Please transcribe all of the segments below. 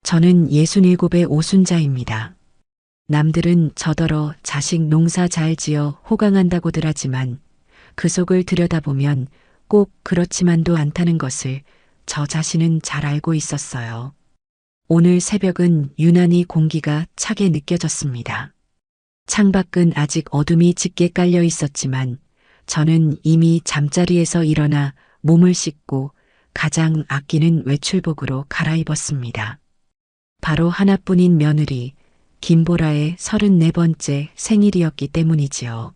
저는 67의 오순자입니다. 남들은 저더러 자식 농사 잘 지어 호강한다고들 하지만 그 속을 들여다보면 꼭 그렇지만도 않다는 것을 저 자신은 잘 알고 있었어요. 오늘 새벽은 유난히 공기가 차게 느껴졌습니다. 창밖은 아직 어둠이 짙게 깔려 있었지만 저는 이미 잠자리에서 일어나 몸을 씻고 가장 아끼는 외출복으로 갈아입었습니다. 바로 하나뿐인 며느리 김보라의 34번째 생일이었기 때문이지요.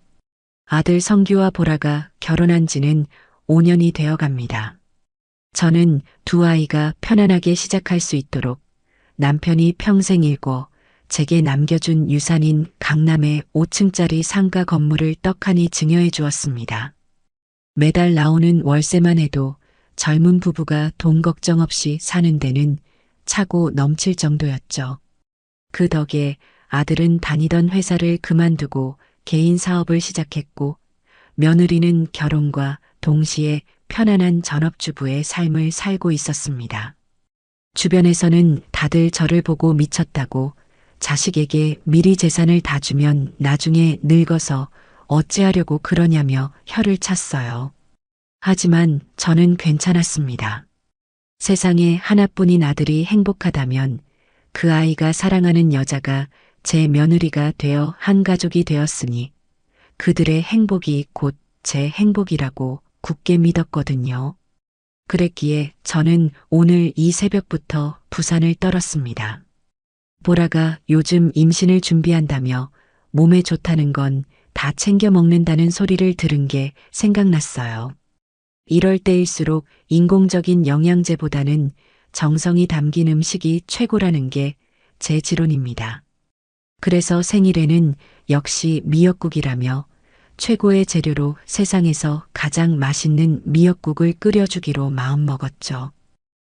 아들 성규와 보라가 결혼한 지는 5년이 되어 갑니다. 저는 두 아이가 편안하게 시작할 수 있도록 남편이 평생 일궈 제게 남겨준 유산인 강남의 5층짜리 상가 건물을 떡하니 증여해 주었습니다. 매달 나오는 월세만 해도 젊은 부부가 돈 걱정 없이 사는 데는 차고 넘칠 정도였죠. 그 덕에 아들은 다니던 회사를 그만두고 개인 사업을 시작했고 며느리는 결혼과 동시에 편안한 전업주부의 삶을 살고 있었습니다. 주변에서는 다들 저를 보고 미쳤다고 자식에게 미리 재산을 다 주면 나중에 늙어서 어찌하려고 그러냐며 혀를 찼어요. 하지만 저는 괜찮았습니다. 세상에 하나뿐인 아들이 행복하다면 그 아이가 사랑하는 여자가 제 며느리가 되어 한 가족이 되었으니 그들의 행복이 곧 제 행복이라고 굳게 믿었거든요. 그랬기에 저는 오늘 이 새벽부터 부산을 떨었습니다. 보라가 요즘 임신을 준비한다며 몸에 좋다는 건 다 챙겨 먹는다는 소리를 들은 게 생각났어요. 이럴 때일수록 인공적인 영양제보다는 정성이 담긴 음식이 최고라는 게 제 지론입니다. 그래서 생일에는 역시 미역국이라며 최고의 재료로 세상에서 가장 맛있는 미역국을 끓여주기로 마음먹었죠.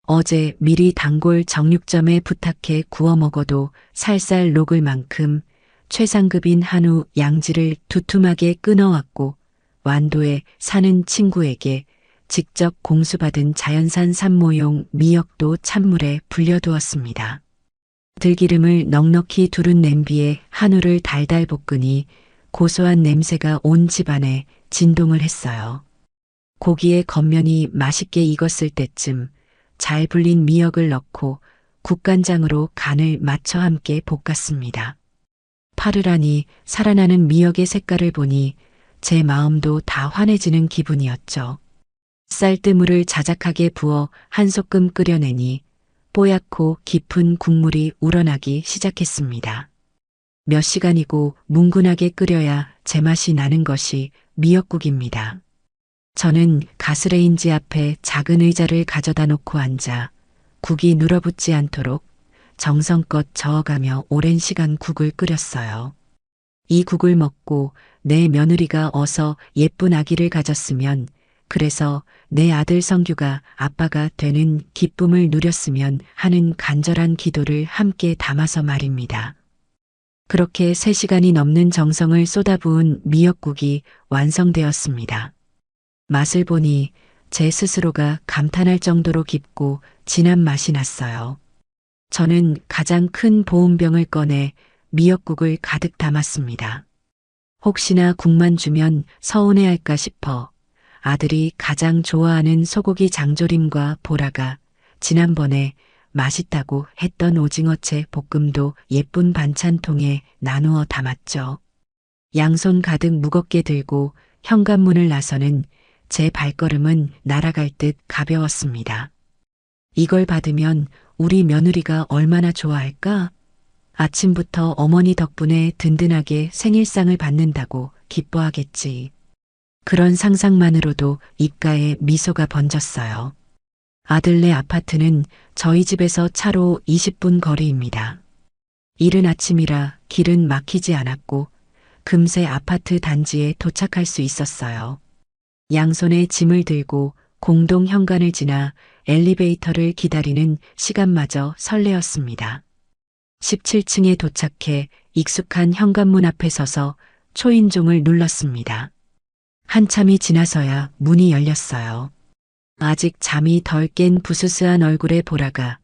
어제 미리 단골 정육점에 부탁해 구워 먹어도 살살 녹을 만큼 최상급인 한우 양지를 두툼하게 끊어왔고 완도에 사는 친구에게 직접 공수받은 자연산 산모용 미역도 찬물에 불려두었습니다. 들기름을 넉넉히 두른 냄비에 한우를 달달 볶으니 고소한 냄새가 온 집안에 진동을 했어요. 고기의 겉면이 맛있게 익었을 때쯤 잘 불린 미역을 넣고 국간장으로 간을 맞춰 함께 볶았습니다. 파르라니 살아나는 미역의 색깔을 보니 제 마음도 다 환해지는 기분이었죠. 쌀뜨물을 자작하게 부어 한 소끔 끓여내니 뽀얗고 깊은 국물이 우러나기 시작했습니다. 몇 시간이고 뭉근하게 끓여야 제맛이 나는 것이 미역국입니다. 저는 가스레인지 앞에 작은 의자를 가져다 놓고 앉아 국이 눌어붙지 않도록 정성껏 저어가며 오랜 시간 국을 끓였어요. 이 국을 먹고 내 며느리가 어서 예쁜 아기를 가졌으면, 그래서 내 아들 성규가 아빠가 되는 기쁨을 누렸으면 하는 간절한 기도를 함께 담아서 말입니다. 그렇게 3시간이 넘는 정성을 쏟아부은 미역국이 완성되었습니다. 맛을 보니 제 스스로가 감탄할 정도로 깊고 진한 맛이 났어요. 저는 가장 큰 보온병을 꺼내 미역국을 가득 담았습니다. 혹시나 국만 주면 서운해할까 싶어 아들이 가장 좋아하는 소고기 장조림과 보라가 지난번에 맛있다고 했던 오징어채 볶음도 예쁜 반찬통에 나누어 담았죠. 양손 가득 무겁게 들고 현관문을 나서는 제 발걸음은 날아갈 듯 가벼웠습니다. 이걸 받으면 우리 며느리가 얼마나 좋아할까? 아침부터 어머니 덕분에 든든하게 생일상을 받는다고 기뻐하겠지. 그런 상상만으로도 입가에 미소가 번졌어요. 아들네 아파트는 저희 집에서 차로 20분 거리입니다. 이른 아침이라 길은 막히지 않았고 금세 아파트 단지에 도착할 수 있었어요. 양손에 짐을 들고 공동 현관을 지나 엘리베이터를 기다리는 시간마저 설레었습니다. 17층에 도착해 익숙한 현관문 앞에 서서 초인종을 눌렀습니다. 한참이 지나서야 문이 열렸어요. 아직 잠이 덜 깬 부스스한 얼굴의 보라가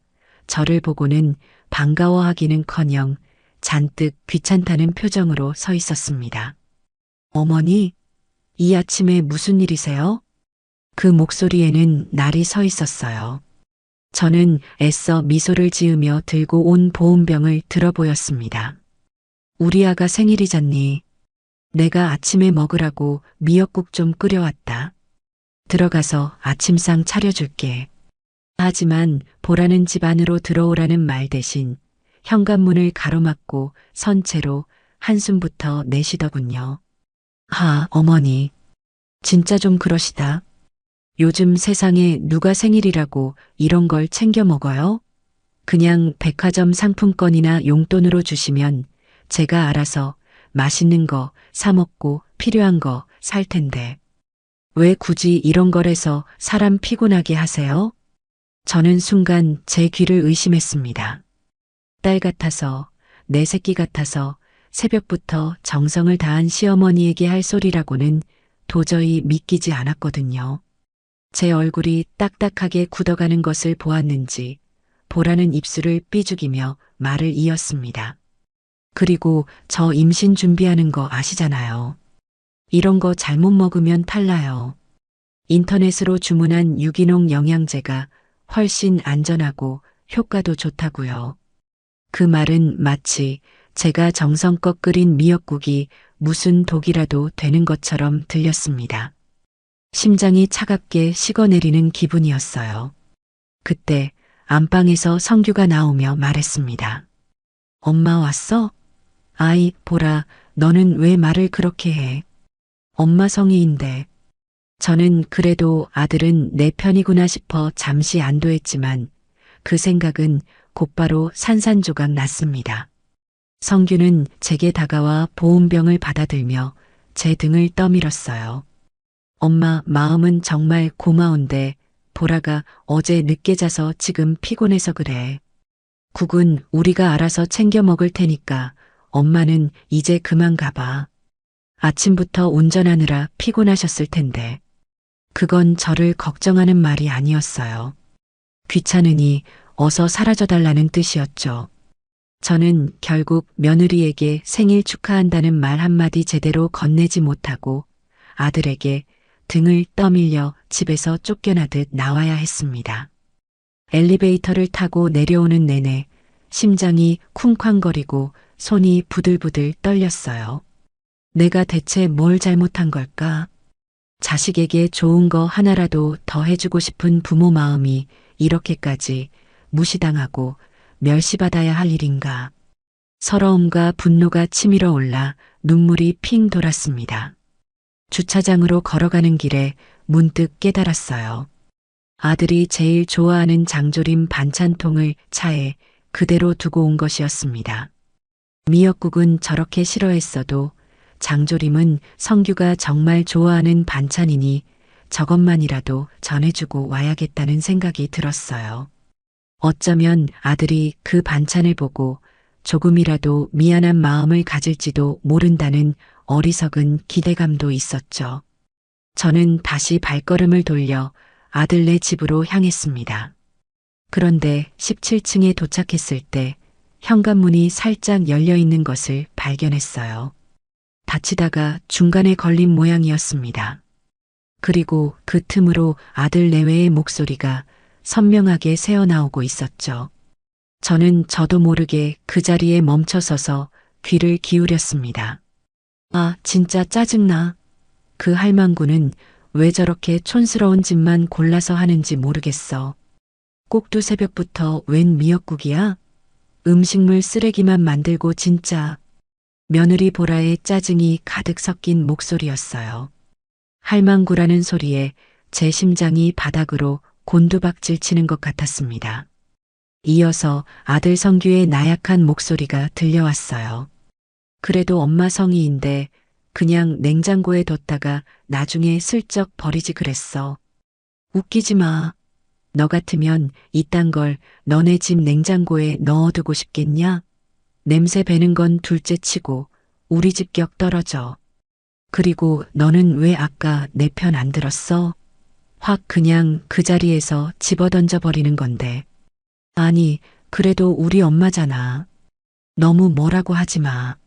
저를 보고는 반가워하기는커녕 잔뜩 귀찮다는 표정으로 서 있었습니다. 어머니, 이 아침에 무슨 일이세요? 그 목소리에는 날이 서 있었어요. 저는 애써 미소를 지으며 들고 온 보온병을 들어 보였습니다. 우리 아가 생일이잖니. 내가 아침에 먹으라고 미역국 좀 끓여왔다. 들어가서 아침상 차려줄게. 하지만 보라는 집 안으로 들어오라는 말 대신 현관문을 가로막고 선 채로 한숨부터 내쉬더군요. 어머니. 진짜 좀 그러시다. 요즘 세상에 누가 생일이라고 이런 걸 챙겨 먹어요? 그냥 백화점 상품권이나 용돈으로 주시면 제가 알아서 맛있는 거 사 먹고 필요한 거 살 텐데. 왜 굳이 이런 거래서 사람 피곤하게 하세요? 저는 순간 제 귀를 의심했습니다. 딸 같아서, 내 새끼 같아서 새벽부터 정성을 다한 시어머니에게 할 소리라고는 도저히 믿기지 않았거든요. 제 얼굴이 딱딱하게 굳어가는 것을 보았는지 보라는 입술을 삐죽이며 말을 이었습니다. 그리고 저 임신 준비하는 거 아시잖아요. 이런 거 잘못 먹으면 탈나요. 인터넷으로 주문한 유기농 영양제가 훨씬 안전하고 효과도 좋다고요. 그 말은 마치 제가 정성껏 끓인 미역국이 무슨 독이라도 되는 것처럼 들렸습니다. 심장이 차갑게 식어내리는 기분이었어요. 그때 안방에서 성규가 나오며 말했습니다. 엄마 왔어? 아이, 보라, 너는 왜 말을 그렇게 해? 엄마 성의인데. 저는 그래도 아들은 내 편이구나 싶어 잠시 안도했지만 그 생각은 곧바로 산산조각 났습니다. 성규는 제게 다가와 보온병을 받아들며 제 등을 떠밀었어요. 엄마, 마음은 정말 고마운데 보라가 어제 늦게 자서 지금 피곤해서 그래. 국은 우리가 알아서 챙겨 먹을 테니까 엄마는 이제 그만 가봐. 아침부터 운전하느라 피곤하셨을 텐데. 그건 저를 걱정하는 말이 아니었어요. 귀찮으니 어서 사라져달라는 뜻이었죠. 저는 결국 며느리에게 생일 축하한다는 말 한마디 제대로 건네지 못하고 아들에게 등을 떠밀려 집에서 쫓겨나듯 나와야 했습니다. 엘리베이터를 타고 내려오는 내내 심장이 쿵쾅거리고 손이 부들부들 떨렸어요. 내가 대체 뭘 잘못한 걸까? 자식에게 좋은 거 하나라도 더 해주고 싶은 부모 마음이 이렇게까지 무시당하고 멸시받아야 할 일인가. 서러움과 분노가 치밀어 올라 눈물이 핑 돌았습니다. 주차장으로 걸어가는 길에 문득 깨달았어요. 아들이 제일 좋아하는 장조림 반찬통을 차에 그대로 두고 온 것이었습니다. 미역국은 저렇게 싫어했어도 장조림은 성규가 정말 좋아하는 반찬이니 저것만이라도 전해주고 와야겠다는 생각이 들었어요. 어쩌면 아들이 그 반찬을 보고 조금이라도 미안한 마음을 가질지도 모른다는 어리석은 기대감도 있었죠. 저는 다시 발걸음을 돌려 아들네 집으로 향했습니다. 그런데 17층에 도착했을 때 현관문이 살짝 열려 있는 것을 발견했어요. 다치다가 중간에 걸린 모양이었습니다. 그리고 그 틈으로 아들 내외의 목소리가 선명하게 새어나오고 있었죠. 저도 모르게 그 자리에 멈춰서서 귀를 기울였습니다. 진짜 짜증나. 그 할망구는 왜 저렇게 촌스러운 짓만 골라서 하는지 모르겠어. 꼭두 새벽부터 웬 미역국이야? 음식물 쓰레기만 만들고 진짜. 며느리 보라의 짜증이 가득 섞인 목소리였어요. 할망구라는 소리에 제 심장이 바닥으로 곤두박질 치는 것 같았습니다. 이어서 아들 성규의 나약한 목소리가 들려왔어요. 그래도 엄마 성의인데 그냥 냉장고에 뒀다가 나중에 슬쩍 버리지 그랬어. 웃기지 마. 너 같으면 이딴 걸 너네 집 냉장고에 넣어두고 싶겠냐? 냄새 배는 건 둘째 치고 우리 집 격 떨어져. 그리고 너는 왜 아까 내 편 안 들었어? 확 그냥 그 자리에서 집어던져 버리는 건데. 아니, 그래도 우리 엄마잖아. 너무 뭐라고 하지 마.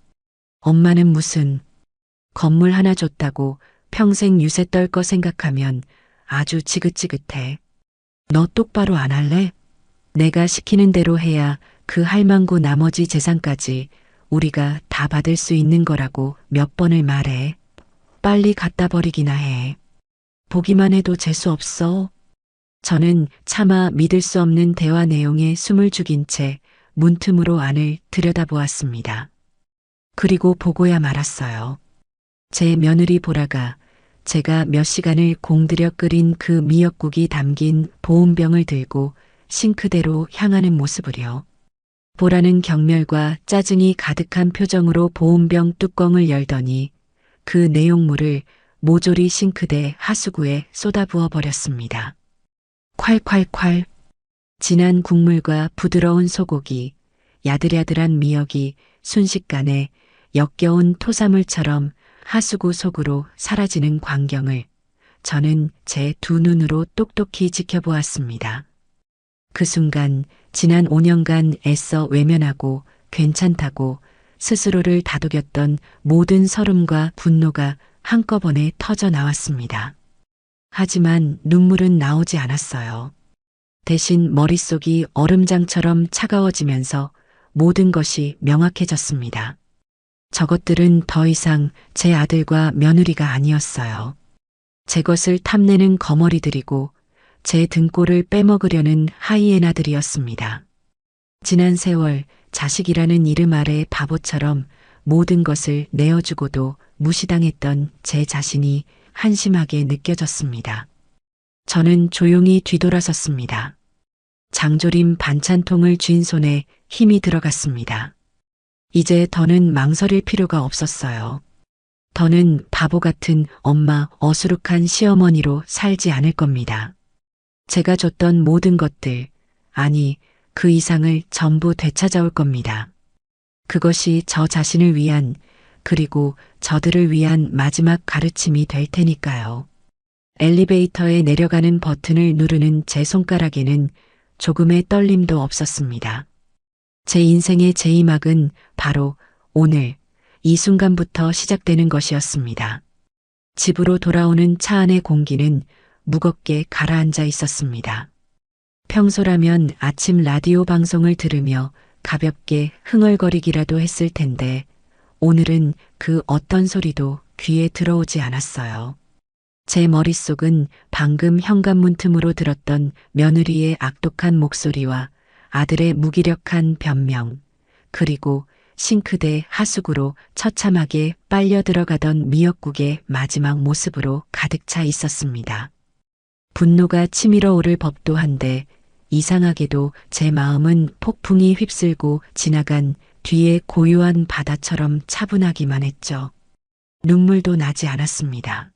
엄마는 무슨 건물 하나 줬다고 평생 유세 떨 거 생각하면 아주 지긋지긋해. 너 똑바로 안 할래? 내가 시키는 대로 해야 그 할망구 나머지 재산까지 우리가 다 받을 수 있는 거라고 몇 번을 말해. 빨리 갖다 버리기나 해. 보기만 해도 재수 없어. 저는 차마 믿을 수 없는 대화 내용에 숨을 죽인 채 문틈으로 안을 들여다보았습니다. 그리고 보고야 말았어요. 제 며느리 보라가 제가 몇 시간을 공들여 끓인 그 미역국이 담긴 보온병을 들고 싱크대로 향하는 모습을요. 보라는 경멸과 짜증이 가득한 표정으로 보온병 뚜껑을 열더니 그 내용물을 모조리 싱크대 하수구에 쏟아부어 버렸습니다. 콸콸콸. 진한 국물과 부드러운 소고기, 야들야들한 미역이 순식간에 역겨운 토사물처럼 하수구 속으로 사라지는 광경을 저는 제 두 눈으로 똑똑히 지켜보았습니다. 그 순간 지난 5년간 애써 외면하고 괜찮다고 스스로를 다독였던 모든 서름과 분노가 한꺼번에 터져 나왔습니다. 하지만 눈물은 나오지 않았어요. 대신 머릿속이 얼음장처럼 차가워지면서 모든 것이 명확해졌습니다. 저것들은 더 이상 제 아들과 며느리가 아니었어요. 제 것을 탐내는 거머리들이고 제 등골을 빼먹으려는 하이에나들이었습니다. 지난 세월 자식이라는 이름 아래 바보처럼 모든 것을 내어주고도 무시당했던 제 자신이 한심하게 느껴졌습니다. 저는 조용히 뒤돌아섰습니다. 장조림 반찬통을 쥔 손에 힘이 들어갔습니다. 이제 더는 망설일 필요가 없었어요. 더는 바보 같은 엄마, 어수룩한 시어머니로 살지 않을 겁니다. 제가 줬던 모든 것들, 아니, 그 이상을 전부 되찾아올 겁니다. 그것이 저 자신을 위한, 그리고 저들을 위한 마지막 가르침이 될 테니까요. 엘리베이터에 내려가는 버튼을 누르는 제 손가락에는 조금의 떨림도 없었습니다. 제 인생의 제2막은 바로 오늘, 이 순간부터 시작되는 것이었습니다. 집으로 돌아오는 차 안의 공기는 무겁게 가라앉아 있었습니다. 평소라면 아침 라디오 방송을 들으며 가볍게 흥얼거리기라도 했을 텐데 오늘은 그 어떤 소리도 귀에 들어오지 않았어요. 제 머릿속은 방금 현관문 틈으로 들었던 며느리의 악독한 목소리와 아들의 무기력한 변명, 그리고 싱크대 하수구로 처참하게 빨려 들어가던 미역국의 마지막 모습으로 가득 차 있었습니다. 분노가 치밀어 오를 법도 한데 이상하게도 제 마음은 폭풍이 휩쓸고 지나간 뒤의 고요한 바다처럼 차분하기만 했죠. 눈물도 나지 않았습니다.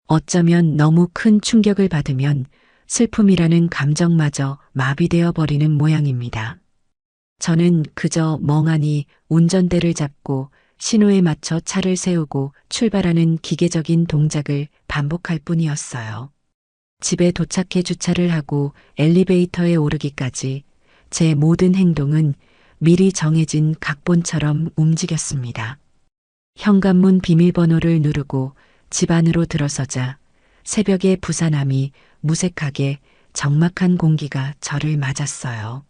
어쩌면 너무 큰 충격을 받으면 슬픔이라는 감정마저 마비되어 버리는 모양입니다. 저는 그저 멍하니 운전대를 잡고 신호에 맞춰 차를 세우고 출발하는 기계적인 동작을 반복할 뿐이었어요. 집에 도착해 주차를 하고 엘리베이터에 오르기까지 제 모든 행동은 미리 정해진 각본처럼 움직였습니다. 현관문 비밀번호를 누르고 집 안으로 들어서자 새벽의 부산함이 무색하게 적막한 공기가 저를 맞았어요.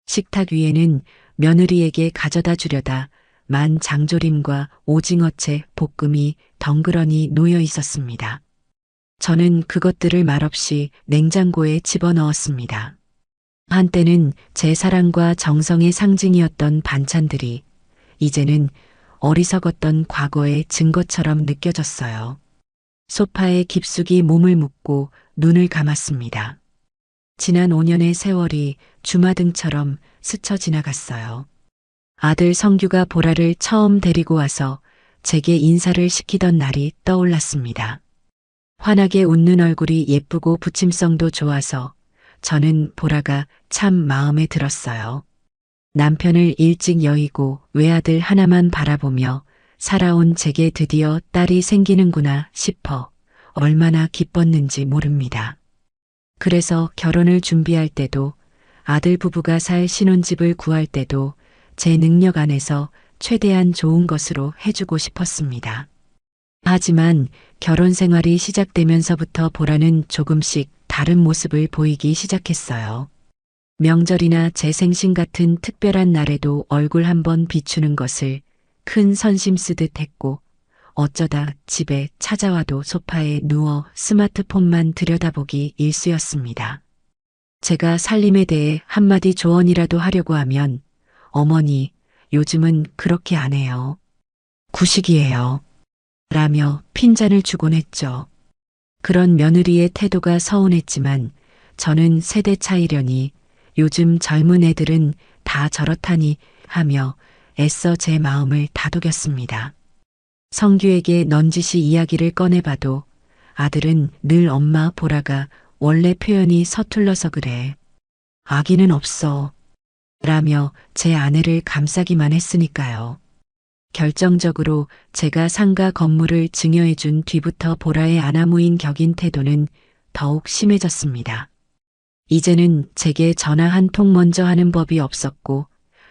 식탁 위에는 며느리에게 가져다 주려다 만 장조림과 오징어채 볶음이 덩그러니 놓여 있었습니다. 저는 그것들을 말없이 냉장고에 집어넣었습니다. 한때는 제 사랑과 정성의 상징이었던 반찬들이 이제는 어리석었던 과거의 증거처럼 느껴졌어요. 소파에 깊숙이 몸을 묻고 눈을 감았습니다. 지난 5년의 세월이 주마등처럼 스쳐 지나갔어요. 아들 성규가 보라를 처음 데리고 와서 제게 인사를 시키던 날이 떠올랐습니다. 환하게 웃는 얼굴이 예쁘고 부침성도 좋아서 저는 보라가 참 마음에 들었어요. 남편을 일찍 여의고 외아들 하나만 바라보며 살아온 제게 드디어 딸이 생기는구나 싶어 얼마나 기뻤는지 모릅니다. 그래서 결혼을 준비할 때도 아들 부부가 살 신혼집을 구할 때도 제 능력 안에서 최대한 좋은 것으로 해주고 싶었습니다. 하지만 결혼 생활이 시작되면서부터 보라는 조금씩 다른 모습을 보이기 시작했어요. 명절이나 제 생신 같은 특별한 날에도 얼굴 한번 비추는 것을 큰 선심 쓰듯 했고, 어쩌다 집에 찾아와도 소파에 누워 스마트폰만 들여다보기 일쑤였습니다. 제가 살림에 대해 한마디 조언이라도 하려고 하면 어머니, 요즘은 그렇게 안 해요. 구식이에요. 라며 핀잔을 주곤 했죠. 그런 며느리의 태도가 서운했지만 저는 세대 차이려니 요즘 젊은 애들은 다 저렇다니 하며 애써 제 마음을 다독였습니다. 성규에게 넌지시 이야기를 꺼내봐도 아들은 늘 엄마 보라가 원래 표현이 서툴러서 그래. 아기는 없어. 라며 제 아내를 감싸기만 했으니까요. 결정적으로 제가 상가 건물을 증여해준 뒤부터 보라의 아나무인 격인 태도는 더욱 심해졌습니다. 이제는 제게 전화 한 통 먼저 하는 법이 없었고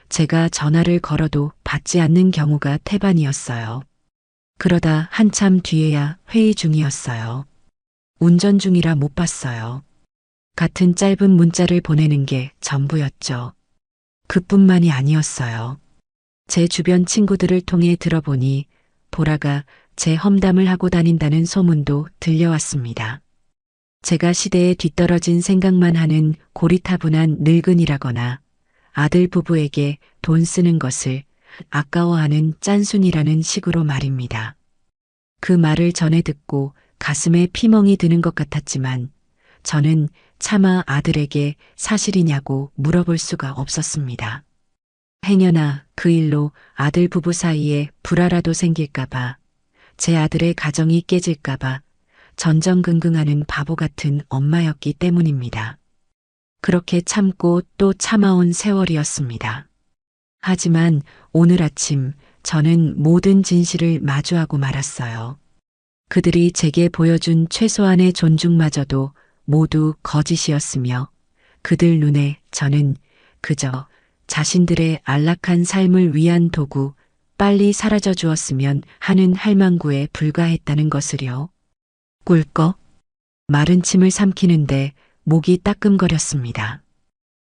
제가 전화를 걸어도 받지 않는 경우가 태반이었어요. 그러다 한참 뒤에야 회의 중이었어요. 운전 중이라 못 봤어요. 같은 짧은 문자를 보내는 게 전부였죠. 그뿐만이 아니었어요. 제 주변 친구들을 통해 들어보니 보라가 제 험담을 하고 다닌다는 소문도 들려왔습니다. 제가 시대에 뒤떨어진 생각만 하는 고리타분한 늙은이라거나 아들 부부에게 돈 쓰는 것을 아까워하는 짠순이라는 식으로 말입니다. 그 말을 전해 듣고 가슴에 피멍이 드는 것 같았지만 저는 차마 아들에게 사실이냐고 물어볼 수가 없었습니다. 행여나 그 일로 아들 부부 사이에 불화라도 생길까봐, 제 아들의 가정이 깨질까봐 전전긍긍하는 바보 같은 엄마였기 때문입니다. 그렇게 참고 또 참아온 세월이었습니다. 하지만 오늘 아침 저는 모든 진실을 마주하고 말았어요. 그들이 제게 보여준 최소한의 존중마저도 모두 거짓이었으며 그들 눈에 저는 그저 자신들의 안락한 삶을 위한 도구, 빨리 사라져 주었으면 하는 할망구에 불과했다는 것을요. 꿀꺽 마른 침을 삼키는데 목이 따끔거렸습니다.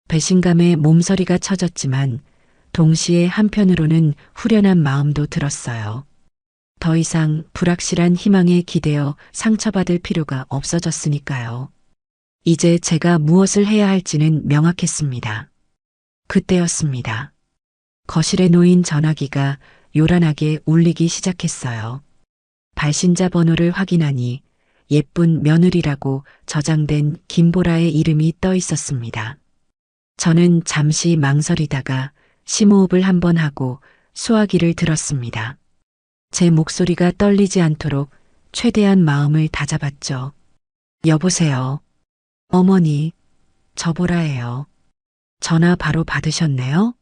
배신감에 몸서리가 쳐졌지만 동시에 한편으로는 후련한 마음도 들었어요. 더 이상 불확실한 희망에 기대어 상처받을 필요가 없어졌으니까요. 이제 제가 무엇을 해야 할지는 명확했습니다. 그때였습니다. 거실에 놓인 전화기가 요란하게 울리기 시작했어요. 발신자 번호를 확인하니 예쁜 며느리라고 저장된 김보라의 이름이 떠 있었습니다. 저는 잠시 망설이다가 심호흡을 한번 하고 수화기를 들었습니다. 제 목소리가 떨리지 않도록 최대한 마음을 다잡았죠. 여보세요. 어머니, 저 보라예요. 전화 바로 받으셨네요?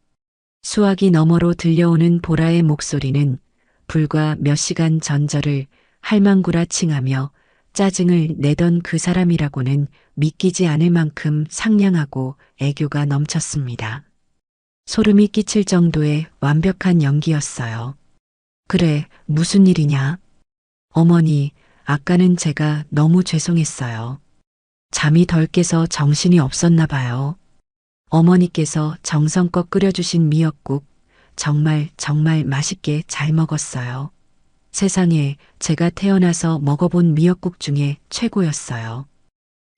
수화기 너머로 들려오는 보라의 목소리는 불과 몇 시간 전 저를 할망구라 칭하며 짜증을 내던 그 사람이라고는 믿기지 않을 만큼 상냥하고 애교가 넘쳤습니다. 소름이 끼칠 정도의 완벽한 연기였어요. 그래, 무슨 일이냐? 어머니, 아까는 제가 너무 죄송했어요. 잠이 덜 깨서 정신이 없었나 봐요. 어머니께서 정성껏 끓여주신 미역국 정말 맛있게 잘 먹었어요. 세상에 제가 태어나서 먹어본 미역국 중에 최고였어요.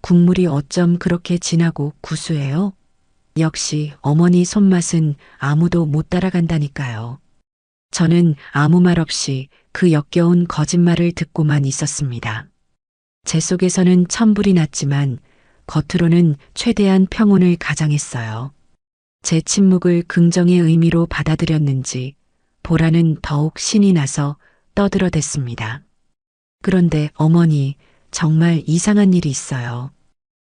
국물이 어쩜 그렇게 진하고 구수해요? 역시 어머니 손맛은 아무도 못 따라간다니까요. 저는 아무 말 없이 그 역겨운 거짓말을 듣고만 있었습니다. 제 속에서는 천불이 났지만 겉으로는 최대한 평온을 가장했어요. 제 침묵을 긍정의 의미로 받아들였는지 보라는 더욱 신이 나서 떠들어댔습니다. 그런데 어머니, 정말 이상한 일이 있어요.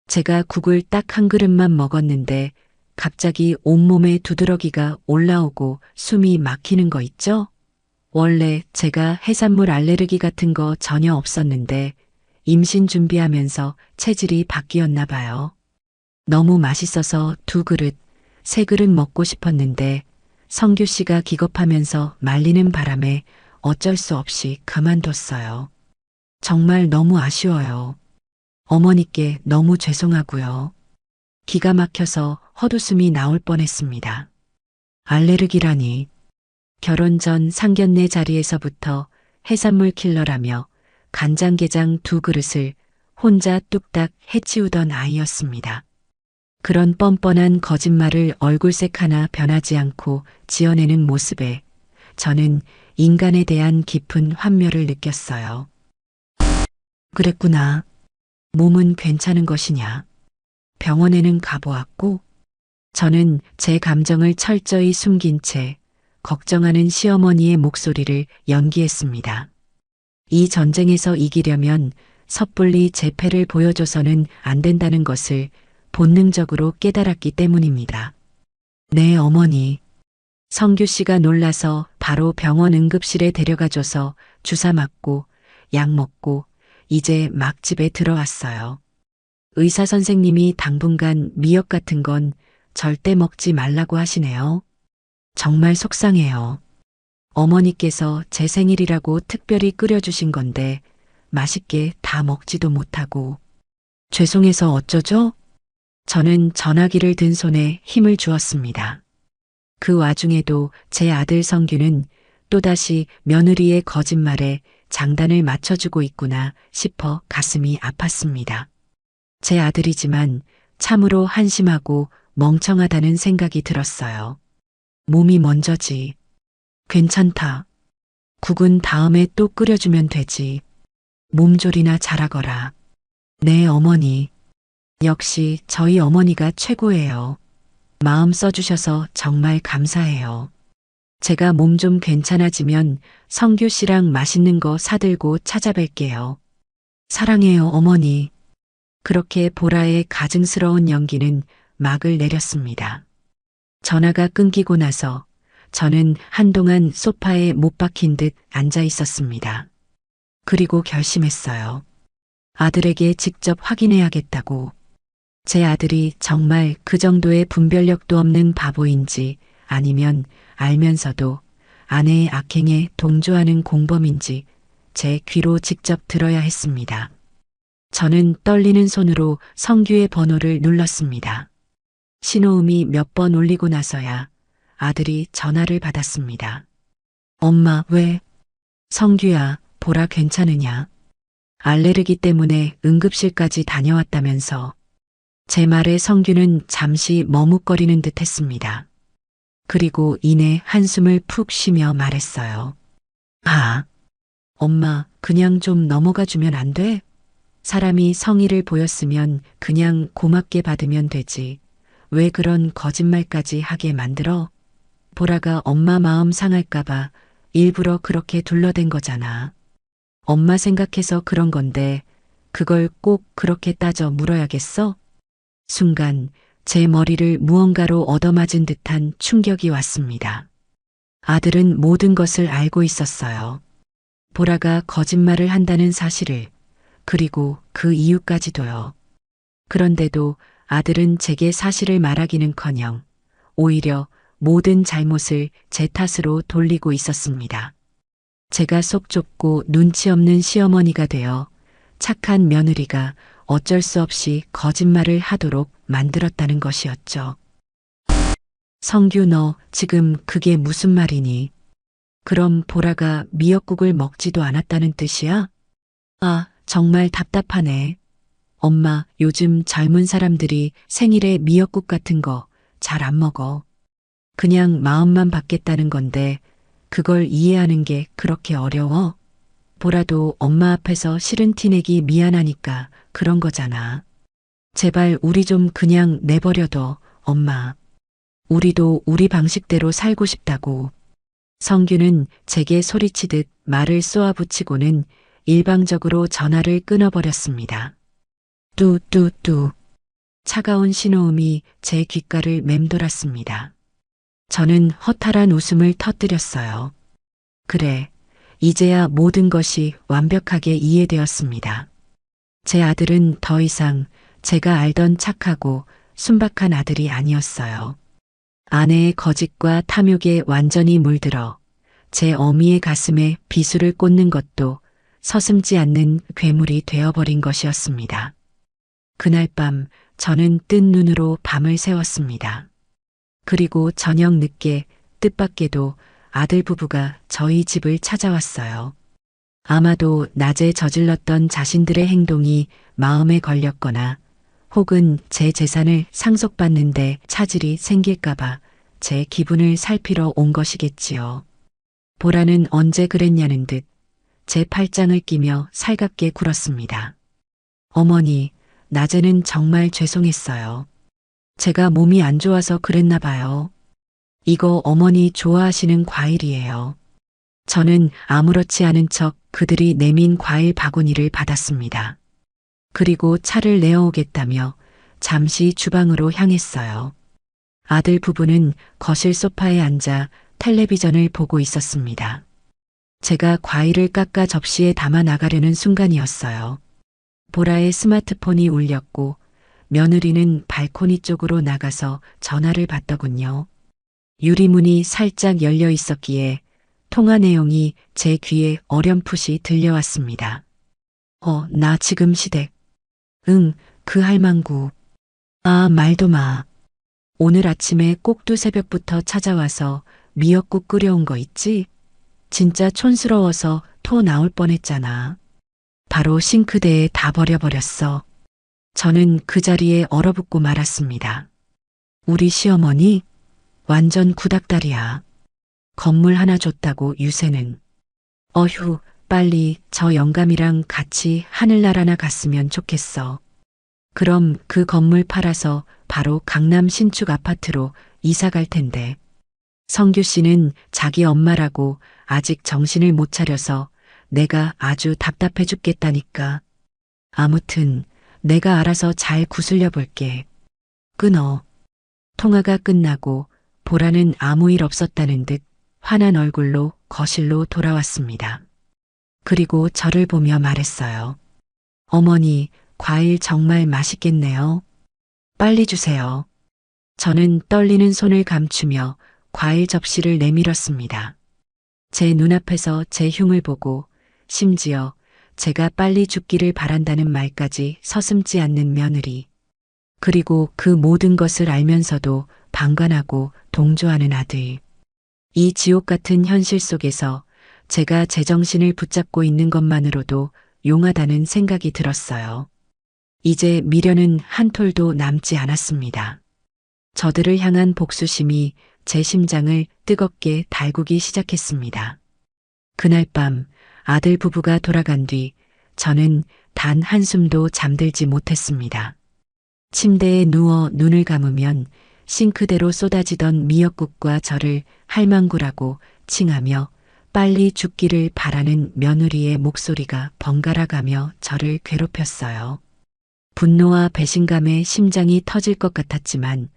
제가 국을 딱 한 그릇만 먹었는데 갑자기 온몸에 두드러기가 올라오고 숨이 막히는 거 있죠? 원래 제가 해산물 알레르기 같은 거 전혀 없었는데 임신 준비하면서 체질이 바뀌었나 봐요. 너무 맛있어서 2그릇, 3그릇 먹고 싶었는데 성규 씨가 기겁하면서 말리는 바람에 어쩔 수 없이 그만뒀어요. 정말 너무 아쉬워요. 어머니께 너무 죄송하고요. 기가 막혀서 헛웃음이 나올 뻔했습니다. 알레르기라니. 결혼 전 상견례 자리에서부터 해산물 킬러라며 간장게장 2그릇을 혼자 뚝딱 해치우던 아이였습니다. 그런 뻔뻔한 거짓말을 얼굴색 하나 변하지 않고 지어내는 모습에 저는 인간에 대한 깊은 환멸을 느꼈어요. 그랬구나. 몸은 괜찮은 것이냐. 병원에는 가보았고, 저는 제 감정을 철저히 숨긴 채 걱정하는 시어머니의 목소리를 연기했습니다. 이 전쟁에서 이기려면 섣불리 제 패를 보여줘서는 안 된다는 것을 본능적으로 깨달았기 때문입니다. 네, 어머니. 성규 씨가 놀라서 바로 병원 응급실에 데려가줘서 주사 맞고 약 먹고 이제 막 집에 들어왔어요. 의사 선생님이 당분간 미역 같은 건 절대 먹지 말라고 하시네요. 정말 속상해요. 어머니께서 제 생일이라고 특별히 끓여주신 건데 맛있게 다 먹지도 못하고. 죄송해서 어쩌죠? 저는 전화기를 든 손에 힘을 주었습니다. 그 와중에도 제 아들 성규는 또다시 며느리의 거짓말에 장단을 맞춰주고 있구나 싶어 가슴이 아팠습니다. 제 아들이지만 참으로 한심하고 멍청하다는 생각이 들었어요. 몸이 먼저지. 괜찮다. 국은 다음에 또 끓여주면 되지. 몸조리나 잘하거라. 네, 어머니. 역시 저희 어머니가 최고예요. 마음 써주셔서 정말 감사해요. 제가 몸 좀 괜찮아지면 성규 씨랑 맛있는 거 사들고 찾아뵐게요. 사랑해요, 어머니. 그렇게 보라의 가증스러운 연기는 막을 내렸습니다. 전화가 끊기고 나서 저는 한동안 소파에 못 박힌 듯 앉아 있었습니다. 그리고 결심했어요. 아들에게 직접 확인해야겠다고. 제 아들이 정말 그 정도의 분별력도 없는 바보인지 아니면 알면서도 아내의 악행에 동조하는 공범인지 제 귀로 직접 들어야 했습니다. 저는 떨리는 손으로 성규의 번호를 눌렀습니다. 신호음이 몇 번 울리고 나서야 아들이 전화를 받았습니다. 엄마, 왜? 성규야, 보라 괜찮으냐? 알레르기 때문에 응급실까지 다녀왔다면서. 제 말에 성규는 잠시 머뭇거리는 듯 했습니다. 그리고 이내 한숨을 푹 쉬며 말했어요. 아, 엄마, 그냥 좀 넘어가 주면 안 돼? 사람이 성의를 보였으면 그냥 고맙게 받으면 되지. 왜 그런 거짓말까지 하게 만들어? 보라가 엄마 마음 상할까봐 일부러 그렇게 둘러댄 거잖아. 엄마 생각해서 그런 건데 그걸 꼭 그렇게 따져 물어야겠어? 순간 제 머리를 무언가로 얻어맞은 듯한 충격이 왔습니다. 아들은 모든 것을 알고 있었어요. 보라가 거짓말을 한다는 사실을, 그리고 그 이유까지도요. 그런데도 아들은 제게 사실을 말하기는커녕 오히려 모든 잘못을 제 탓으로 돌리고 있었습니다. 제가 속 좁고 눈치 없는 시어머니가 되어 착한 며느리가 어쩔 수 없이 거짓말을 하도록 만들었다는 것이었죠. 성규, 너 지금 그게 무슨 말이니? 그럼 보라가 미역국을 먹지도 않았다는 뜻이야? 아, 정말 답답하네. 엄마, 요즘 젊은 사람들이 생일에 미역국 같은 거 잘 안 먹어. 그냥 마음만 받겠다는 건데 그걸 이해하는 게 그렇게 어려워? 보라도 엄마 앞에서 싫은 티 내기 미안하니까 그런 거잖아. 제발 우리 좀 그냥 내버려둬, 엄마. 우리도 우리 방식대로 살고 싶다고. 성규는 제게 소리치듯 말을 쏘아붙이고는 일방적으로 전화를 끊어버렸습니다. 뚜뚜뚜. 차가운 신호음이 제 귓가를 맴돌았습니다. 저는 허탈한 웃음을 터뜨렸어요. 그래, 이제야 모든 것이 완벽하게 이해되었습니다. 제 아들은 더 이상 제가 알던 착하고 순박한 아들이 아니었어요. 아내의 거짓과 탐욕에 완전히 물들어 제 어미의 가슴에 비수를 꽂는 것도 서슴지 않는 괴물이 되어버린 것이었습니다. 그날 밤 저는 뜬 눈으로 밤을 새웠습니다. 그리고 저녁 늦게 뜻밖에도 아들 부부가 저희 집을 찾아왔어요. 아마도 낮에 저질렀던 자신들의 행동이 마음에 걸렸거나 혹은 제 재산을 상속받는데 차질이 생길까봐 제 기분을 살피러 온 것이겠지요. 보라는 언제 그랬냐는 듯 제 팔짱을 끼며 살갑게 굴었습니다. 어머니, 낮에는 정말 죄송했어요. 제가 몸이 안 좋아서 그랬나 봐요. 이거 어머니 좋아하시는 과일이에요. 저는 아무렇지 않은 척 그들이 내민 과일 바구니를 받았습니다. 그리고 차를 내어오겠다며 잠시 주방으로 향했어요. 아들 부부는 거실 소파에 앉아 텔레비전을 보고 있었습니다. 제가 과일을 깎아 접시에 담아 나가려는 순간이었어요. 보라의 스마트폰이 울렸고 며느리는 발코니 쪽으로 나가서 전화를 받더군요. 유리문이 살짝 열려 있었기에 통화 내용이 제 귀에 어렴풋이 들려왔습니다. 나 지금 시댁. 응, 그 할망구. 아, 말도 마. 오늘 아침에 꼭두 새벽부터 찾아와서 미역국 끓여온 거 있지? 진짜 촌스러워서 토 나올 뻔했잖아. 바로 싱크대에 다 버려버렸어. 저는 그 자리에 얼어붙고 말았습니다. 우리 시어머니? 완전 구닥다리야. 건물 하나 줬다고 유세는. 어휴, 빨리 저 영감이랑 같이 하늘나라나 갔으면 좋겠어. 그럼 그 건물 팔아서 바로 강남 신축 아파트로 이사 갈 텐데. 성규 씨는 자기 엄마라고 아직 정신을 못 차려서 내가 아주 답답해 죽겠다니까. 아무튼 내가 알아서 잘 구슬려 볼게. 끊어. 통화가 끝나고 보라는 아무 일 없었다는 듯 환한 얼굴로 거실로 돌아왔습니다. 그리고 저를 보며 말했어요. 어머니, 과일 정말 맛있겠네요. 빨리 주세요. 저는 떨리는 손을 감추며 과일 접시를 내밀었습니다. 제 눈앞에서 제 흉을 보고 심지어 제가 빨리 죽기를 바란다는 말까지 서슴지 않는 며느리. 그리고 그 모든 것을 알면서도 방관하고 동조하는 아들. 이 지옥 같은 현실 속에서 제가 제정신을 붙잡고 있는 것만으로도 용하다는 생각이 들었어요. 이제 미련은 한 톨도 남지 않았습니다. 저들을 향한 복수심이 제 심장을 뜨겁게 달구기 시작했습니다. 그날 밤 아들 부부가 돌아간 뒤 저는 단 한숨도 잠들지 못했습니다. 침대에 누워 눈을 감으면 싱크대로 쏟아지던 미역국과 저를 할망구라고 칭하며 빨리 죽기를 바라는 며느리의 목소리가 번갈아 가며 저를 괴롭혔어요. 분노와 배신감에 심장이 터질 것 같았지만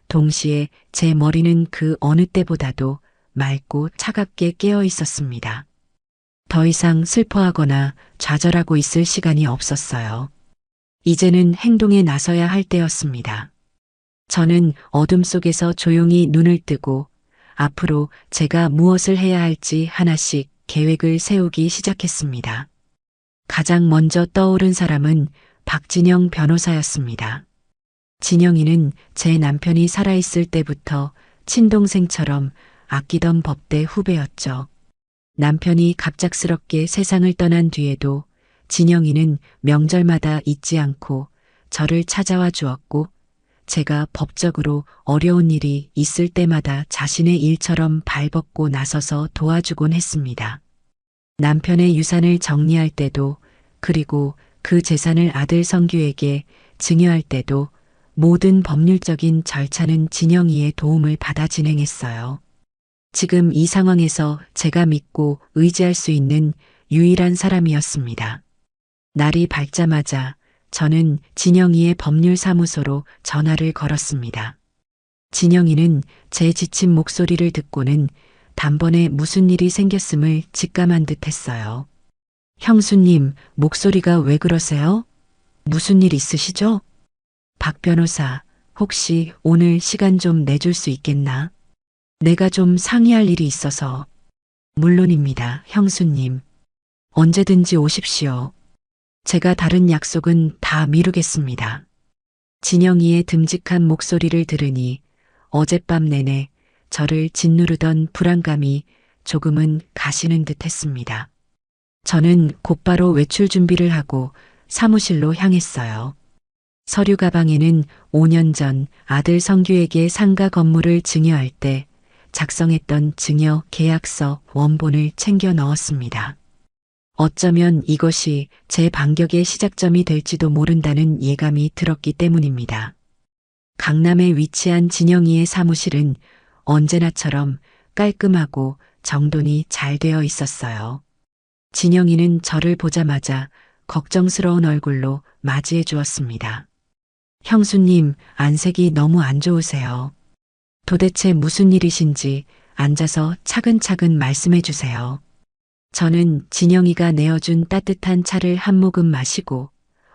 동시에 제 머리는 그 어느 때보다도 맑고 차갑게 깨어 있었습니다. 더 이상 슬퍼하거나 좌절하고 있을 시간이 없었어요. 이제는 행동에 나서야 할 때였습니다. 저는 어둠 속에서 조용히 눈을 뜨고 앞으로 제가 무엇을 해야 할지 하나씩 계획을 세우기 시작했습니다. 가장 먼저 떠오른 사람은 박진영 변호사였습니다. 진영이는 제 남편이 살아있을 때부터 친동생처럼 아끼던 법대 후배였죠. 남편이 갑작스럽게 세상을 떠난 뒤에도 진영이는 명절마다 잊지 않고 저를 찾아와 주었고 제가 법적으로 어려운 일이 있을 때마다 자신의 일처럼 발벗고 나서서 도와주곤 했습니다. 남편의 유산을 정리할 때도 그리고 그 재산을 아들 성규에게 증여할 때도 모든 법률적인 절차는 진영이의 도움을 받아 진행했어요. 지금 이 상황에서 제가 믿고 의지할 수 있는 유일한 사람이었습니다. 날이 밝자마자 저는 진영이의 법률사무소로 전화를 걸었습니다. 진영이는 제 지친 목소리를 듣고는 단번에 무슨 일이 생겼음을 직감한 듯 했어요. 형수님, 목소리가 왜 그러세요? 무슨 일 있으시죠? 박 변호사, 혹시 오늘 시간 좀 내줄 수 있겠나? 내가 좀 상의할 일이 있어서. 물론입니다, 형수님. 언제든지 오십시오. 제가 다른 약속은 다 미루겠습니다. 진영이의 듬직한 목소리를 들으니 어젯밤 내내 저를 짓누르던 불안감이 조금은 가시는 듯 했습니다. 저는 곧바로 외출 준비를 하고 사무실로 향했어요. 서류 가방에는 5년 전 아들 성규에게 상가 건물을 증여할 때 작성했던 증여 계약서 원본을 챙겨 넣었습니다. 어쩌면 이것이 제 반격의 시작점이 될지도 모른다는 예감이 들었기 때문입니다. 강남에 위치한 진영이의 사무실은 언제나처럼 깔끔하고 정돈이 잘 되어 있었어요. 진영이는 저를 보자마자 걱정스러운 얼굴로 맞이해 주었습니다. 형수님, 안색이 너무 안 좋으세요. 도대체 무슨 일이신지 앉아서 차근차근 말씀해 주세요. 저는 진영이가 내어준 따뜻한 차를 한 모금 마시고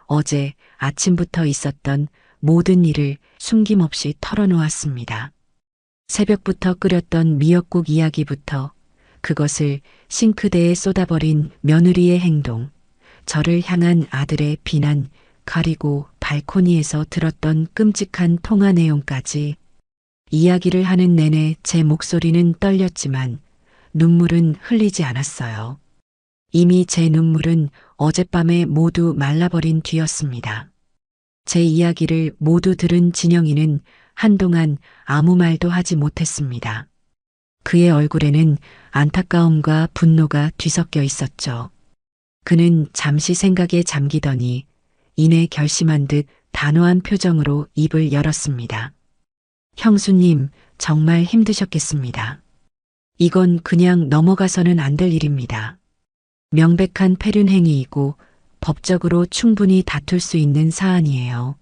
어제 아침부터 있었던 모든 일을 숨김없이 털어놓았습니다. 새벽부터 끓였던 미역국 이야기부터 그것을 싱크대에 쏟아버린 며느리의 행동, 저를 향한 아들의 비난, 그리고 발코니에서 들었던 끔찍한 통화 내용까지 이야기를 하는 내내 제 목소리는 떨렸지만 눈물은 흘리지 않았어요. 이미 제 눈물은 어젯밤에 모두 말라버린 뒤였습니다. 제 이야기를 모두 들은 진영이는 한동안 아무 말도 하지 못했습니다. 그의 얼굴에는 안타까움과 분노가 뒤섞여 있었죠. 그는 잠시 생각에 잠기더니 이내 결심한 듯 단호한 표정으로 입을 열었습니다. 형수님, 정말 힘드셨겠습니다. 이건 그냥 넘어가서는 안 될 일입니다. 명백한 폐륜 행위이고 법적으로 충분히 다툴 수 있는 사안이에요.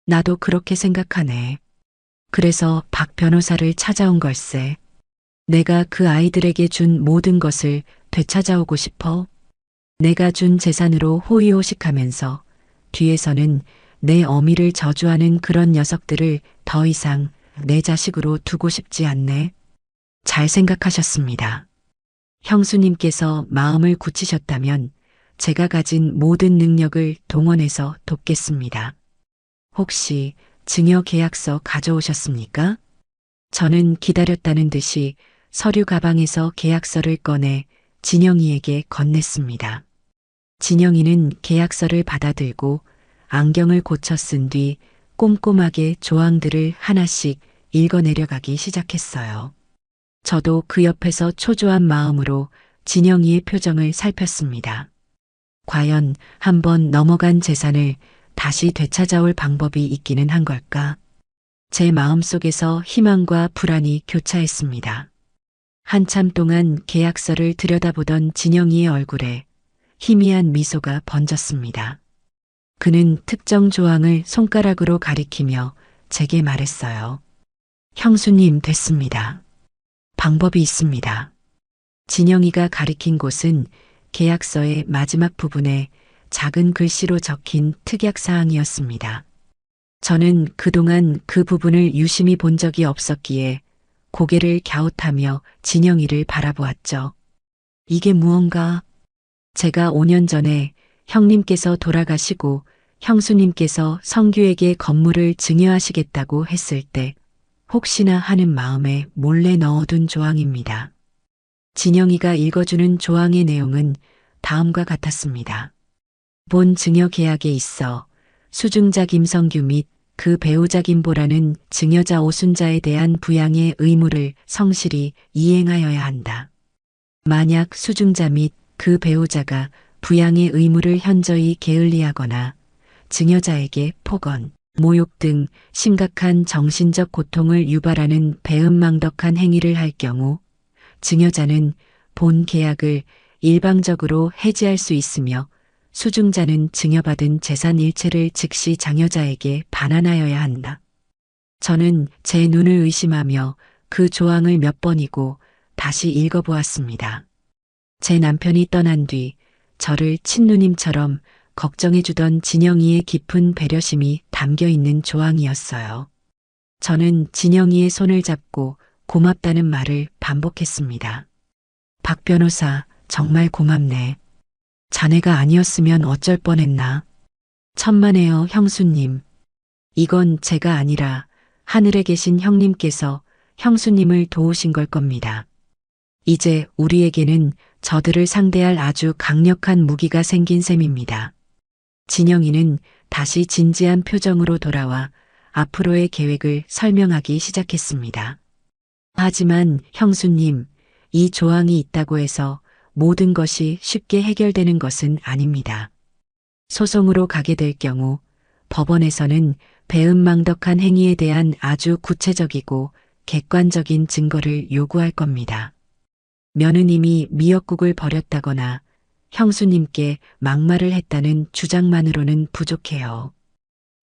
나도 그렇게 생각하네. 그래서 박 변호사를 찾아온 걸세. 내가 그 아이들에게 준 모든 것을 되찾아오고 싶어. 내가 준 재산으로 호의호식하면서 뒤에서는 내 어미를 저주하는 그런 녀석들을 더 이상 내 자식으로 두고 싶지 않네. 잘 생각하셨습니다. 형수님께서 마음을 굳히셨다면 제가 가진 모든 능력을 동원해서 돕겠습니다. 혹시 증여 계약서 가져오셨습니까? 저는 기다렸다는 듯이 서류 가방에서 계약서를 꺼내 진영이에게 건넸습니다. 진영이는 계약서를 받아들고 안경을 고쳐 쓴 뒤 꼼꼼하게 조항들을 하나씩 읽어내려가기 시작했어요. 저도 그 옆에서 초조한 마음으로 진영이의 표정을 살폈습니다. 과연 한번 넘어간 재산을 다시 되찾아올 방법이 있기는 한 걸까? 제 마음속에서 희망과 불안이 교차했습니다. 한참 동안 계약서를 들여다보던 진영이의 얼굴에 희미한 미소가 번졌습니다. 그는 특정 조항을 손가락으로 가리키며 제게 말했어요. 형수님, 됐습니다. 방법이 있습니다. 진영이가 가리킨 곳은 계약서의 마지막 부분에 작은 글씨로 적힌 특약사항이었습니다. 저는 그동안 그 부분을 유심히 본 적이 없었기에 고개를 갸웃하며 진영이를 바라보았죠. 이게 무언가? 제가 5년 전에 형님께서 돌아가시고 형수님께서 성규에게 건물을 증여하시겠다고 했을 때 혹시나 하는 마음에 몰래 넣어둔 조항입니다. 진영이가 읽어주는 조항의 내용은 다음과 같았습니다. 본 증여 계약에 있어 수증자 김성규 및 그 배우자 김보라는 증여자 오순자에 대한 부양의 의무를 성실히 이행하여야 한다. 만약 수증자 및 그 배우자가 부양의 의무를 현저히 게을리하거나 증여자에게 폭언, 모욕 등 심각한 정신적 고통을 유발하는 배은망덕한 행위를 할 경우 증여자는 본 계약을 일방적으로 해지할 수 있으며 수증자는 증여받은 재산 일체를 즉시 장여자에게 반환하여야 한다. 저는 제 눈을 의심하며 그 조항을 몇 번이고 다시 읽어보았습니다. 제 남편이 떠난 뒤 저를 친누님처럼 걱정해주던 진영이의 깊은 배려심이 담겨 있는 조항이었어요. 저는 진영이의 손을 잡고 고맙다는 말을 반복했습니다. 박 변호사, 정말 고맙네. 자네가 아니었으면 어쩔 뻔했나. 천만에요, 형수님. 이건 제가 아니라 하늘에 계신 형님께서 형수님을 도우신 걸 겁니다. 이제 우리에게는 저들을 상대할 아주 강력한 무기가 생긴 셈입니다. 진영이는 다시 진지한 표정으로 돌아와 앞으로의 계획을 설명하기 시작했습니다. 하지만 형수님, 이 조항이 있다고 해서 모든 것이 쉽게 해결되는 것은 아닙니다. 소송으로 가게 될 경우 법원에서는 배은망덕한 행위에 대한 아주 구체적이고 객관적인 증거를 요구할 겁니다. 며느님이 미역국을 버렸다거나 형수님께 막말을 했다는 주장만으로는 부족해요.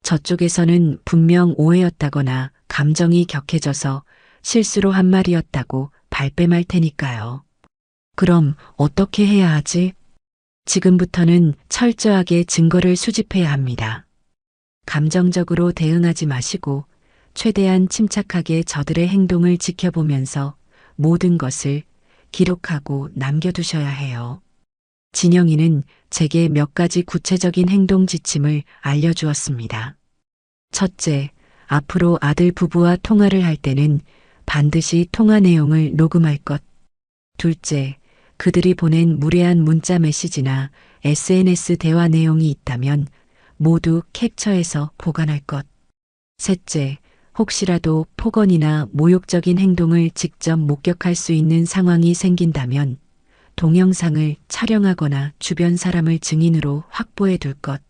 저쪽에서는 분명 오해였다거나 감정이 격해져서 실수로 한 말이었다고 발뺌할 테니까요. 그럼 어떻게 해야 하지? 지금부터는 철저하게 증거를 수집해야 합니다. 감정적으로 대응하지 마시고 최대한 침착하게 저들의 행동을 지켜보면서 모든 것을 기록하고 남겨두셔야 해요. 진영이는 제게 몇 가지 구체적인 행동 지침을 알려주었습니다. 첫째, 앞으로 아들 부부와 통화를 할 때는 반드시 통화 내용을 녹음할 것. 둘째, 그들이 보낸 무례한 문자 메시지나 SNS 대화 내용이 있다면 모두 캡처해서 보관할 것. 셋째, 혹시라도 폭언이나 모욕적인 행동을 직접 목격할 수 있는 상황이 생긴다면 동영상을 촬영하거나 주변 사람을 증인으로 확보해 둘 것.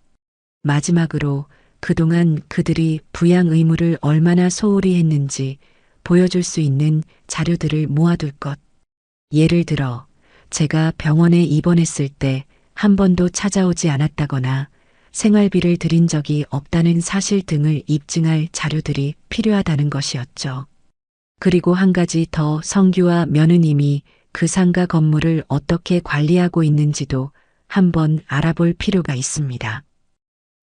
마지막으로 그동안 그들이 부양 의무를 얼마나 소홀히 했는지 보여줄 수 있는 자료들을 모아둘 것. 예를 들어 제가 병원에 입원했을 때 한 번도 찾아오지 않았다거나 생활비를 드린 적이 없다는 사실 등을 입증할 자료들이 필요하다는 것이었죠. 그리고 한 가지 더, 성규와 며느님이 그 상가 건물을 어떻게 관리하고 있는지도 한번 알아볼 필요가 있습니다.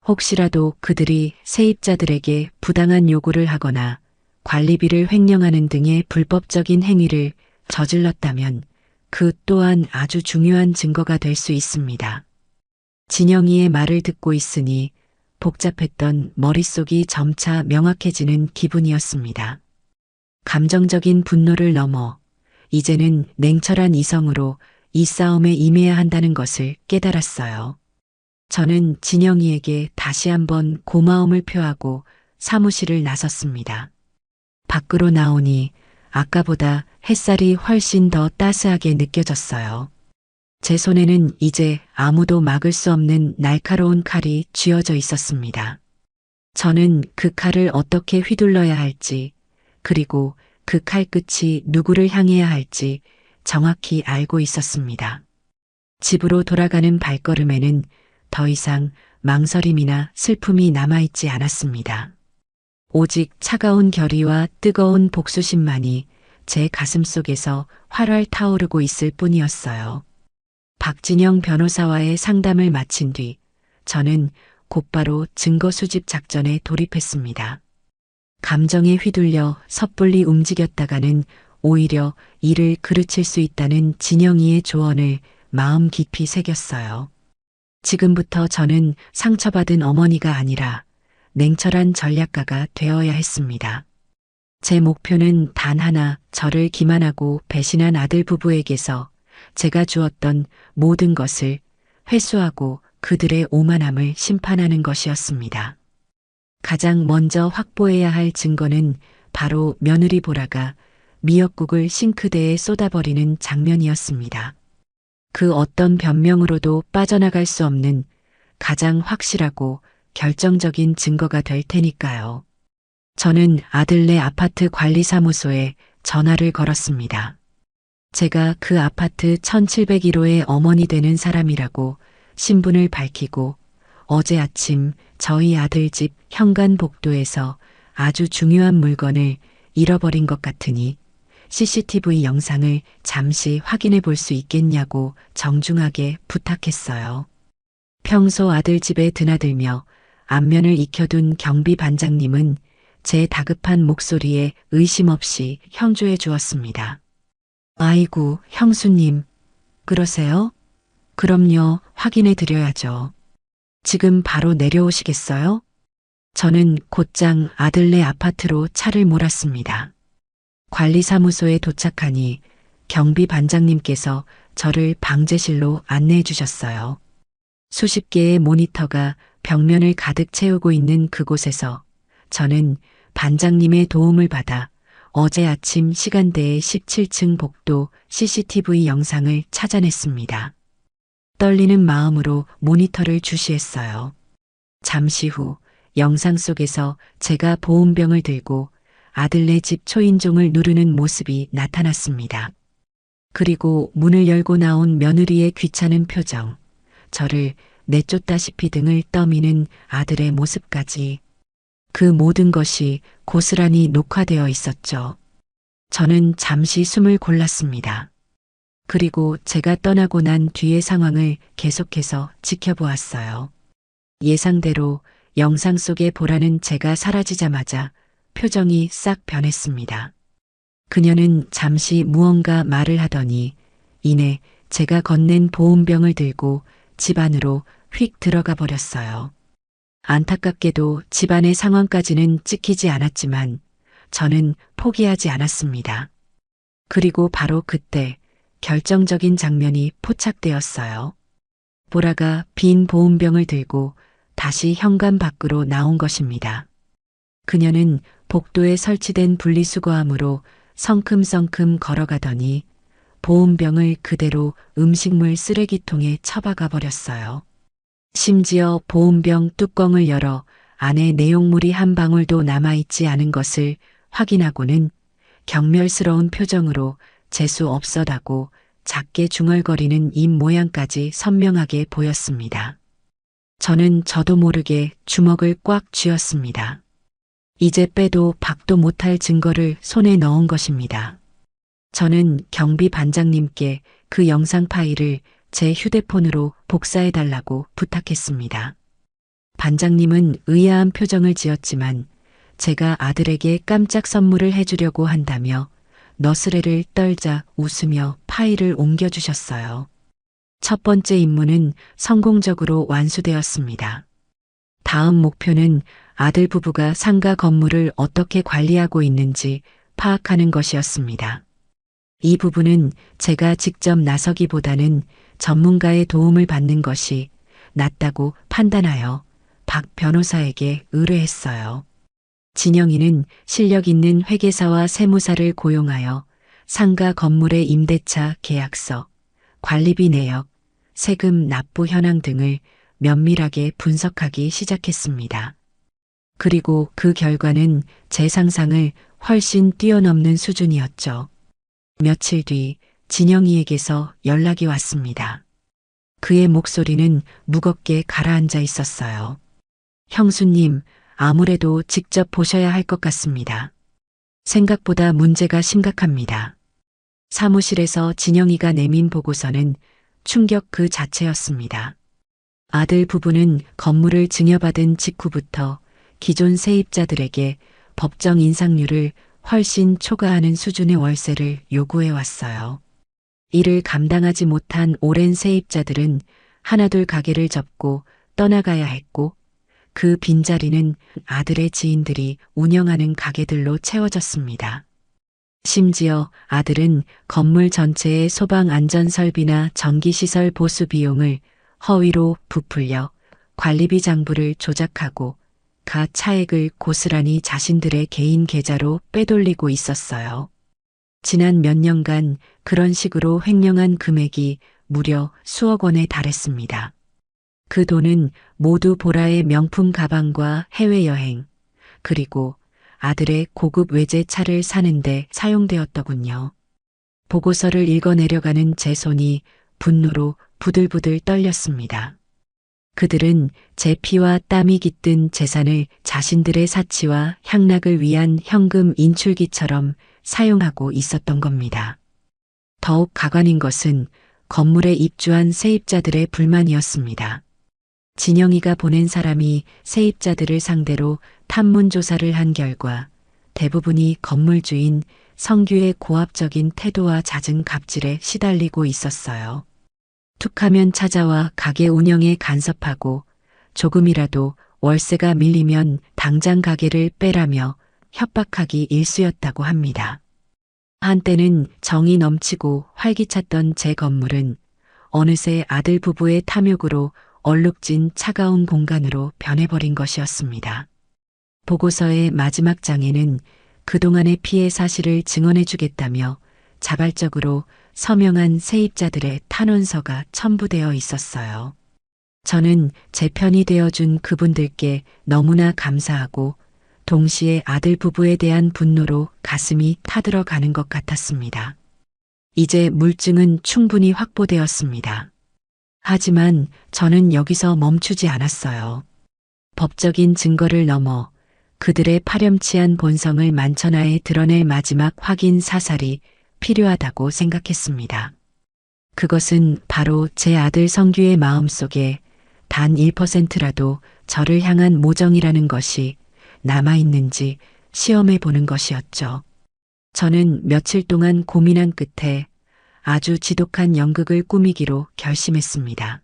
혹시라도 그들이 세입자들에게 부당한 요구를 하거나 관리비를 횡령하는 등의 불법적인 행위를 저질렀다면 그 또한 아주 중요한 증거가 될 수 있습니다. 진영이의 말을 듣고 있으니 복잡했던 머릿속이 점차 명확해지는 기분이었습니다. 감정적인 분노를 넘어 이제는 냉철한 이성으로 이 싸움에 임해야 한다는 것을 깨달았어요. 저는 진영이에게 다시 한번 고마움을 표하고 사무실을 나섰습니다. 밖으로 나오니 아까보다 햇살이 훨씬 더 따스하게 느껴졌어요. 제 손에는 이제 아무도 막을 수 없는 날카로운 칼이 쥐어져 있었습니다. 저는 그 칼을 어떻게 휘둘러야 할지, 그리고 그 칼끝이 누구를 향해야 할지 정확히 알고 있었습니다. 집으로 돌아가는 발걸음에는 더 이상 망설임이나 슬픔이 남아있지 않았습니다. 오직 차가운 결의와 뜨거운 복수심만이 제 가슴속에서 활활 타오르고 있을 뿐이었어요. 박진영 변호사와의 상담을 마친 뒤 저는 곧바로 증거 수집 작전에 돌입했습니다. 감정에 휘둘려 섣불리 움직였다가는 오히려 일을 그르칠 수 있다는 진영이의 조언을 마음 깊이 새겼어요. 지금부터 저는 상처받은 어머니가 아니라 냉철한 전략가가 되어야 했습니다. 제 목표는 단 하나, 저를 기만하고 배신한 아들 부부에게서 제가 주었던 모든 것을 회수하고 그들의 오만함을 심판하는 것이었습니다. 가장 먼저 확보해야 할 증거는 바로 며느리 보라가 미역국을 싱크대에 쏟아버리는 장면이었습니다. 그 어떤 변명으로도 빠져나갈 수 없는 가장 확실하고 결정적인 증거가 될 테니까요. 저는 아들네 아파트 관리사무소에 전화를 걸었습니다. 제가 그 아파트 1701호의 어머니 되는 사람이라고 신분을 밝히고 어제 아침 저희 아들 집 현관 복도에서 아주 중요한 물건을 잃어버린 것 같으니 CCTV 영상을 잠시 확인해 볼 수 있겠냐고 정중하게 부탁했어요. 평소 아들 집에 드나들며 안면을 익혀둔 경비 반장님은 제 다급한 목소리에 의심 없이 형조해 주었습니다. 아이고, 형수님, 그러세요? 그럼요, 확인해 드려야죠. 지금 바로 내려오시겠어요? 저는 곧장 아들네 아파트로 차를 몰았습니다. 관리사무소에 도착하니 경비 반장님께서 저를 방제실로 안내해 주셨어요. 수십 개의 모니터가 벽면을 가득 채우고 있는 그곳에서 저는 반장님의 도움을 받아 어제 아침 시간대의 17층 복도 CCTV 영상을 찾아냈습니다. 떨리는 마음으로 모니터를 주시했어요. 잠시 후 영상 속에서 제가 보온병을 들고 아들네 집 초인종을 누르는 모습이 나타났습니다. 그리고 문을 열고 나온 며느리의 귀찮은 표정, 저를 내쫓다시피 등을 떠미는 아들의 모습까지, 그 모든 것이 고스란히 녹화되어 있었죠. 저는 잠시 숨을 골랐습니다. 그리고 제가 떠나고 난 뒤의 상황을 계속해서 지켜보았어요. 예상대로 영상 속의 보라는 제가 사라지자마자 표정이 싹 변했습니다. 그녀는 잠시 무언가 말을 하더니 이내 제가 건넨 보온병을 들고 집 안으로 휙 들어가 버렸어요. 안타깝게도 집안의 상황까지는 찍히지 않았지만 저는 포기하지 않았습니다. 그리고 바로 그때 결정적인 장면이 포착되었어요. 보라가 빈 보온병을 들고 다시 현관 밖으로 나온 것입니다. 그녀는 복도에 설치된 분리수거함으로 성큼성큼 걸어가더니 보온병을 그대로 음식물 쓰레기통에 처박아 버렸어요. 심지어 보온병 뚜껑을 열어 안에 내용물이 한 방울도 남아있지 않은 것을 확인하고는 경멸스러운 표정으로 재수 없어다고 작게 중얼거리는 입 모양까지 선명하게 보였습니다. 저는 저도 모르게 주먹을 꽉 쥐었습니다. 이제 빼도 박도 못할 증거를 손에 넣은 것입니다. 저는 경비 반장님께 그 영상 파일을 제 휴대폰으로 복사해달라고 부탁했습니다. 반장님은 의아한 표정을 지었지만 제가 아들에게 깜짝 선물을 해주려고 한다며 너스레를 떨자 웃으며 파일을 옮겨주셨어요. 첫 번째 임무는 성공적으로 완수되었습니다. 다음 목표는 아들 부부가 상가 건물을 어떻게 관리하고 있는지 파악하는 것이었습니다. 이 부분은 제가 직접 나서기보다는 전문가의 도움을 받는 것이 낫다고 판단하여 박 변호사에게 의뢰했어요. 진영이는 실력 있는 회계사와 세무사를 고용하여 상가 건물의 임대차 계약서, 관리비 내역, 세금 납부 현황 등을 면밀하게 분석하기 시작했습니다. 그리고 그 결과는 제 상상을 훨씬 뛰어넘는 수준이었죠. 며칠 뒤 진영이에게서 연락이 왔습니다. 그의 목소리는 무겁게 가라앉아 있었어요. 형수님, 아무래도 직접 보셔야 할 것 같습니다. 생각보다 문제가 심각합니다. 사무실에서 진영이가 내민 보고서는 충격 그 자체였습니다. 아들 부부는 건물을 증여받은 직후부터 기존 세입자들에게 법정 인상률을 훨씬 초과하는 수준의 월세를 요구해 왔어요. 이를 감당하지 못한 오랜 세입자들은 하나둘 가게를 접고 떠나가야 했고 그 빈자리는 아들의 지인들이 운영하는 가게들로 채워졌습니다. 심지어 아들은 건물 전체의 소방 안전 설비나 전기시설 보수 비용을 허위로 부풀려 관리비 장부를 조작하고 가 차액을 고스란히 자신들의 개인 계좌로 빼돌리고 있었어요. 지난 몇 년간 그런 식으로 횡령한 금액이 무려 수억 원에 달했습니다. 그 돈은 모두 보라의 명품 가방과 해외여행, 그리고 아들의 고급 외제차를 사는데 사용되었더군요. 보고서를 읽어내려가는 제 손이 분노로 부들부들 떨렸습니다. 그들은 제 피와 땀이 깃든 재산을 자신들의 사치와 향락을 위한 현금 인출기처럼 사용하고 있었던 겁니다. 더욱 가관인 것은 건물에 입주한 세입자들의 불만이었습니다. 진영이가 보낸 사람이 세입자들을 상대로 탐문 조사를 한 결과 대부분이 건물주인 성규의 고압적인 태도와 잦은 갑질에 시달리고 있었어요. 툭하면 찾아와 가게 운영에 간섭하고 조금이라도 월세가 밀리면 당장 가게를 빼라며 협박하기 일쑤였다고 합니다. 한때는 정이 넘치고 활기찼던 제 건물은 어느새 아들 부부의 탐욕으로 얼룩진 차가운 공간으로 변해버린 것이었습니다. 보고서의 마지막 장에는 그동안의 피해 사실을 증언해주겠다며 자발적으로 서명한 세입자들의 탄원서가 첨부되어 있었어요. 저는 제 편이 되어준 그분들께 너무나 감사하고 동시에 아들 부부에 대한 분노로 가슴이 타들어가는 것 같았습니다. 이제 물증은 충분히 확보되었습니다. 하지만 저는 여기서 멈추지 않았어요. 법적인 증거를 넘어 그들의 파렴치한 본성을 만천하에 드러낼 마지막 확인 사살이 필요하다고 생각했습니다. 그것은 바로 제 아들 성규의 마음속에 단 1%라도 저를 향한 모정이라는 것이 남아있는지 시험해 보는 것이었죠. 저는 며칠 동안 고민한 끝에 아주 지독한 연극을 꾸미기로 결심했습니다.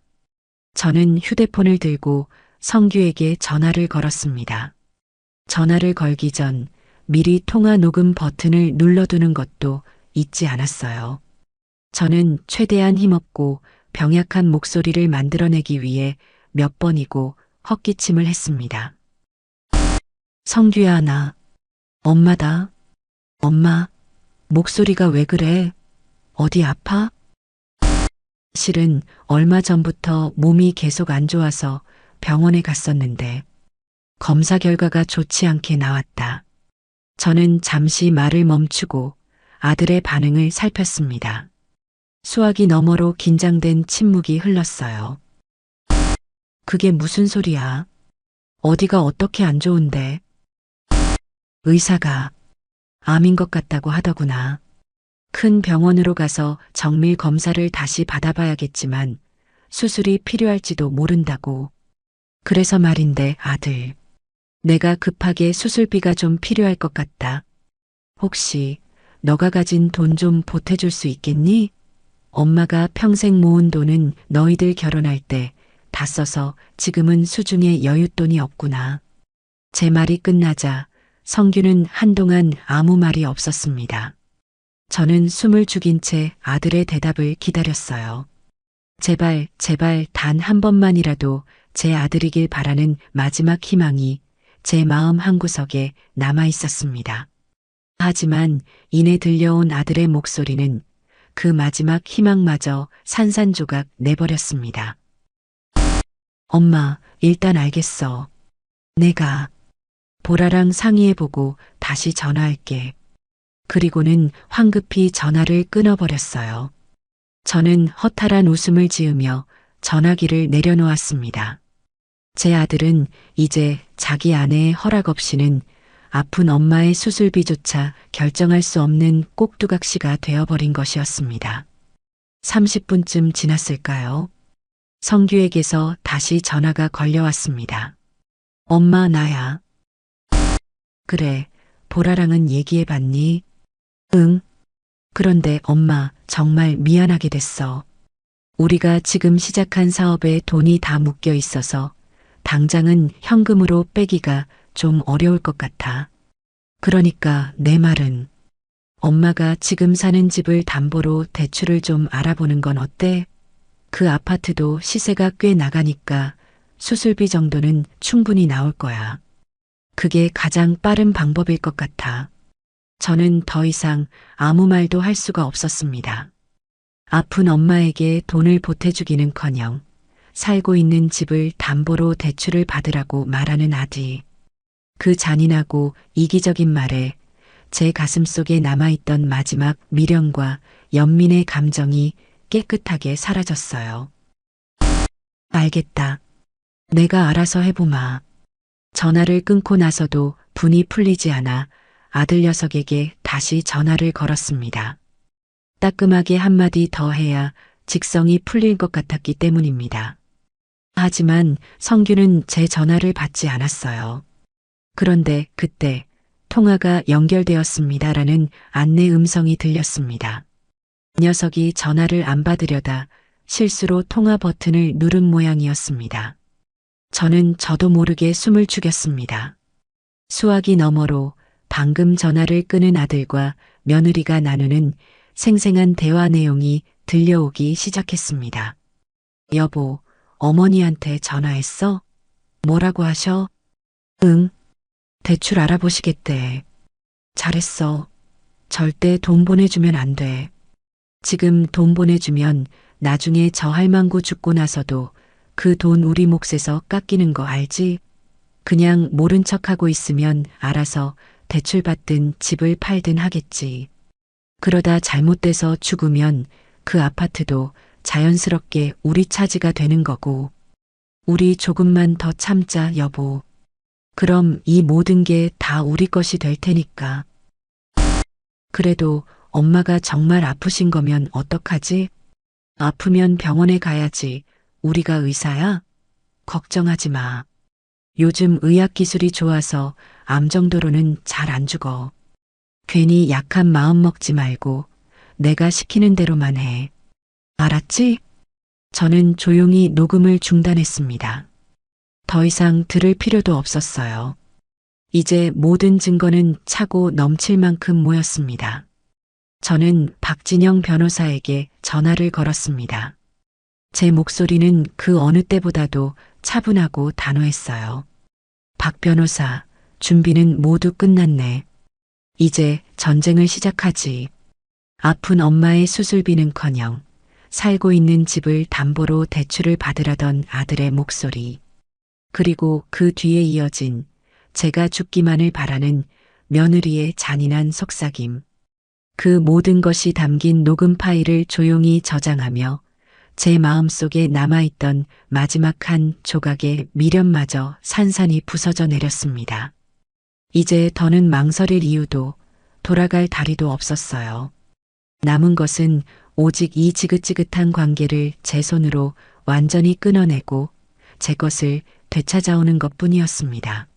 저는 휴대폰을 들고 성규에게 전화를 걸었습니다. 전화를 걸기 전 미리 통화 녹음 버튼을 눌러두는 것도 잊지 않았어요. 저는 최대한 힘없고 병약한 목소리를 만들어내기 위해 몇 번이고 헛기침을 했습니다. 성규야, 나 엄마다. 엄마, 목소리가 왜 그래? 어디 아파? 실은 얼마 전부터 몸이 계속 안 좋아서 병원에 갔었는데 검사 결과가 좋지 않게 나왔다. 저는 잠시 말을 멈추고 아들의 반응을 살폈습니다. 수화기 너머로 긴장된 침묵이 흘렀어요. 그게 무슨 소리야? 어디가 어떻게 안 좋은데? 의사가 암인 것 같다고 하더구나. 큰 병원으로 가서 정밀 검사를 다시 받아봐야겠지만 수술이 필요할지도 모른다고. 그래서 말인데 아들, 내가 급하게 수술비가 좀 필요할 것 같다. 혹시 너가 가진 돈 좀 보태줄 수 있겠니? 엄마가 평생 모은 돈은 너희들 결혼할 때 다 써서 지금은 수중에 여윳돈이 없구나. 제 말이 끝나자 성규는 한동안 아무 말이 없었습니다. 저는 숨을 죽인 채 아들의 대답을 기다렸어요. 제발, 제발 단 한 번만이라도 제 아들이길 바라는 마지막 희망이 제 마음 한구석에 남아 있었습니다. 하지만 이내 들려온 아들의 목소리는 그 마지막 희망마저 산산조각 내버렸습니다. 엄마, 일단 알겠어. 내가 보라랑 상의해보고 다시 전화할게. 그리고는 황급히 전화를 끊어버렸어요. 저는 허탈한 웃음을 지으며 전화기를 내려놓았습니다. 제 아들은 이제 자기 아내의 허락 없이는 아픈 엄마의 수술비조차 결정할 수 없는 꼭두각시가 되어버린 것이었습니다. 30분쯤 지났을까요? 성규에게서 다시 전화가 걸려왔습니다. 엄마, 나야. 그래, 보라랑은 얘기해봤니? 응. 그런데 엄마, 정말 미안하게 됐어. 우리가 지금 시작한 사업에 돈이 다 묶여 있어서 당장은 현금으로 빼기가 좀 어려울 것 같아. 그러니까 내 말은 엄마가 지금 사는 집을 담보로 대출을 좀 알아보는 건 어때? 그 아파트도 시세가 꽤 나가니까 수술비 정도는 충분히 나올 거야. 그게 가장 빠른 방법일 것 같아. 저는 더 이상 아무 말도 할 수가 없었습니다. 아픈 엄마에게 돈을 보태주기는커녕 살고 있는 집을 담보로 대출을 받으라고 말하는 아들. 그 잔인하고 이기적인 말에 제 가슴속에 남아있던 마지막 미련과 연민의 감정이 깨끗하게 사라졌어요. 알겠다. 내가 알아서 해보마. 전화를 끊고 나서도 분이 풀리지 않아 아들 녀석에게 다시 전화를 걸었습니다. 따끔하게 한마디 더 해야 직성이 풀릴 것 같았기 때문입니다. 하지만 성규는 제 전화를 받지 않았어요. 그런데 그때 통화가 연결되었습니다라는 안내 음성이 들렸습니다. 녀석이 전화를 안 받으려다 실수로 통화 버튼을 누른 모양이었습니다. 저는 저도 모르게 숨을 죽였습니다. 수화기 너머로 방금 전화를 끊은 아들과 며느리가 나누는 생생한 대화 내용이 들려오기 시작했습니다. 여보, 어머니한테 전화했어? 뭐라고 하셔? 응, 대출 알아보시겠대. 잘했어. 절대 돈 보내주면 안 돼. 지금 돈 보내주면 나중에 저 할망구 죽고 나서도 그 돈 우리 몫에서 깎이는 거 알지? 그냥 모른 척하고 있으면 알아서 대출 받든 집을 팔든 하겠지. 그러다 잘못돼서 죽으면 그 아파트도 자연스럽게 우리 차지가 되는 거고. 우리 조금만 더 참자, 여보. 그럼 이 모든 게 다 우리 것이 될 테니까. 그래도 엄마가 정말 아프신 거면 어떡하지? 아프면 병원에 가야지. 우리가 의사야? 걱정하지 마. 요즘 의학 기술이 좋아서 암 정도로는 잘 안 죽어. 괜히 약한 마음 먹지 말고 내가 시키는 대로만 해. 알았지? 저는 조용히 녹음을 중단했습니다. 더 이상 들을 필요도 없었어요. 이제 모든 증거는 차고 넘칠 만큼 모였습니다. 저는 박진영 변호사에게 전화를 걸었습니다. 제 목소리는 그 어느 때보다도 차분하고 단호했어요. 박 변호사, 준비는 모두 끝났네. 이제 전쟁을 시작하지. 아픈 엄마의 수술비는커녕 살고 있는 집을 담보로 대출을 받으라던 아들의 목소리. 그리고 그 뒤에 이어진 제가 죽기만을 바라는 며느리의 잔인한 속삭임. 그 모든 것이 담긴 녹음 파일을 조용히 저장하며 제 마음속에 남아있던 마지막 한 조각의 미련마저 산산이 부서져 내렸습니다. 이제 더는 망설일 이유도 돌아갈 다리도 없었어요. 남은 것은 오직 이 지긋지긋한 관계를 제 손으로 완전히 끊어내고 제 것을 되찾아오는 것뿐이었습니다.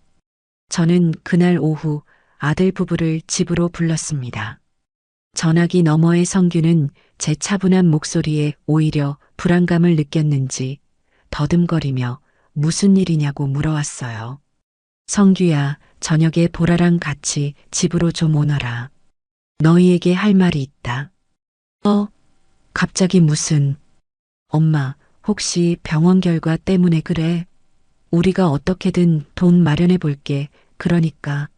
저는 그날 오후 아들 부부를 집으로 불렀습니다. 전화기 너머의 성규는 제 차분한 목소리에 오히려 불안감을 느꼈는지 더듬거리며 무슨 일이냐고 물어왔어요. 성규야, 저녁에 보라랑 같이 집으로 좀 오너라. 너희에게 할 말이 있다. 갑자기 무슨... 엄마, 혹시 병원 결과 때문에 그래? 우리가 어떻게든 돈 마련해 볼게. 그러니까.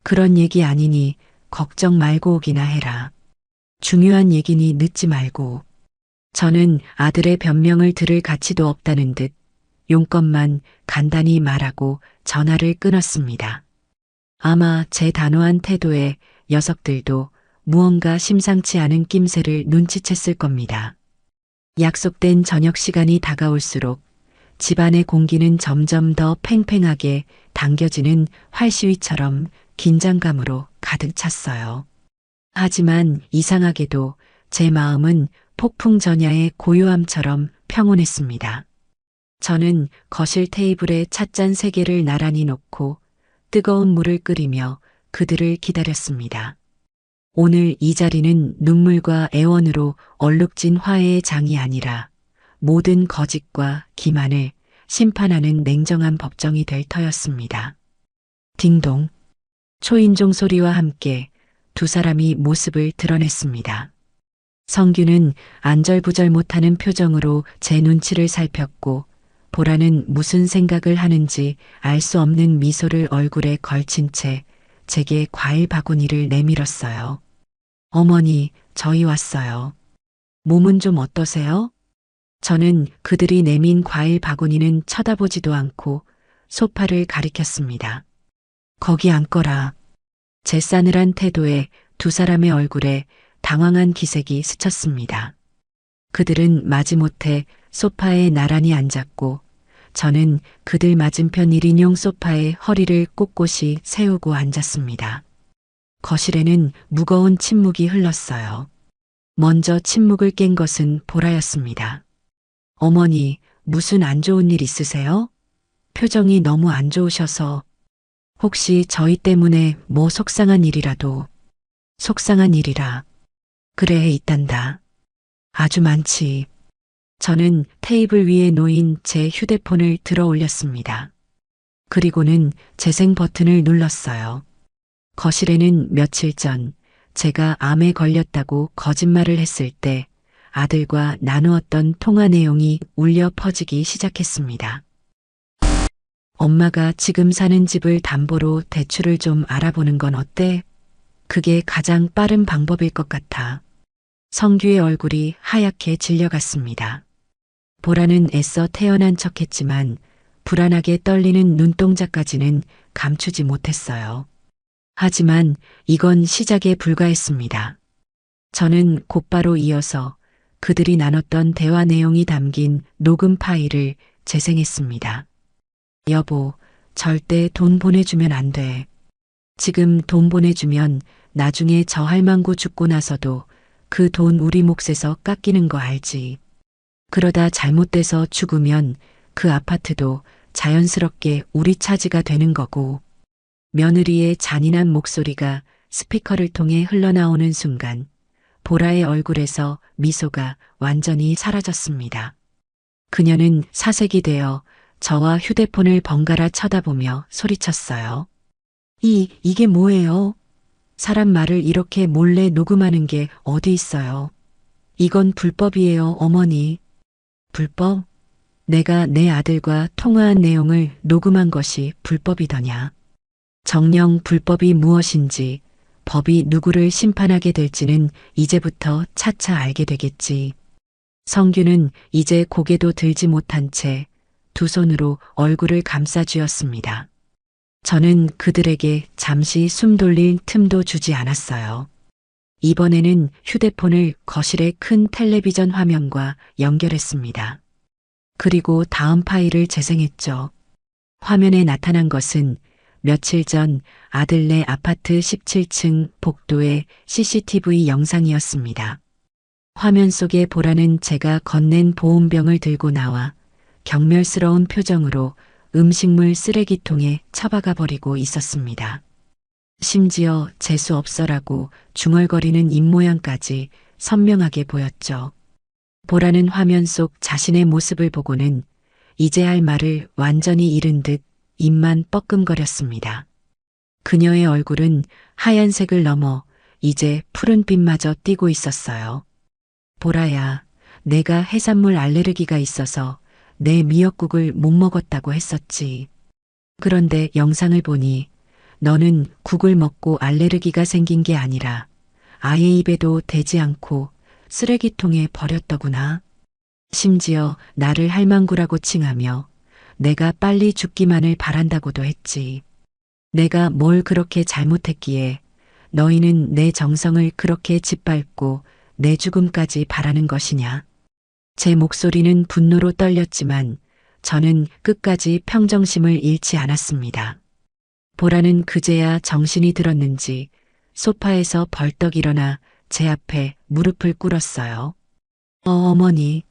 그런 얘기 아니니 걱정 말고 오기나 해라. 중요한 얘기니 늦지 말고. 저는 아들의 변명을 들을 가치도 없다는 듯 용건만 간단히 말하고 전화를 끊었습니다. 아마 제 단호한 태도에 녀석들도 무언가 심상치 않은 낌새를 눈치챘을 겁니다. 약속된 저녁 시간이 다가올수록 집안의 공기는 점점 더 팽팽하게 당겨지는 활시위처럼 긴장감으로 가득 찼어요. 하지만 이상하게도 제 마음은 폭풍 전야의 고요함처럼 평온했습니다. 저는 거실 테이블에 찻잔 3개를 나란히 놓고 뜨거운 물을 끓이며 그들을 기다렸습니다. 오늘 이 자리는 눈물과 애원으로 얼룩진 화해의 장이 아니라 모든 거짓과 기만을 심판하는 냉정한 법정이 될 터였습니다. 딩동. 초인종 소리와 함께 두 사람이 모습을 드러냈습니다. 성규는 안절부절 못하는 표정으로 제 눈치를 살폈고 보라는 무슨 생각을 하는지 알 수 없는 미소를 얼굴에 걸친 채 제게 과일 바구니를 내밀었어요. 어머니, 저희 왔어요. 몸은 좀 어떠세요? 저는 그들이 내민 과일 바구니는 쳐다보지도 않고 소파를 가리켰습니다. 거기 앉거라. 제 싸늘한 태도에 두 사람의 얼굴에 당황한 기색이 스쳤습니다. 그들은 마지못해 소파에 나란히 앉았고 저는 그들 맞은편 1인용 소파에 허리를 꼿꼿이 세우고 앉았습니다. 거실에는 무거운 침묵이 흘렀어요. 먼저 침묵을 깬 것은 보라였습니다. 어머니, 무슨 안 좋은 일 있으세요? 표정이 너무 안 좋으셔서. 혹시 저희 때문에 뭐 속상한 일이라도. 속상한 일이라. 그래, 있단다. 아주 많지. 저는 테이블 위에 놓인 제 휴대폰을 들어 올렸습니다. 그리고는 재생 버튼을 눌렀어요. 거실에는 며칠 전 제가 암에 걸렸다고 거짓말을 했을 때 아들과 나누었던 통화 내용이 울려 퍼지기 시작했습니다. 엄마가 지금 사는 집을 담보로 대출을 좀 알아보는 건 어때? 그게 가장 빠른 방법일 것 같아. 성규의 얼굴이 하얗게 질려갔습니다. 보라는 애써 태어난 척했지만 불안하게 떨리는 눈동자까지는 감추지 못했어요. 하지만 이건 시작에 불과했습니다. 저는 곧바로 이어서 그들이 나눴던 대화 내용이 담긴 녹음 파일을 재생했습니다. 여보, 절대 돈 보내주면 안 돼. 지금 돈 보내주면 나중에 저 할망구 죽고 나서도 그 돈 우리 몫에서 깎이는 거 알지. 그러다 잘못돼서 죽으면 그 아파트도 자연스럽게 우리 차지가 되는 거고. 며느리의 잔인한 목소리가 스피커를 통해 흘러나오는 순간 보라의 얼굴에서 미소가 완전히 사라졌습니다. 그녀는 사색이 되어 저와 휴대폰을 번갈아 쳐다보며 소리쳤어요. 이게 뭐예요? 사람 말을 이렇게 몰래 녹음하는 게 어디 있어요? 이건 불법이에요, 어머니. 불법? 내가 내 아들과 통화한 내용을 녹음한 것이 불법이더냐? 정녕 불법이 무엇인지, 법이 누구를 심판하게 될지는 이제부터 차차 알게 되겠지. 성규는 이제 고개도 들지 못한 채 두 손으로 얼굴을 감싸 쥐었습니다. 저는 그들에게 잠시 숨 돌릴 틈도 주지 않았어요. 이번에는 휴대폰을 거실의 큰 텔레비전 화면과 연결했습니다. 그리고 다음 파일을 재생했죠. 화면에 나타난 것은 며칠 전 아들네 아파트 17층 복도의 CCTV 영상이었습니다. 화면 속에 보라는 제가 건넨 보온병을 들고 나와 경멸스러운 표정으로 음식물 쓰레기통에 처박아 버리고 있었습니다. 심지어 재수 없어라고 중얼거리는 입모양까지 선명하게 보였죠. 보라는 화면 속 자신의 모습을 보고는 이제 할 말을 완전히 잃은 듯 입만 뻐끔거렸습니다. 그녀의 얼굴은 하얀색을 넘어 이제 푸른빛마저 띠고 있었어요. 보라야, 내가 해산물 알레르기가 있어서 내 미역국을 못 먹었다고 했었지. 그런데 영상을 보니 너는 국을 먹고 알레르기가 생긴 게 아니라 아예 입에도 대지 않고 쓰레기통에 버렸더구나. 심지어 나를 할망구라고 칭하며 내가 빨리 죽기만을 바란다고도 했지. 내가 뭘 그렇게 잘못했기에 너희는 내 정성을 그렇게 짓밟고 내 죽음까지 바라는 것이냐. 제 목소리는 분노로 떨렸지만 저는 끝까지 평정심을 잃지 않았습니다. 보라는 그제야 정신이 들었는지 소파에서 벌떡 일어나 제 앞에 무릎을 꿇었어요. 어머니,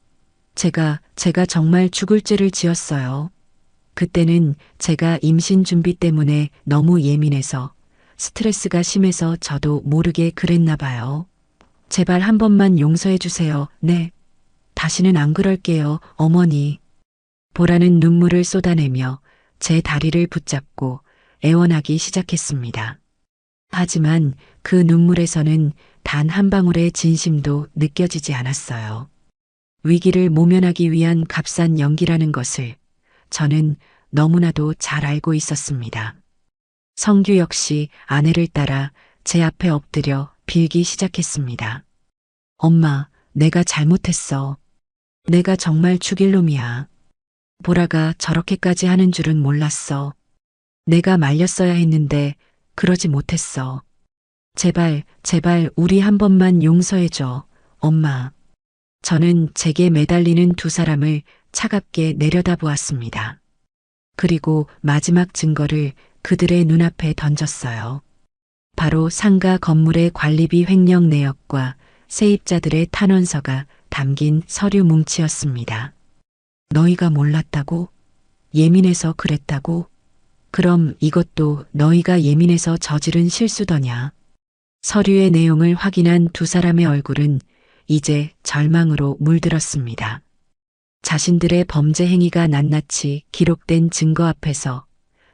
제가 정말 죽을 죄를 지었어요. 그때는 제가 임신 준비 때문에 너무 예민해서 스트레스가 심해서 저도 모르게 그랬나 봐요. 제발 한 번만 용서해 주세요. 네. 다시는 안 그럴게요, 어머니. 보라는 눈물을 쏟아내며 제 다리를 붙잡고 애원하기 시작했습니다. 하지만 그 눈물에서는 단 한 방울의 진심도 느껴지지 않았어요. 위기를 모면하기 위한 값싼 연기라는 것을 저는 너무나도 잘 알고 있었습니다. 성규 역시 아내를 따라 제 앞에 엎드려 빌기 시작했습니다. 엄마, 내가 잘못했어. 내가 정말 죽일 놈이야. 보라가 저렇게까지 하는 줄은 몰랐어. 내가 말렸어야 했는데 그러지 못했어. 제발 우리 한 번만 용서해줘, 엄마. 저는 제게 매달리는 두 사람을 차갑게 내려다보았습니다. 그리고 마지막 증거를 그들의 눈앞에 던졌어요. 바로 상가 건물의 관리비 횡령 내역과 세입자들의 탄원서가 담긴 서류 뭉치였습니다. 너희가 몰랐다고? 예민해서 그랬다고? 그럼 이것도 너희가 예민해서 저지른 실수더냐. 서류의 내용을 확인한 두 사람의 얼굴은 이제 절망으로 물들었습니다. 자신들의 범죄 행위가 낱낱이 기록된 증거 앞에서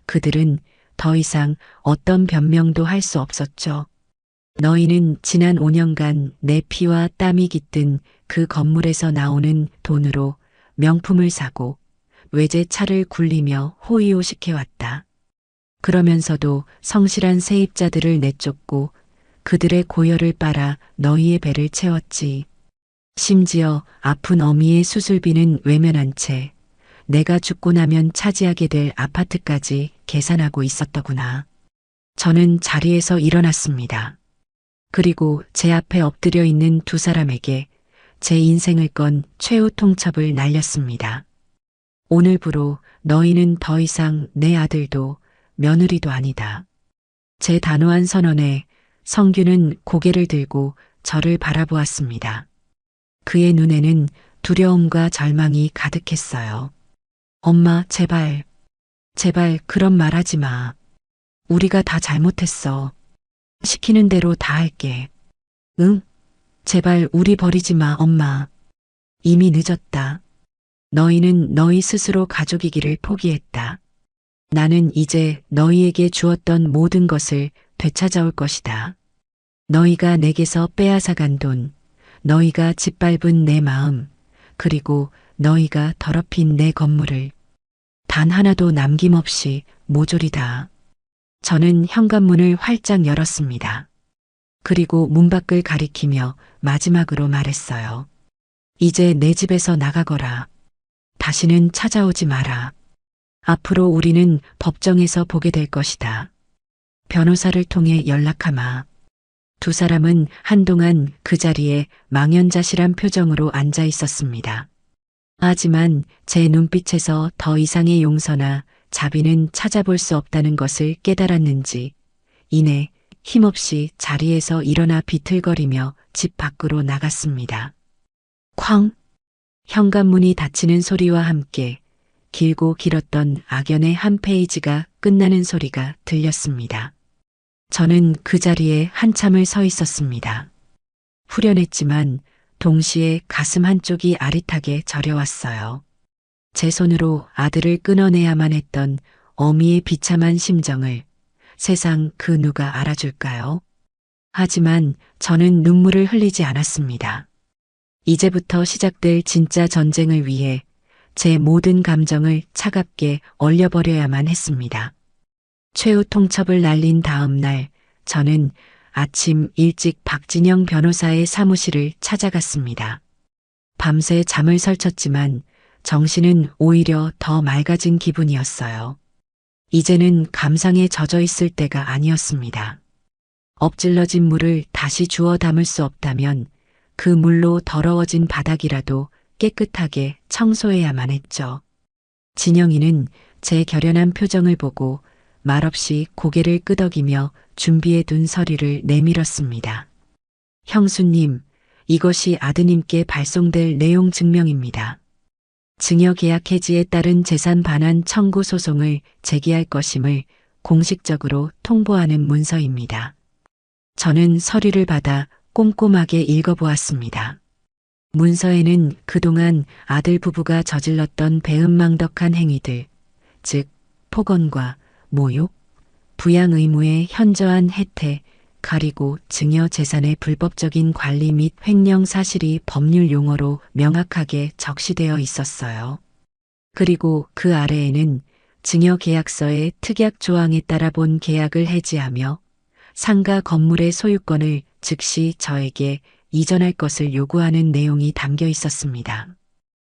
그들은 더 이상 어떤 변명도 할 수 없었죠. 너희는 지난 5년간 내 피와 땀이 깃든 그 건물에서 나오는 돈으로 명품을 사고 외제차를 굴리며 호의호식해왔다. 그러면서도 성실한 세입자들을 내쫓고 그들의 고열을 빨아 너희의 배를 채웠지. 심지어 아픈 어미의 수술비는 외면한 채 내가 죽고 나면 차지하게 될 아파트까지 계산하고 있었더구나. 저는 자리에서 일어났습니다. 그리고 제 앞에 엎드려 있는 두 사람에게 제 인생을 건 최후 통첩을 날렸습니다. 오늘부로 너희는 더 이상 내 아들도 며느리도 아니다. 제 단호한 선언에 성규는 고개를 들고 저를 바라보았습니다. 그의 눈에는 두려움과 절망이 가득했어요. 엄마, 제발, 제발 그런 말 하지 마. 우리가 다 잘못했어. 시키는 대로 다 할게. 응? 제발 우리 버리지 마, 엄마. 이미 늦었다. 너희는 너희 스스로 가족이기를 포기했다. 나는 이제 너희에게 주었던 모든 것을 되찾아올 것이다. 너희가 내게서 빼앗아간 돈, 너희가 짓밟은 내 마음, 그리고 너희가 더럽힌 내 건물을 단 하나도 남김없이 모조리다. 저는 현관문을 활짝 열었습니다. 그리고 문 밖을 가리키며 마지막으로 말했어요. 이제 내 집에서 나가거라. 다시는 찾아오지 마라. 앞으로 우리는 법정에서 보게 될 것이다. 변호사를 통해 연락하마. 두 사람은 한동안 그 자리에 망연자실한 표정으로 앉아 있었습니다. 하지만 제 눈빛에서 더 이상의 용서나 자비는 찾아볼 수 없다는 것을 깨달았는지 이내 힘없이 자리에서 일어나 비틀거리며 집 밖으로 나갔습니다. 쾅! 현관문이 닫히는 소리와 함께 길고 길었던 악연의 한 페이지가 끝나는 소리가 들렸습니다. 저는 그 자리에 한참을 서 있었습니다. 후련했지만 동시에 가슴 한쪽이 아릿하게 저려왔어요. 제 손으로 아들을 끊어내야만 했던 어미의 비참한 심정을 세상 그 누가 알아줄까요? 하지만 저는 눈물을 흘리지 않았습니다. 이제부터 시작될 진짜 전쟁을 위해 제 모든 감정을 차갑게 얼려버려야만 했습니다. 최후 통첩을 날린 다음 날 저는 아침 일찍 박진영 변호사의 사무실을 찾아갔습니다. 밤새 잠을 설쳤지만 정신은 오히려 더 맑아진 기분이었어요. 이제는 감상에 젖어 있을 때가 아니었습니다. 엎질러진 물을 다시 주워 담을 수 없다면 그 물로 더러워진 바닥이라도 깨끗하게 청소해야만 했죠. 진영이는 제 결연한 표정을 보고 말없이 고개를 끄덕이며 준비해둔 서류를 내밀었습니다. 형수님, 이것이 아드님께 발송될 내용 증명입니다. 증여계약 해지에 따른 재산 반환 청구 소송을 제기할 것임을 공식적으로 통보하는 문서입니다. 저는 서류를 받아 꼼꼼하게 읽어보았습니다. 문서에는 그동안 아들 부부가 저질렀던 배은망덕한 행위들, 즉 폭언과 모욕, 부양 의무의 현저한 혜택, 가리고 증여 재산의 불법적인 관리 및 횡령 사실이 법률 용어로 명확하게 적시되어 있었어요. 그리고 그 아래에는 증여 계약서의 특약 조항에 따라 본 계약을 해지하며 상가 건물의 소유권을 즉시 저에게 이전할 것을 요구하는 내용이 담겨 있었습니다.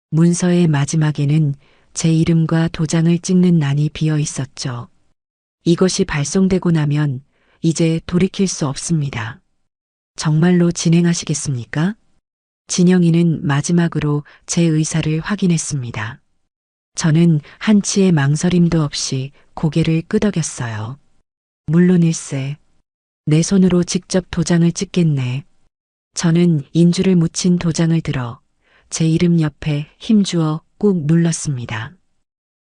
문서의 마지막에는 제 이름과 도장을 찍는 난이 비어 있었죠. 이것이 발송되고 나면 이제 돌이킬 수 없습니다. 정말로 진행하시겠습니까? 진영이는 마지막으로 제 의사를 확인했습니다. 저는 한치의 망설임도 없이 고개를 끄덕였어요. 물론일세. 내 손으로 직접 도장을 찍겠네. 저는 인주를 묻힌 도장을 들어 제 이름 옆에 힘주어 꾹 눌렀습니다.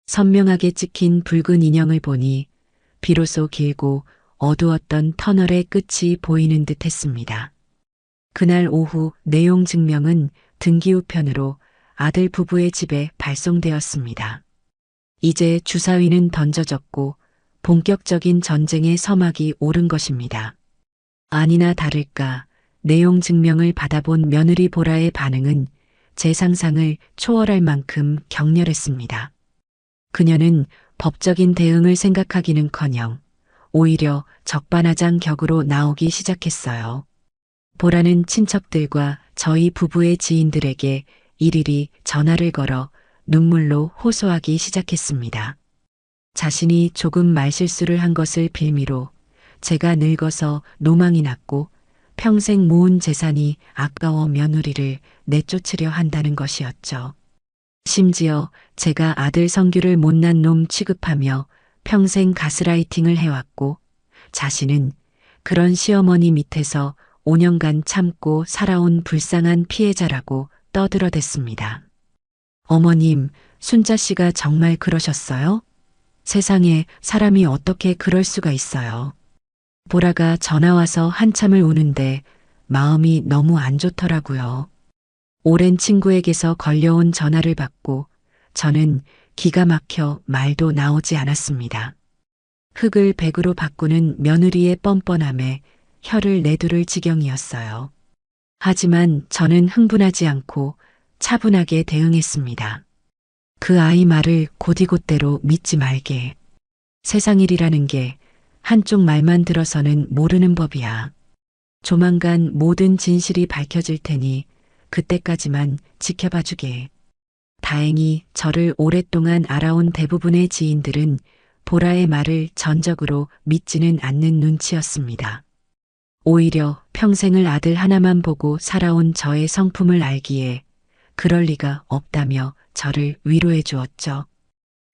선명하게 찍힌 붉은 인형을 보니 비로소 길고 어두웠던 터널의 끝이 보이는 듯 했습니다. 그날 오후 내용 증명은 등기 우편으로 아들 부부의 집에 발송되었습니다. 이제 주사위는 던져졌고 본격적인 전쟁의 서막이 오른 것입니다. 아니나 다를까 내용 증명을 받아본 며느리 보라의 반응은 제 상상을 초월할 만큼 격렬했습니다. 그녀는 법적인 대응을 생각하기는커녕 오히려 적반하장 격으로 나오기 시작했어요. 보라는 친척들과 저희 부부의 지인들에게 일일이 전화를 걸어 눈물로 호소하기 시작했습니다. 자신이 조금 말실수를 한 것을 빌미로 제가 늙어서 노망이 났고 평생 모은 재산이 아까워 며느리를 내쫓으려 한다는 것이었죠. 심지어 제가 아들 성규를 못난 놈 취급하며 평생 가스라이팅을 해왔고 자신은 그런 시어머니 밑에서 5년간 참고 살아온 불쌍한 피해자라고 떠들어댔습니다. 어머님, 순자 씨가 정말 그러셨어요? 세상에 사람이 어떻게 그럴 수가 있어요. 보라가 전화와서 한참을 우는데 마음이 너무 안 좋더라고요. 오랜 친구에게서 걸려온 전화를 받고 저는 기가 막혀 말도 나오지 않았습니다. 흙을 백으로 바꾸는 며느리의 뻔뻔함에 혀를 내두를 지경이었어요. 하지만 저는 흥분하지 않고 차분하게 대응했습니다. 그 아이 말을 곧이곧대로 믿지 말게. 세상 일이라는 게 한쪽 말만 들어서는 모르는 법이야. 조만간 모든 진실이 밝혀질 테니 그때까지만 지켜봐 주게. 다행히 저를 오랫동안 알아온 대부분의 지인들은 보라의 말을 전적으로 믿지는 않는 눈치였습니다. 오히려 평생을 아들 하나만 보고 살아온 저의 성품을 알기에 그럴 리가 없다며 저를 위로해 주었죠.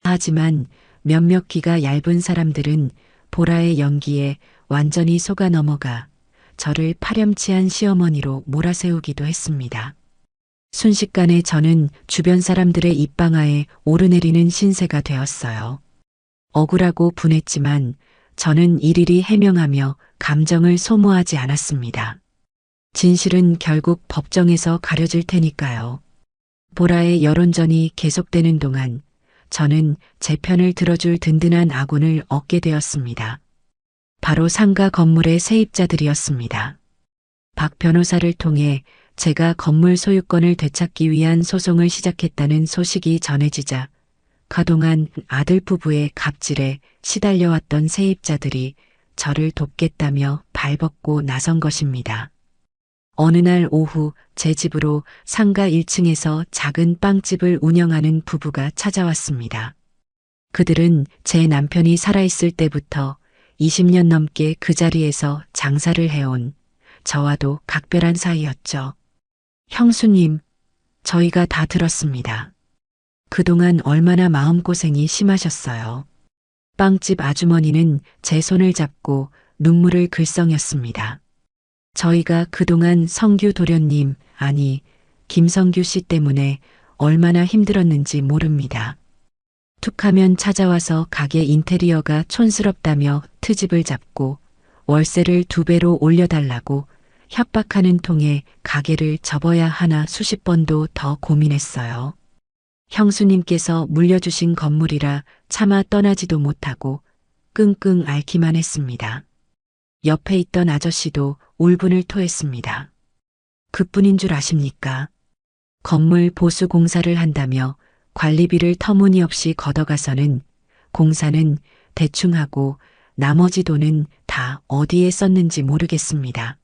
하지만 몇몇 귀가 얇은 사람들은 보라의 연기에 완전히 속아 넘어가 저를 파렴치한 시어머니로 몰아세우기도 했습니다. 순식간에 저는 주변 사람들의 입방아에 오르내리는 신세가 되었어요. 억울하고 분했지만 저는 일일이 해명하며 감정을 소모하지 않았습니다. 진실은 결국 법정에서 가려질 테니까요. 보라의 여론전이 계속되는 동안 저는 제 편을 들어줄 든든한 아군을 얻게 되었습니다. 바로 상가 건물의 세입자들이었습니다. 박 변호사를 통해 제가 건물 소유권을 되찾기 위한 소송을 시작했다는 소식이 전해지자 그동안 아들 부부의 갑질에 시달려왔던 세입자들이 저를 돕겠다며 발벗고 나선 것입니다. 어느 날 오후 제 집으로 상가 1층에서 작은 빵집을 운영하는 부부가 찾아왔습니다. 그들은 제 남편이 살아있을 때부터 20년 넘게 그 자리에서 장사를 해온 저와도 각별한 사이였죠. 형수님, 저희가 다 들었습니다. 그동안 얼마나 마음고생이 심하셨어요. 빵집 아주머니는 제 손을 잡고 눈물을 글썽였습니다. 저희가 그동안 성규 도련님, 아니 김성규 씨 때문에 얼마나 힘들었는지 모릅니다. 툭하면 찾아와서 가게 인테리어가 촌스럽다며 트집을 잡고 월세를 2배로 올려달라고 협박하는 통에 가게를 접어야 하나 수십 번도 더 고민했어요. 형수님께서 물려주신 건물이라 차마 떠나지도 못하고 끙끙 앓기만 했습니다. 옆에 있던 아저씨도 울분을 토했습니다. 그뿐인 줄 아십니까? 건물 보수 공사를 한다며 관리비를 터무니없이 걷어가서는 공사는 대충 하고 나머지 돈은 다 어디에 썼는지 모르겠습니다.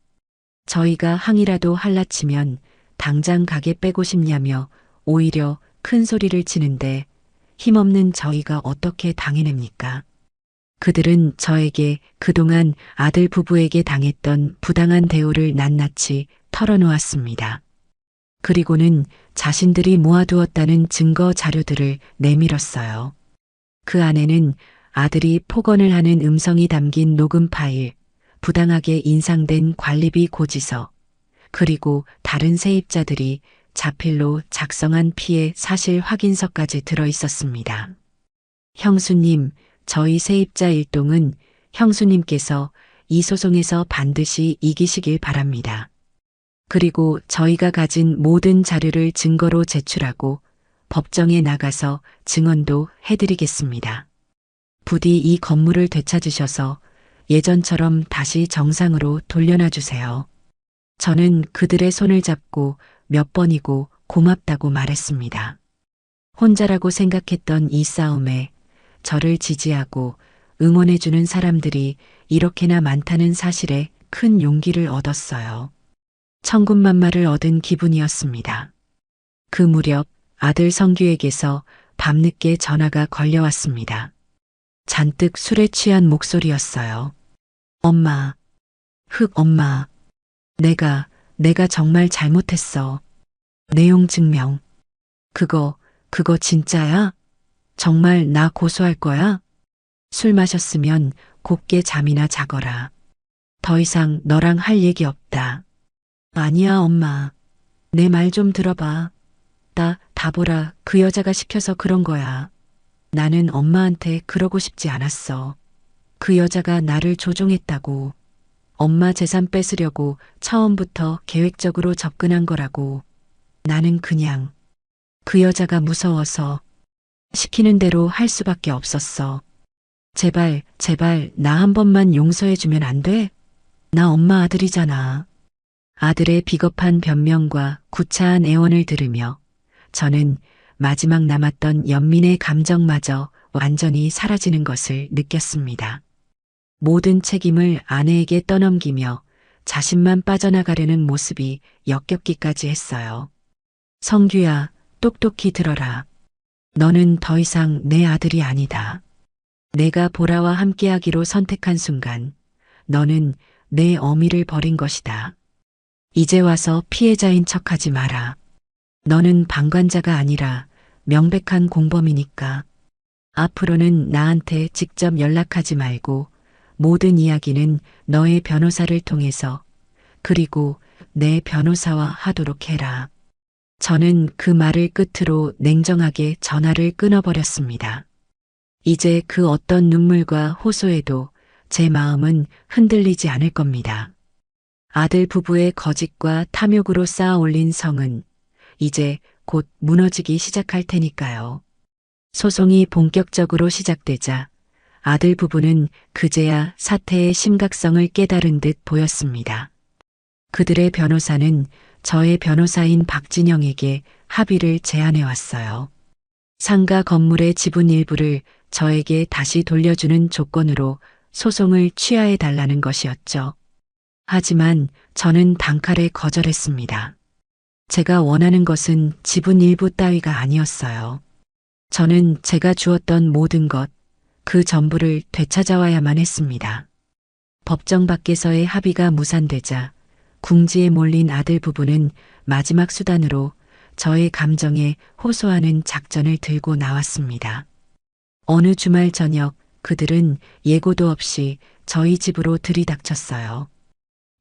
저희가 항의라도 할라치면 당장 가게 빼고 싶냐며 오히려 큰 소리를 치는데 힘없는 저희가 어떻게 당해냅니까? 그들은 저에게 그동안 아들 부부에게 당했던 부당한 대우를 낱낱이 털어놓았습니다. 그리고는 자신들이 모아두었다는 증거 자료들을 내밀었어요. 그 안에는 아들이 폭언을 하는 음성이 담긴 녹음 파일, 부당하게 인상된 관리비 고지서, 그리고 다른 세입자들이 자필로 작성한 피해 사실 확인서까지 들어 있었습니다. 형수님, 저희 세입자 일동은 형수님께서 이 소송에서 반드시 이기시길 바랍니다. 그리고 저희가 가진 모든 자료를 증거로 제출하고 법정에 나가서 증언도 해드리겠습니다. 부디 이 건물을 되찾으셔서 예전처럼 다시 정상으로 돌려놔 주세요. 저는 그들의 손을 잡고 몇 번이고 고맙다고 말했습니다. 혼자라고 생각했던 이 싸움에 저를 지지하고 응원해주는 사람들이 이렇게나 많다는 사실에 큰 용기를 얻었어요. 천군만마를 얻은 기분이었습니다. 그 무렵 아들 성규에게서 밤늦게 전화가 걸려왔습니다. 잔뜩 술에 취한 목소리였어요. 엄마, 엄마. 내가 정말 잘못했어. 내용 증명. 그거 진짜야? 정말 나 고소할 거야? 술 마셨으면 곱게 잠이나 자거라. 더 이상 너랑 할 얘기 없다. 아니야, 엄마. 내 말 좀 들어봐. 다보라, 그 여자가 시켜서 그런 거야. 나는 엄마한테 그러고 싶지 않았어. 그 여자가 나를 조종했다고. 엄마 재산 뺏으려고 처음부터 계획적으로 접근한 거라고. 나는 그냥 그 여자가 무서워서 시키는 대로 할 수밖에 없었어. 제발 나 한 번만 용서해주면 안 돼? 나 엄마 아들이잖아. 아들의 비겁한 변명과 구차한 애원을 들으며 저는 마지막 남았던 연민의 감정마저 완전히 사라지는 것을 느꼈습니다. 모든 책임을 아내에게 떠넘기며 자신만 빠져나가려는 모습이 역겹기까지 했어요. 성규야, 똑똑히 들어라. 너는 더 이상 내 아들이 아니다. 내가 보라와 함께하기로 선택한 순간 너는 내 어미를 버린 것이다. 이제 와서 피해자인 척하지 마라. 너는 방관자가 아니라 명백한 공범이니까. 앞으로는 나한테 직접 연락하지 말고 모든 이야기는 너의 변호사를 통해서 그리고 내 변호사와 하도록 해라. 저는 그 말을 끝으로 냉정하게 전화를 끊어버렸습니다. 이제 그 어떤 눈물과 호소에도 제 마음은 흔들리지 않을 겁니다. 아들 부부의 거짓과 탐욕으로 쌓아 올린 성은 이제 곧 무너지기 시작할 테니까요. 소송이 본격적으로 시작되자 아들 부부는 그제야 사태의 심각성을 깨달은 듯 보였습니다. 그들의 변호사는 저의 변호사인 박진영에게 합의를 제안해 왔어요. 상가 건물의 지분 일부를 저에게 다시 돌려주는 조건으로 소송을 취하해 달라는 것이었죠. 하지만 저는 단칼에 거절했습니다. 제가 원하는 것은 지분 일부 따위가 아니었어요. 저는 제가 주었던 모든 것, 그 전부를 되찾아와야만 했습니다. 법정 밖에서의 합의가 무산되자 궁지에 몰린 아들 부부는 마지막 수단으로 저의 감정에 호소하는 작전을 들고 나왔습니다. 어느 주말 저녁 그들은 예고도 없이 저희 집으로 들이닥쳤어요.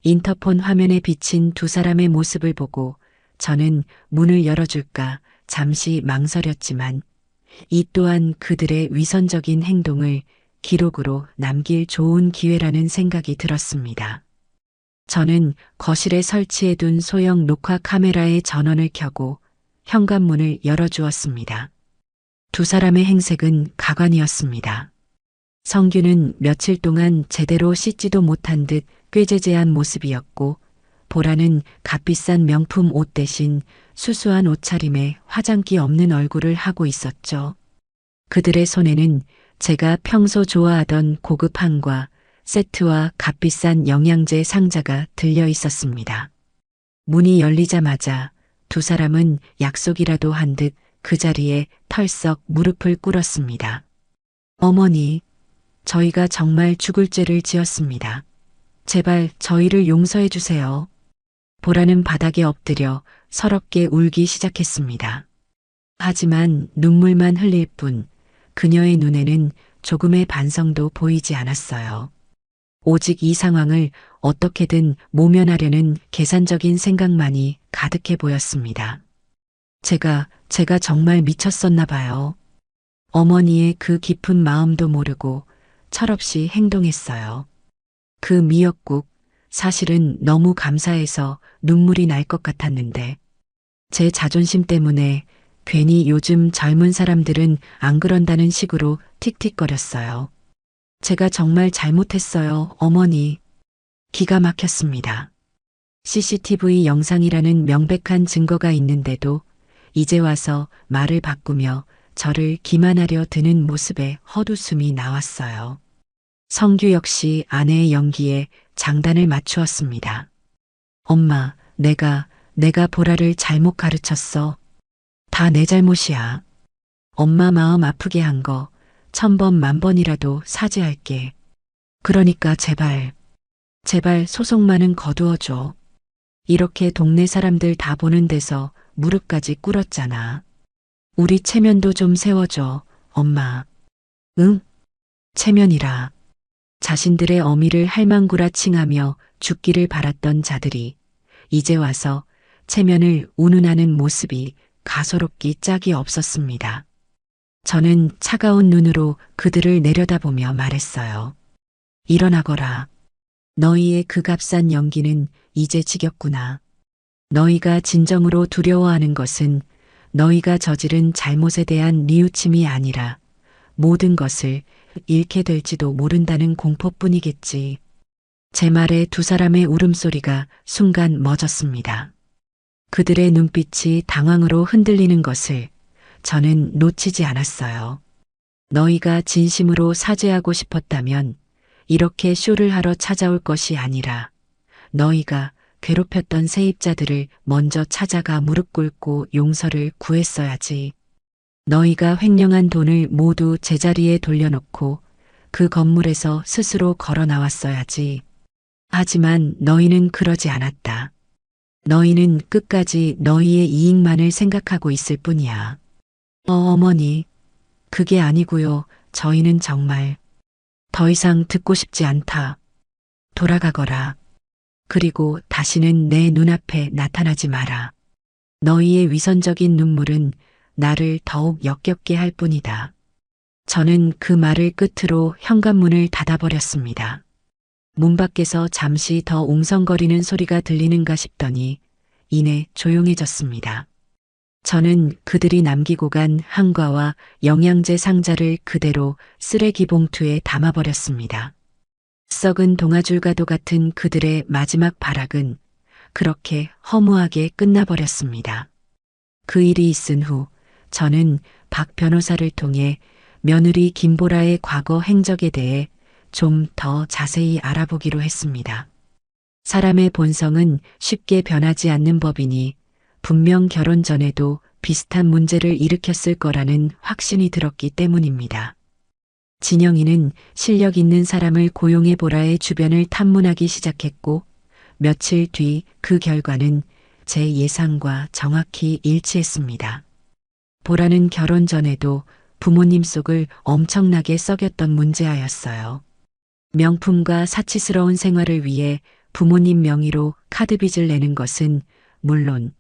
인터폰 화면에 비친 두 사람의 모습을 보고 저는 문을 열어줄까 잠시 망설였지만 이 또한 그들의 위선적인 행동을 기록으로 남길 좋은 기회라는 생각이 들었습니다. 저는 거실에 설치해둔 소형 녹화 카메라의 전원을 켜고 현관문을 열어주었습니다. 두 사람의 행색은 가관이었습니다. 성규는 며칠 동안 제대로 씻지도 못한 듯 꾀죄죄한 모습이었고 보라는 값비싼 명품 옷 대신 수수한 옷차림에 화장기 없는 얼굴을 하고 있었죠. 그들의 손에는 제가 평소 좋아하던 고급 한과 세트와 값비싼 영양제 상자가 들려 있었습니다. 문이 열리자마자 두 사람은 약속이라도 한 듯 그 자리에 털썩 무릎을 꿇었습니다. 어머니, 저희가 정말 죽을 죄를 지었습니다. 제발 저희를 용서해 주세요. 보라는 바닥에 엎드려 서럽게 울기 시작했습니다. 하지만 눈물만 흘릴 뿐 그녀의 눈에는 조금의 반성도 보이지 않았어요. 오직 이 상황을 어떻게든 모면하려는 계산적인 생각만이 가득해 보였습니다. 제가 정말 미쳤었나 봐요. 어머니의 그 깊은 마음도 모르고 철없이 행동했어요. 그 미역국, 사실은 너무 감사해서 눈물이 날 것 같았는데, 제 자존심 때문에 괜히 요즘 젊은 사람들은 안 그런다는 식으로 틱틱거렸어요. 제가 정말 잘못했어요, 어머니. 기가 막혔습니다. CCTV 영상이라는 명백한 증거가 있는데도 이제 와서 말을 바꾸며 저를 기만하려 드는 모습에 헛웃음이 나왔어요. 성규 역시 아내의 연기에 장단을 맞추었습니다. 엄마, 내가 보라를 잘못 가르쳤어. 다 내 잘못이야. 엄마 마음 아프게 한 거 1000번 만번이라도 사죄할게. 그러니까 제발 소송만은 거두어줘. 이렇게 동네 사람들 다 보는 데서 무릎까지 꿇었잖아. 우리 체면도 좀 세워줘, 엄마. 응? 체면이라. 자신들의 어미를 할망구라칭하며 죽기를 바랐던 자들이 이제 와서 체면을 운운하는 모습이 가소롭기 짝이 없었습니다. 저는 차가운 눈으로 그들을 내려다보며 말했어요. 일어나거라. 너희의 그 값싼 연기는 이제 지겹구나. 너희가 진정으로 두려워하는 것은 너희가 저지른 잘못에 대한 뉘우침이 아니라 모든 것을 잃게 될지도 모른다는 공포뿐이겠지. 제 말에 두 사람의 울음소리가 순간 멎었습니다. 그들의 눈빛이 당황으로 흔들리는 것을 저는 놓치지 않았어요. 너희가 진심으로 사죄하고 싶었다면 이렇게 쇼를 하러 찾아올 것이 아니라 너희가 괴롭혔던 세입자들을 먼저 찾아가 무릎 꿇고 용서를 구했어야지. 너희가 횡령한 돈을 모두 제자리에 돌려놓고 그 건물에서 스스로 걸어 나왔어야지. 하지만 너희는 그러지 않았다. 너희는 끝까지 너희의 이익만을 생각하고 있을 뿐이야. 어머니, 그게 아니고요. 저희는 정말 더 이상 듣고 싶지 않다. 돌아가거라. 그리고 다시는 내 눈앞에 나타나지 마라. 너희의 위선적인 눈물은 나를 더욱 역겹게 할 뿐이다. 저는 그 말을 끝으로 현관문을 닫아버렸습니다. 문 밖에서 잠시 더 웅성거리는 소리가 들리는가 싶더니 이내 조용해졌습니다. 저는 그들이 남기고 간 한과와 영양제 상자를 그대로 쓰레기 봉투에 담아버렸습니다. 썩은 동아줄과도 같은 그들의 마지막 발악은 그렇게 허무하게 끝나버렸습니다. 그 일이 있은 후 저는 박 변호사를 통해 며느리 김보라의 과거 행적에 대해 좀 더 자세히 알아보기로 했습니다. 사람의 본성은 쉽게 변하지 않는 법이니 분명 결혼 전에도 비슷한 문제를 일으켰을 거라는 확신이 들었기 때문입니다. 진영이는 실력 있는 사람을 고용해 보라의 주변을 탐문하기 시작했고 며칠 뒤 그 결과는 제 예상과 정확히 일치했습니다. 보라는 결혼 전에도 부모님 속을 엄청나게 썩였던 문제아였어요. 명품과 사치스러운 생활을 위해 부모님 명의로 카드빚을 내는 것은 물론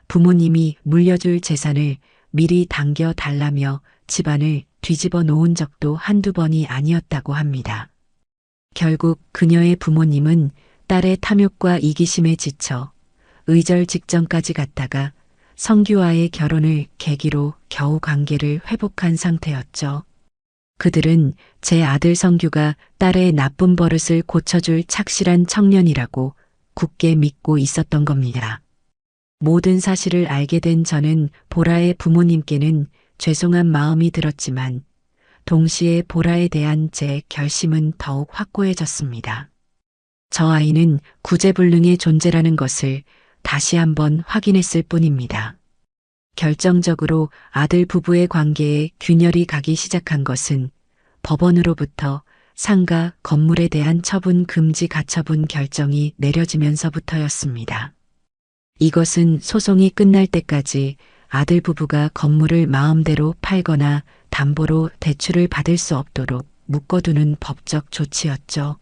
부모님이 물려줄 재산을 미리 당겨 달라며 집안을 뒤집어 놓은 적도 한두 번이 아니었다고 합니다. 결국 그녀의 부모님은 딸의 탐욕과 이기심에 지쳐 의절 직전까지 갔다가 성규와의 결혼을 계기로 겨우 관계를 회복한 상태였죠. 그들은 제 아들 성규가 딸의 나쁜 버릇을 고쳐줄 착실한 청년이라고 굳게 믿고 있었던 겁니다. 모든 사실을 알게 된 저는 보라의 부모님께는 죄송한 마음이 들었지만 동시에 보라에 대한 제 결심은 더욱 확고해졌습니다. 저 아이는 구제불능의 존재라는 것을 다시 한번 확인했을 뿐입니다. 결정적으로 아들 부부의 관계에 균열이 가기 시작한 것은 법원으로부터 상가 건물에 대한 처분 금지 가처분 결정이 내려지면서부터였습니다. 이것은 소송이 끝날 때까지 아들 부부가 건물을 마음대로 팔거나 담보로 대출을 받을 수 없도록 묶어두는 법적 조치였죠.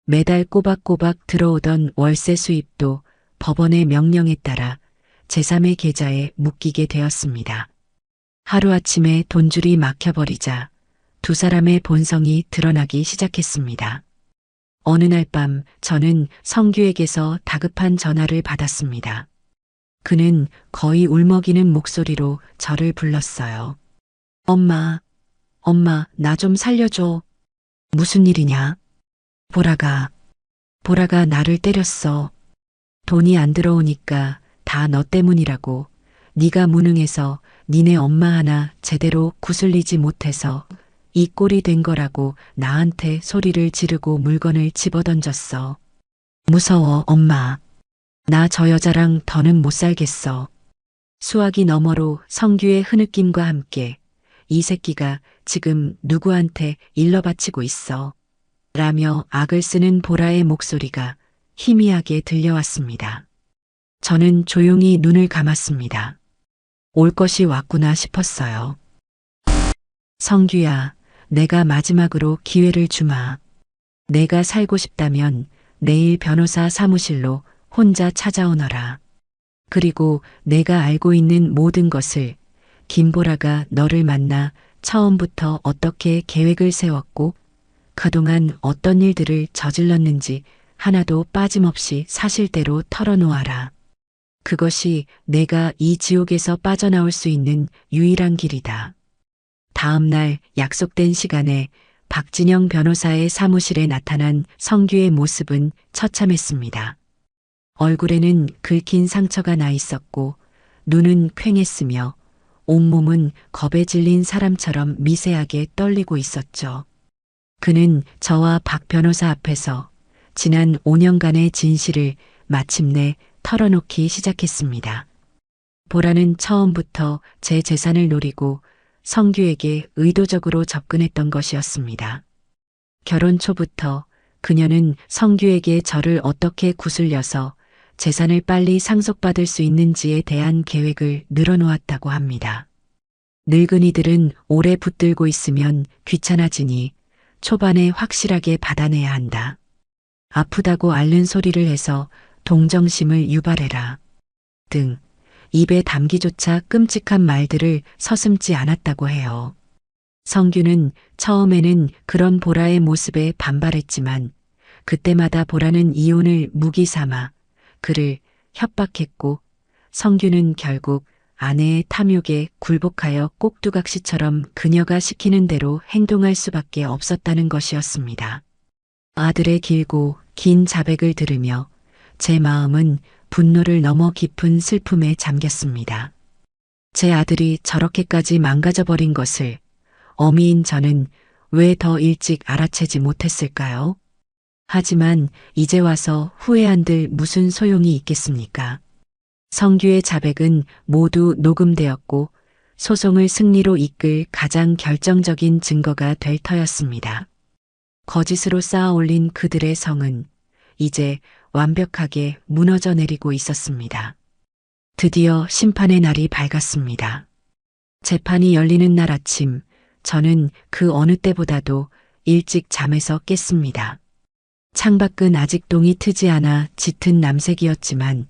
매달 꼬박꼬박 들어오던 월세 수입도 법원의 명령에 따라 제3의 계좌에 묶이게 되었습니다. 하루아침에 돈줄이 막혀버리자 두 사람의 본성이 드러나기 시작했습니다. 어느 날 밤 저는 성규에게서 다급한 전화를 받았습니다. 그는 거의 울먹이는 목소리로 저를 불렀어요. 엄마, 엄마, 나 좀 살려줘. 무슨 일이냐? 보라가 나를 때렸어. 돈이 안 들어오니까 다 너 때문이라고. 네가 무능해서 니네 엄마 하나 제대로 구슬리지 못해서 이 꼴이 된 거라고 나한테 소리를 지르고 물건을 집어던졌어. 무서워, 엄마. 나 저 여자랑 더는 못 살겠어. 수화기 너머로 성규의 흐느낌과 함께 이 새끼가 지금 누구한테 일러 바치고 있어. 라며 악을 쓰는 보라의 목소리가 희미하게 들려왔습니다. 저는 조용히 눈을 감았습니다. 올 것이 왔구나 싶었어요. 성규야, 내가 마지막으로 기회를 주마. 내가 살고 싶다면 내일 변호사 사무실로 혼자 찾아오너라. 그리고 내가 알고 있는 모든 것을, 김보라가 너를 만나 처음부터 어떻게 계획을 세웠고 그동안 어떤 일들을 저질렀는지 하나도 빠짐없이 사실대로 털어놓아라. 그것이 내가 이 지옥에서 빠져나올 수 있는 유일한 길이다. 다음 날 약속된 시간에 박진영 변호사의 사무실에 나타난 성규의 모습은 처참했습니다. 얼굴에는 긁힌 상처가 나 있었고 눈은 퀭했으며 온몸은 겁에 질린 사람처럼 미세하게 떨리고 있었죠. 그는 저와 박 변호사 앞에서 지난 5년간의 진실을 마침내 털어놓기 시작했습니다. 보라는 처음부터 제 재산을 노리고 성규에게 의도적으로 접근했던 것이었습니다. 결혼 초부터 그녀는 성규에게 저를 어떻게 구슬려서 재산을 빨리 상속받을 수 있는지에 대한 계획을 늘어놓았다고 합니다. 늙은이들은 오래 붙들고 있으면 귀찮아지니 초반에 확실하게 받아내야 한다. 아프다고 앓는 소리를 해서 동정심을 유발해라. 등 입에 담기조차 끔찍한 말들을 서슴지 않았다고 해요. 성규는 처음에는 그런 보라의 모습에 반발했지만 그때마다 보라는 이혼을 무기 삼아 그를 협박했고 성규는 결국 아내의 탐욕에 굴복하여 꼭두각시처럼 그녀가 시키는 대로 행동할 수밖에 없었다는 것이었습니다. 아들의 길고 긴 자백을 들으며 제 마음은 분노를 넘어 깊은 슬픔에 잠겼습니다. 제 아들이 저렇게까지 망가져버린 것을 어미인 저는 왜 더 일찍 알아채지 못했을까요? 하지만 이제 와서 후회한들 무슨 소용이 있겠습니까? 성규의 자백은 모두 녹음되었고 소송을 승리로 이끌 가장 결정적인 증거가 될 터였습니다. 거짓으로 쌓아 올린 그들의 성은 이제 완벽하게 무너져 내리고 있었습니다. 드디어 심판의 날이 밝았습니다. 재판이 열리는 날 아침, 저는 그 어느 때보다도 일찍 잠에서 깼습니다. 창밖은 아직 동이 트지 않아 짙은 남색이었지만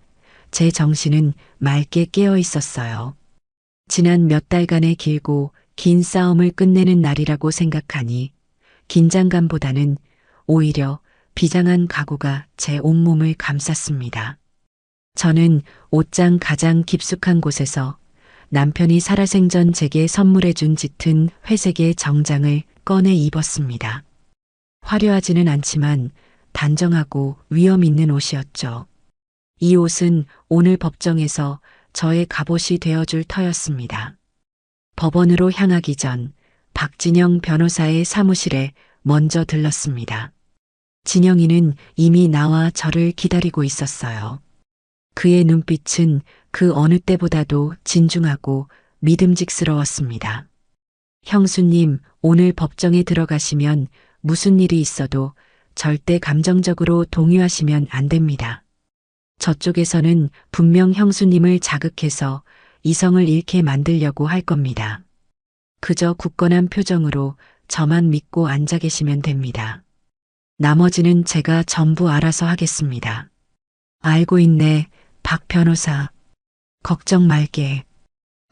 제 정신은 맑게 깨어 있었어요. 지난 몇 달간의 길고 긴 싸움을 끝내는 날이라고 생각하니 긴장감보다는 오히려 비장한 각오가 제 온몸을 감쌌습니다. 저는 옷장 가장 깊숙한 곳에서 남편이 살아생전 제게 선물해준 짙은 회색의 정장을 꺼내 입었습니다. 화려하지는 않지만 단정하고 위험 있는 옷이었죠. 이 옷은 오늘 법정에서 저의 갑옷이 되어줄 터였습니다. 법원으로 향하기 전 박진영 변호사의 사무실에 먼저 들렀습니다. 진영이는 이미 나와 저를 기다리고 있었어요. 그의 눈빛은 그 어느 때보다도 진중하고 믿음직스러웠습니다. 형수님, 오늘 법정에 들어가시면 무슨 일이 있어도 절대 감정적으로 동요하시면 안 됩니다. 저쪽에서는 분명 형수님을 자극해서 이성을 잃게 만들려고 할 겁니다. 그저 굳건한 표정으로 저만 믿고 앉아 계시면 됩니다. 나머지는 제가 전부 알아서 하겠습니다. 알고 있네, 박 변호사. 걱정 말게.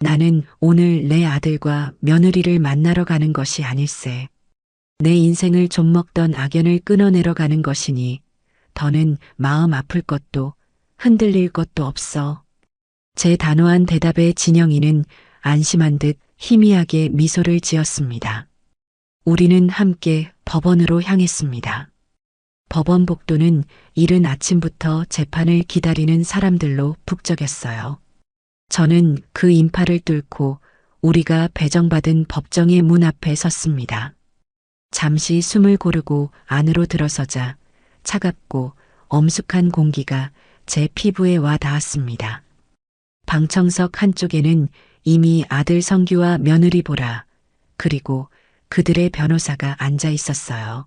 나는 오늘 내 아들과 며느리를 만나러 가는 것이 아닐세. 내 인생을 좀먹던 악연을 끊어내러 가는 것이니 더는 마음 아플 것도 흔들릴 것도 없어. 제 단호한 대답에 진영이는 안심한 듯 희미하게 미소를 지었습니다. 우리는 함께 법원으로 향했습니다. 법원 복도는 이른 아침부터 재판을 기다리는 사람들로 북적였어요. 저는 그 인파를 뚫고 우리가 배정받은 법정의 문 앞에 섰습니다. 잠시 숨을 고르고 안으로 들어서자 차갑고 엄숙한 공기가 제 피부에 와 닿았습니다. 방청석 한쪽에는 이미 아들 성규와 며느리 보라, 그리고 그들의 변호사가 앉아 있었어요.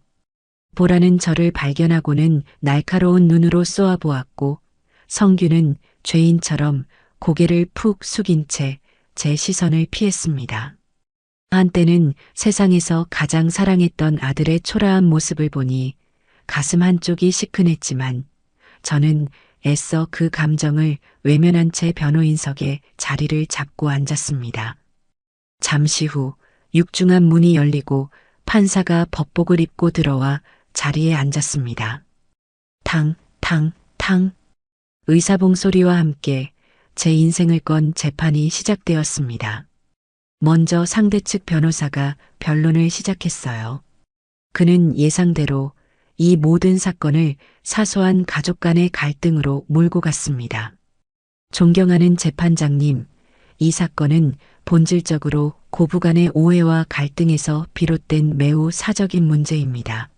보라는 저를 발견하고는 날카로운 눈으로 쏘아보았고 성규는 죄인처럼 고개를 푹 숙인 채 제 시선을 피했습니다. 한때는 세상에서 가장 사랑했던 아들의 초라한 모습을 보니 가슴 한쪽이 시큰했지만 저는 애써 그 감정을 외면한 채 변호인석에 자리를 잡고 앉았습니다. 잠시 후 육중한 문이 열리고 판사가 법복을 입고 들어와 자리에 앉았습니다. 탕, 탕, 탕. 의사봉 소리와 함께 제 인생을 건 재판이 시작되었습니다. 먼저 상대 측 변호사가 변론을 시작했어요. 그는 예상대로 이 모든 사건을 사소한 가족 간의 갈등으로 몰고 갔습니다. 존경하는 재판장님, 이 사건은 본질적으로 고부간의 오해와 갈등에서 비롯된 매우 사적인 문제입니다.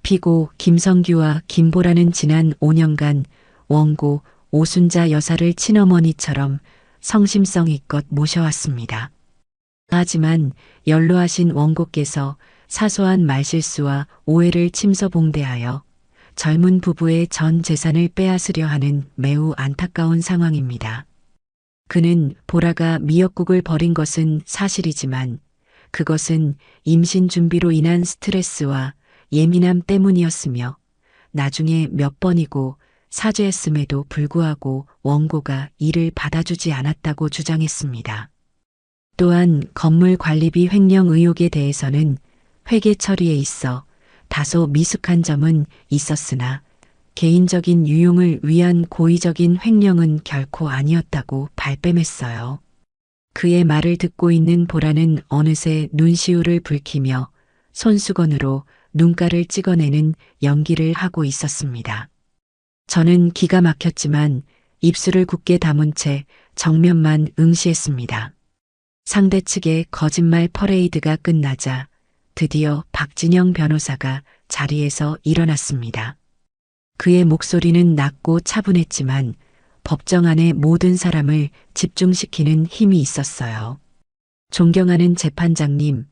피고 김성규와 김보라는 지난 5년간 원고 오순자 여사를 친어머니처럼 성심성의껏 모셔왔습니다. 하지만 연로하신 원고께서 사소한 말실수와 오해를 침소봉대하여 젊은 부부의 전 재산을 빼앗으려 하는 매우 안타까운 상황입니다. 그는 보라가 미역국을 버린 것은 사실이지만 그것은 임신 준비로 인한 스트레스와 예민함 때문이었으며 나중에 몇 번이고 사죄했음에도 불구하고 원고가 이를 받아주지 않았다고 주장했습니다. 또한 건물 관리비 횡령 의혹에 대해서는 회계 처리에 있어 다소 미숙한 점은 있었으나 개인적인 유용을 위한 고의적인 횡령은 결코 아니었다고 발뺌했어요. 그의 말을 듣고 있는 보라는 어느새 눈시울을 붉히며 손수건으로 눈가를 찍어내는 연기를 하고 있었습니다. 저는 기가 막혔지만 입술을 굳게 다문 채 정면만 응시했습니다. 상대 측의 거짓말 퍼레이드가 끝나자 드디어 박진영 변호사가 자리에서 일어났습니다. 그의 목소리는 낮고 차분했지만 법정 안의 모든 사람을 집중시키는 힘이 있었어요. 존경하는 재판장님,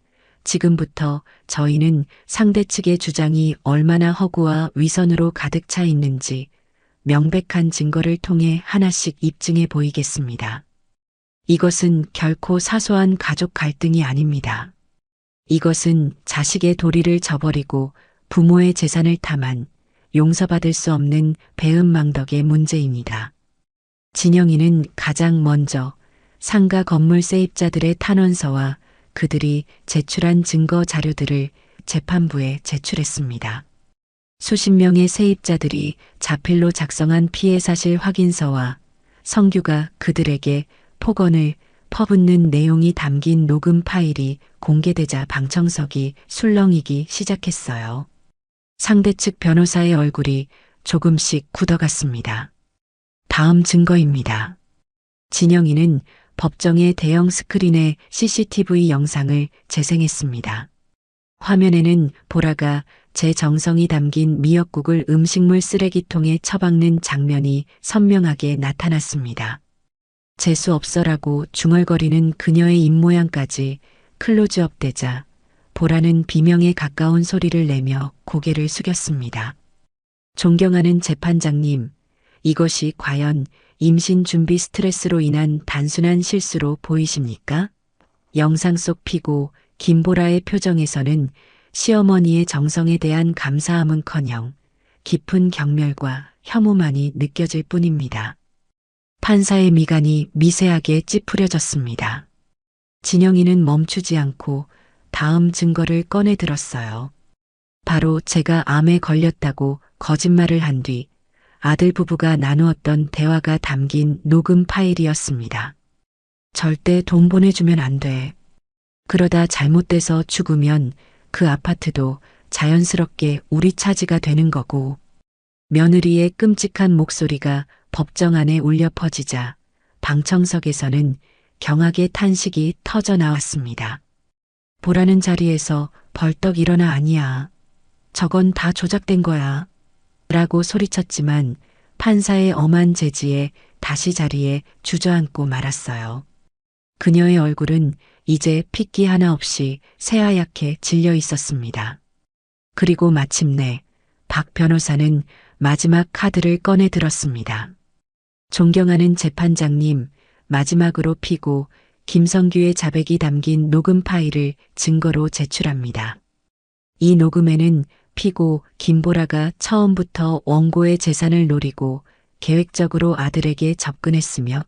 지금부터 저희는 상대 측의 주장이 얼마나 허구와 위선으로 가득 차 있는지 명백한 증거를 통해 하나씩 입증해 보이겠습니다. 이것은 결코 사소한 가족 갈등이 아닙니다. 이것은 자식의 도리를 저버리고 부모의 재산을 탐한 용서받을 수 없는 배은망덕의 문제입니다. 진영이는 가장 먼저 상가 건물 세입자들의 탄원서와 그들이 제출한 증거 자료들을 재판부에 제출했습니다. 수십 명의 세입자들이 자필로 작성한 피해 사실 확인서와 성규가 그들에게 폭언을 퍼붓는 내용이 담긴 녹음 파일이 공개되자 방청석이 술렁이기 시작했어요. 상대 측 변호사의 얼굴이 조금씩 굳어갔습니다. 다음 증거입니다. 진영이는 법정의 대형 스크린에 CCTV 영상을 재생했습니다. 화면에는 보라가 제 정성이 담긴 미역국을 음식물 쓰레기통에 처박는 장면이 선명하게 나타났습니다. 재수 없어라고 중얼거리는 그녀의 입모양까지 클로즈업 되자 보라는 비명에 가까운 소리를 내며 고개를 숙였습니다. 존경하는 재판장님, 이것이 과연 임신 준비 스트레스로 인한 단순한 실수로 보이십니까? 영상 속 피고 김보라의 표정에서는 시어머니의 정성에 대한 감사함은커녕 깊은 경멸과 혐오만이 느껴질 뿐입니다. 판사의 미간이 미세하게 찌푸려졌습니다. 진영이는 멈추지 않고 다음 증거를 꺼내 들었어요. 바로 제가 암에 걸렸다고 거짓말을 한 뒤 아들 부부가 나누었던 대화가 담긴 녹음 파일이었습니다. 절대 돈 보내주면 안 돼. 그러다 잘못돼서 죽으면 그 아파트도 자연스럽게 우리 차지가 되는 거고. 며느리의 끔찍한 목소리가 법정 안에 울려 퍼지자 방청석에서는 경악의 탄식이 터져 나왔습니다. 보라는 자리에서 벌떡 일어나 아니야. 저건 다 조작된 거야. 라고 소리쳤지만 판사의 엄한 제지에 다시 자리에 주저앉고 말았어요. 그녀의 얼굴은 이제 핏기 하나 없이 새하얗게 질려 있었습니다. 그리고 마침내 박 변호사는 마지막 카드를 꺼내 들었습니다. 존경하는 재판장님, 마지막으로 피고 김성규의 자백이 담긴 녹음 파일을 증거로 제출합니다. 이 녹음에는 피고 김보라가 처음부터 원고의 재산을 노리고 계획적으로 아들에게 접근했으며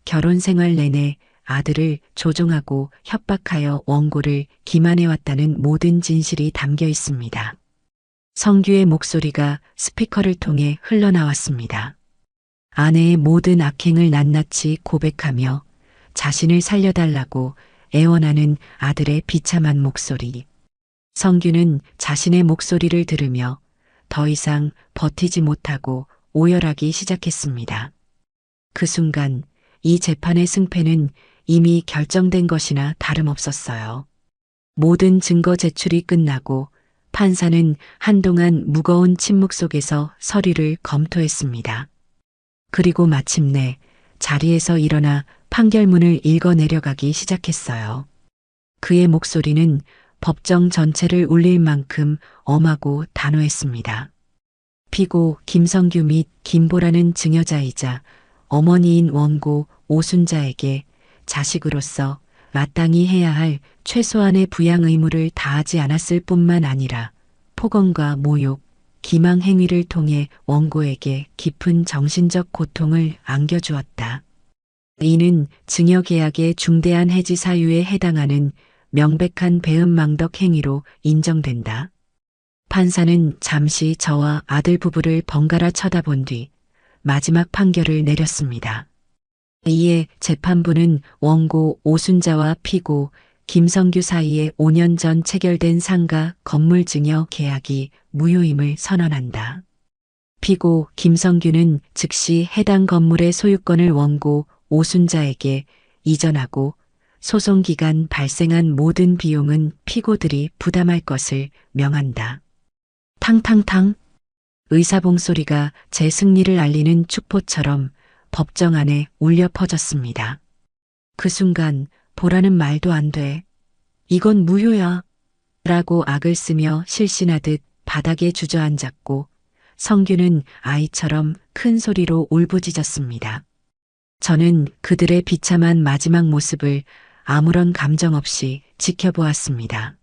결혼 생활 내내 아들을 조종하고 협박하여 원고를 기만해왔다는 모든 진실이 담겨 있습니다. 성규의 목소리가 스피커를 통해 흘러나왔습니다. 아내의 모든 악행을 낱낱이 고백하며 자신을 살려달라고 애원하는 아들의 비참한 목소리. 성규는 자신의 목소리를 들으며 더 이상 버티지 못하고 오열하기 시작했습니다. 그 순간 이 재판의 승패는 이미 결정된 것이나 다름없었어요. 모든 증거 제출이 끝나고 판사는 한동안 무거운 침묵 속에서 서류를 검토했습니다. 그리고 마침내 자리에서 일어나 판결문을 읽어 내려가기 시작했어요. 그의 목소리는 법정 전체를 울릴 만큼 엄하고 단호했습니다. 피고 김성규 및 김보라는 증여자이자 어머니인 원고 오순자에게 자식으로서 마땅히 해야 할 최소한의 부양 의무를 다하지 않았을 뿐만 아니라 폭언과 모욕, 기망 행위를 통해 원고에게 깊은 정신적 고통을 안겨주었다. 이는 증여계약의 중대한 해지 사유에 해당하는 명백한 배은망덕 행위로 인정된다. 판사는 잠시 저와 아들 부부를 번갈아 쳐다본 뒤 마지막 판결을 내렸습니다. 이에 재판부는 원고 오순자와 피고 김성규 사이에 5년 전 체결된 상가 건물 증여 계약이 무효임을 선언한다. 피고 김성규는 즉시 해당 건물의 소유권을 원고 오순자에게 이전하고 소송 기간 발생한 모든 비용은 피고들이 부담할 것을 명한다. 탕탕탕. 의사봉 소리가 제 승리를 알리는 축포처럼 법정 안에 울려 퍼졌습니다. 그 순간 보라는 말도 안 돼. 이건 무효야. 라고 악을 쓰며 실신하듯 바닥에 주저앉았고 성규는 아이처럼 큰 소리로 울부짖었습니다. 저는 그들의 비참한 마지막 모습을 아무런 감정 없이 지켜보았습니다.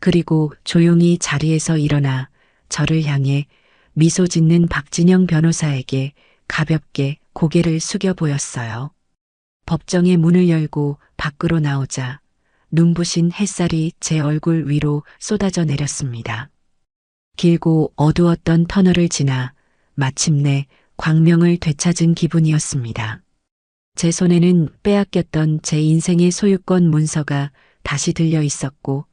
그리고 조용히 자리에서 일어나 저를 향해 미소 짓는 박진영 변호사에게 가볍게 고개를 숙여 보였어요. 법정의 문을 열고 밖으로 나오자 눈부신 햇살이 제 얼굴 위로 쏟아져 내렸습니다. 길고 어두웠던 터널을 지나 마침내 광명을 되찾은 기분이었습니다. 제 손에는 빼앗겼던 제 인생의 소유권 문서가 다시 들려 있었고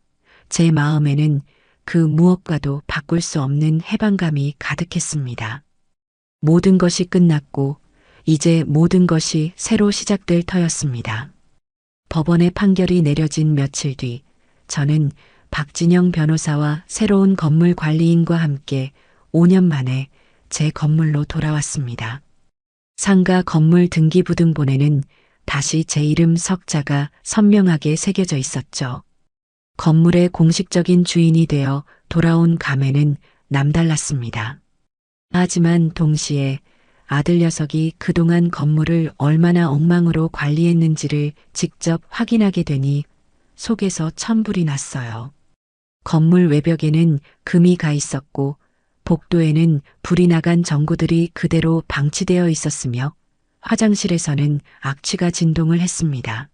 제 마음에는 그 무엇과도 바꿀 수 없는 해방감이 가득했습니다. 모든 것이 끝났고 이제 모든 것이 새로 시작될 터였습니다. 법원의 판결이 내려진 며칠 뒤 저는 박진영 변호사와 새로운 건물 관리인과 함께 5년 만에 제 건물로 돌아왔습니다. 상가 건물 등기부등본에는 다시 제 이름 석자가 선명하게 새겨져 있었죠. 건물의 공식적인 주인이 되어 돌아온 감회는 남달랐습니다. 하지만 동시에 아들 녀석이 그동안 건물을 얼마나 엉망으로 관리했는지를 직접 확인하게 되니 속에서 천불이 났어요. 건물 외벽에는 금이 가 있었고 복도에는 불이 나간 전구들이 그대로 방치되어 있었으며 화장실에서는 악취가 진동을 했습니다.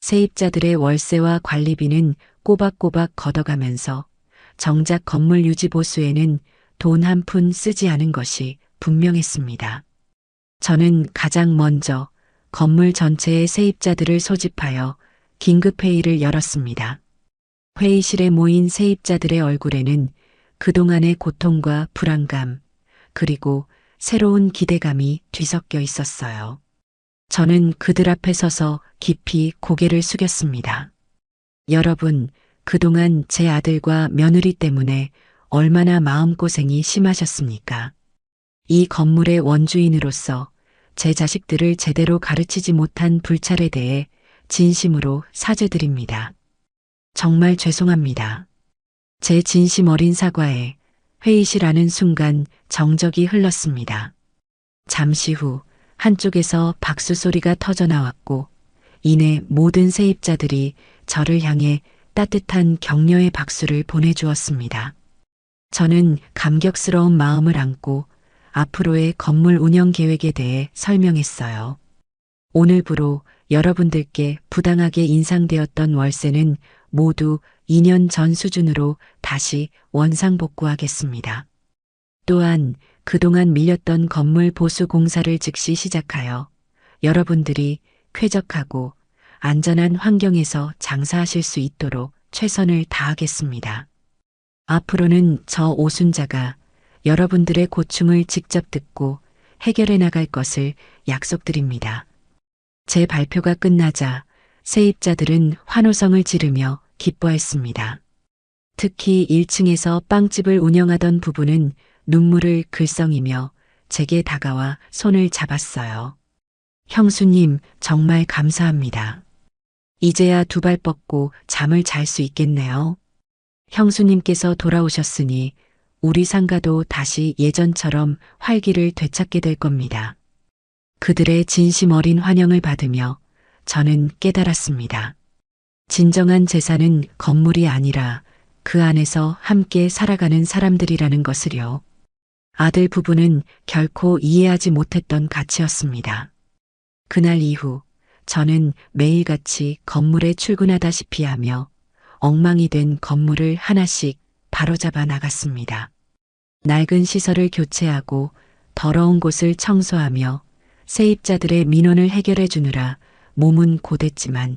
세입자들의 월세와 관리비는 꼬박꼬박 걷어가면서 정작 건물 유지 보수에는 돈 한 푼 쓰지 않은 것이 분명했습니다. 저는 가장 먼저 건물 전체의 세입자들을 소집하여 긴급회의를 열었습니다. 회의실에 모인 세입자들의 얼굴에는 그동안의 고통과 불안감, 그리고 새로운 기대감이 뒤섞여 있었어요. 저는 그들 앞에 서서 깊이 고개를 숙였습니다. 여러분, 그동안 제 아들과 며느리 때문에 얼마나 마음고생이 심하셨습니까? 이 건물의 원주인으로서 제 자식들을 제대로 가르치지 못한 불찰에 대해 진심으로 사죄드립니다. 정말 죄송합니다. 제 진심 어린 사과에 회의실 안은 순간 정적이 흘렀습니다. 잠시 후 한쪽에서 박수 소리가 터져 나왔고 이내 모든 세입자들이 저를 향해 따뜻한 격려의 박수를 보내주었습니다. 저는 감격스러운 마음을 안고 앞으로의 건물 운영 계획에 대해 설명했어요. 오늘부로 여러분들께 부당하게 인상되었던 월세는 모두 2년 전 수준으로 다시 원상복구하겠습니다. 또한 그동안 밀렸던 건물 보수 공사를 즉시 시작하여 여러분들이 쾌적하고 안전한 환경에서 장사하실 수 있도록 최선을 다하겠습니다. 앞으로는 저 오순자가 여러분들의 고충을 직접 듣고 해결해 나갈 것을 약속드립니다. 제 발표가 끝나자 세입자들은 환호성을 지르며 기뻐했습니다. 특히 1층에서 빵집을 운영하던 부부는 눈물을 글썽이며 제게 다가와 손을 잡았어요. 형수님, 정말 감사합니다. 이제야 두 발 뻗고 잠을 잘 수 있겠네요. 형수님께서 돌아오셨으니 우리 상가도 다시 예전처럼 활기를 되찾게 될 겁니다. 그들의 진심 어린 환영을 받으며 저는 깨달았습니다. 진정한 재산은 건물이 아니라 그 안에서 함께 살아가는 사람들이라는 것을요. 아들 부부는 결코 이해하지 못했던 가치였습니다. 그날 이후 저는 매일같이 건물에 출근하다시피 하며 엉망이 된 건물을 하나씩 바로잡아 나갔습니다. 낡은 시설을 교체하고 더러운 곳을 청소하며 세입자들의 민원을 해결해 주느라 몸은 고됐지만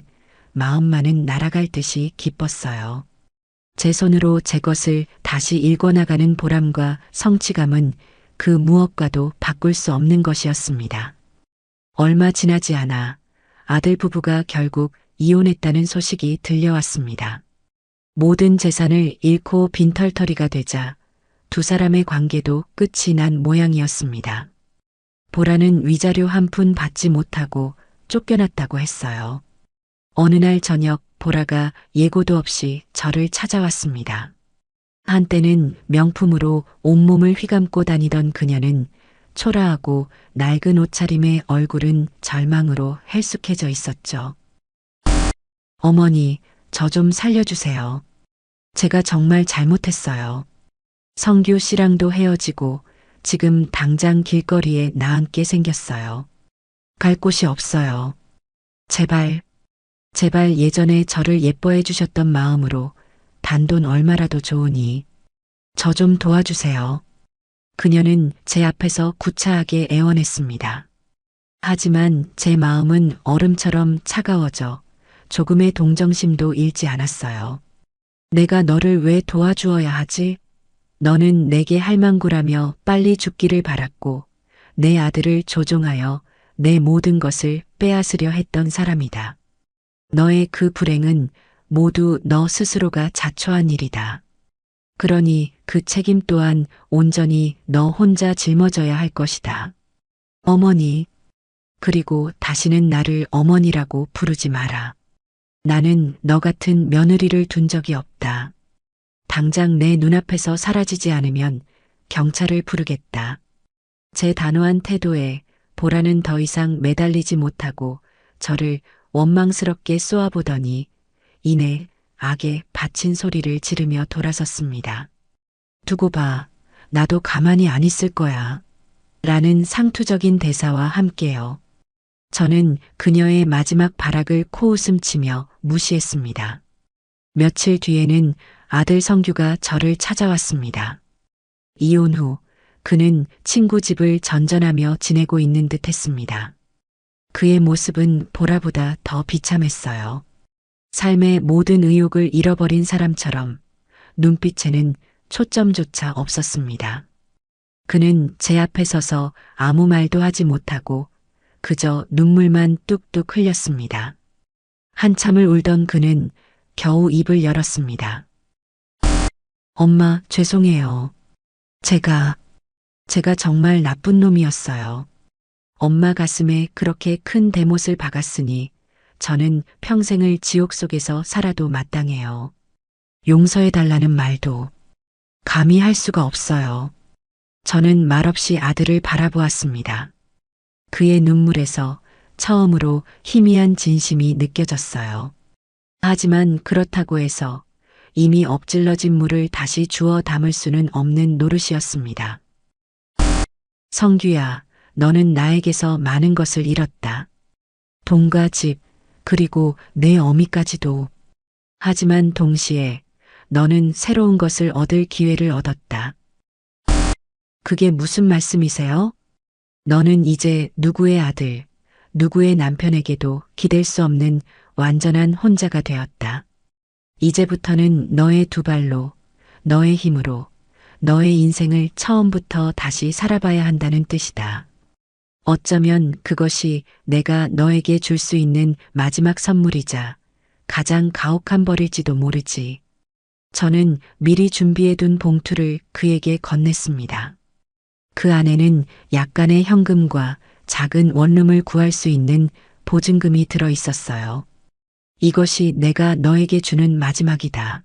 마음만은 날아갈 듯이 기뻤어요. 제 손으로 제 것을 다시 일궈나가는 보람과 성취감은 그 무엇과도 바꿀 수 없는 것이었습니다. 얼마 지나지 않아 아들 부부가 결국 이혼했다는 소식이 들려왔습니다. 모든 재산을 잃고 빈털터리가 되자 두 사람의 관계도 끝이 난 모양이었습니다. 보라는 위자료 한 푼 받지 못하고 쫓겨났다고 했어요. 어느 날 저녁 보라가 예고도 없이 저를 찾아왔습니다. 한때는 명품으로 온몸을 휘감고 다니던 그녀는 초라하고 낡은 옷차림의 얼굴은 절망으로 헬쑥해져 있었죠. 어머니, 저 좀 살려주세요. 제가 정말 잘못했어요. 성규 씨랑도 헤어지고 지금 당장 길거리에 나앉게 생겼어요. 갈 곳이 없어요. 제발 예전에 저를 예뻐해 주셨던 마음으로 단돈 얼마라도 좋으니 저 좀 도와주세요. 그녀는 제 앞에서 구차하게 애원했습니다. 하지만 제 마음은 얼음처럼 차가워져 조금의 동정심도 잃지 않았어요. 내가 너를 왜 도와주어야 하지? 너는 내게 할망구라며 빨리 죽기를 바랐고 내 아들을 조종하여 내 모든 것을 빼앗으려 했던 사람이다. 너의 그 불행은 모두 너 스스로가 자초한 일이다. 그러니 그 책임 또한 온전히 너 혼자 짊어져야 할 것이다. 어머니, 그리고 다시는 나를 어머니라고 부르지 마라. 나는 너 같은 며느리를 둔 적이 없다. 당장 내 눈앞에서 사라지지 않으면 경찰을 부르겠다. 제 단호한 태도에 보라는 더 이상 매달리지 못하고 저를 원망스럽게 쏘아보더니 이내 악에 바친 소리를 지르며 돌아섰습니다. 두고 봐, 나도 가만히 안 있을 거야. 라는 상투적인 대사와 함께요. 저는 그녀의 마지막 발악을 코웃음치며 무시했습니다. 며칠 뒤에는 아들 성규가 저를 찾아왔습니다. 이혼 후 그는 친구 집을 전전하며 지내고 있는 듯 했습니다. 그의 모습은 보라보다 더 비참했어요. 삶의 모든 의욕을 잃어버린 사람처럼 눈빛에는 초점조차 없었습니다. 그는 제 앞에 서서 아무 말도 하지 못하고 그저 눈물만 뚝뚝 흘렸습니다. 한참을 울던 그는 겨우 입을 열었습니다. 엄마, 죄송해요. 제가 정말 나쁜 놈이었어요. 엄마 가슴에 그렇게 큰 대못을 박았으니 저는 평생을 지옥 속에서 살아도 마땅해요. 용서해달라는 말도 감히 할 수가 없어요. 저는 말없이 아들을 바라보았습니다. 그의 눈물에서 처음으로 희미한 진심이 느껴졌어요. 하지만 그렇다고 해서 이미 엎질러진 물을 다시 주워 담을 수는 없는 노릇이었습니다. 성규야, 너는 나에게서 많은 것을 잃었다. 돈과 집, 그리고 내 어미까지도. 하지만 동시에 너는 새로운 것을 얻을 기회를 얻었다. 그게 무슨 말씀이세요? 너는 이제 누구의 아들, 누구의 남편에게도 기댈 수 없는 완전한 혼자가 되었다. 이제부터는 너의 두 발로, 너의 힘으로, 너의 인생을 처음부터 다시 살아봐야 한다는 뜻이다. 어쩌면 그것이 내가 너에게 줄 수 있는 마지막 선물이자 가장 가혹한 벌일지도 모르지. 저는 미리 준비해둔 봉투를 그에게 건넸습니다. 그 안에는 약간의 현금과 작은 원룸을 구할 수 있는 보증금이 들어 있었어요. 이것이 내가 너에게 주는 마지막이다.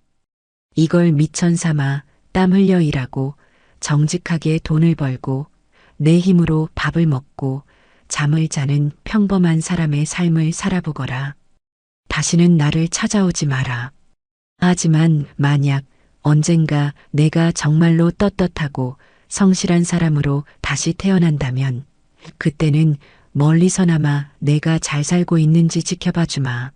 이걸 미천 삼아 땀 흘려 일하고 정직하게 돈을 벌고 내 힘으로 밥을 먹고 잠을 자는 평범한 사람의 삶을 살아보거라. 다시는 나를 찾아오지 마라. 하지만 만약 언젠가 내가 정말로 떳떳하고 성실한 사람으로 다시 태어난다면 그때는 멀리서나마 내가 잘 살고 있는지 지켜봐 주마.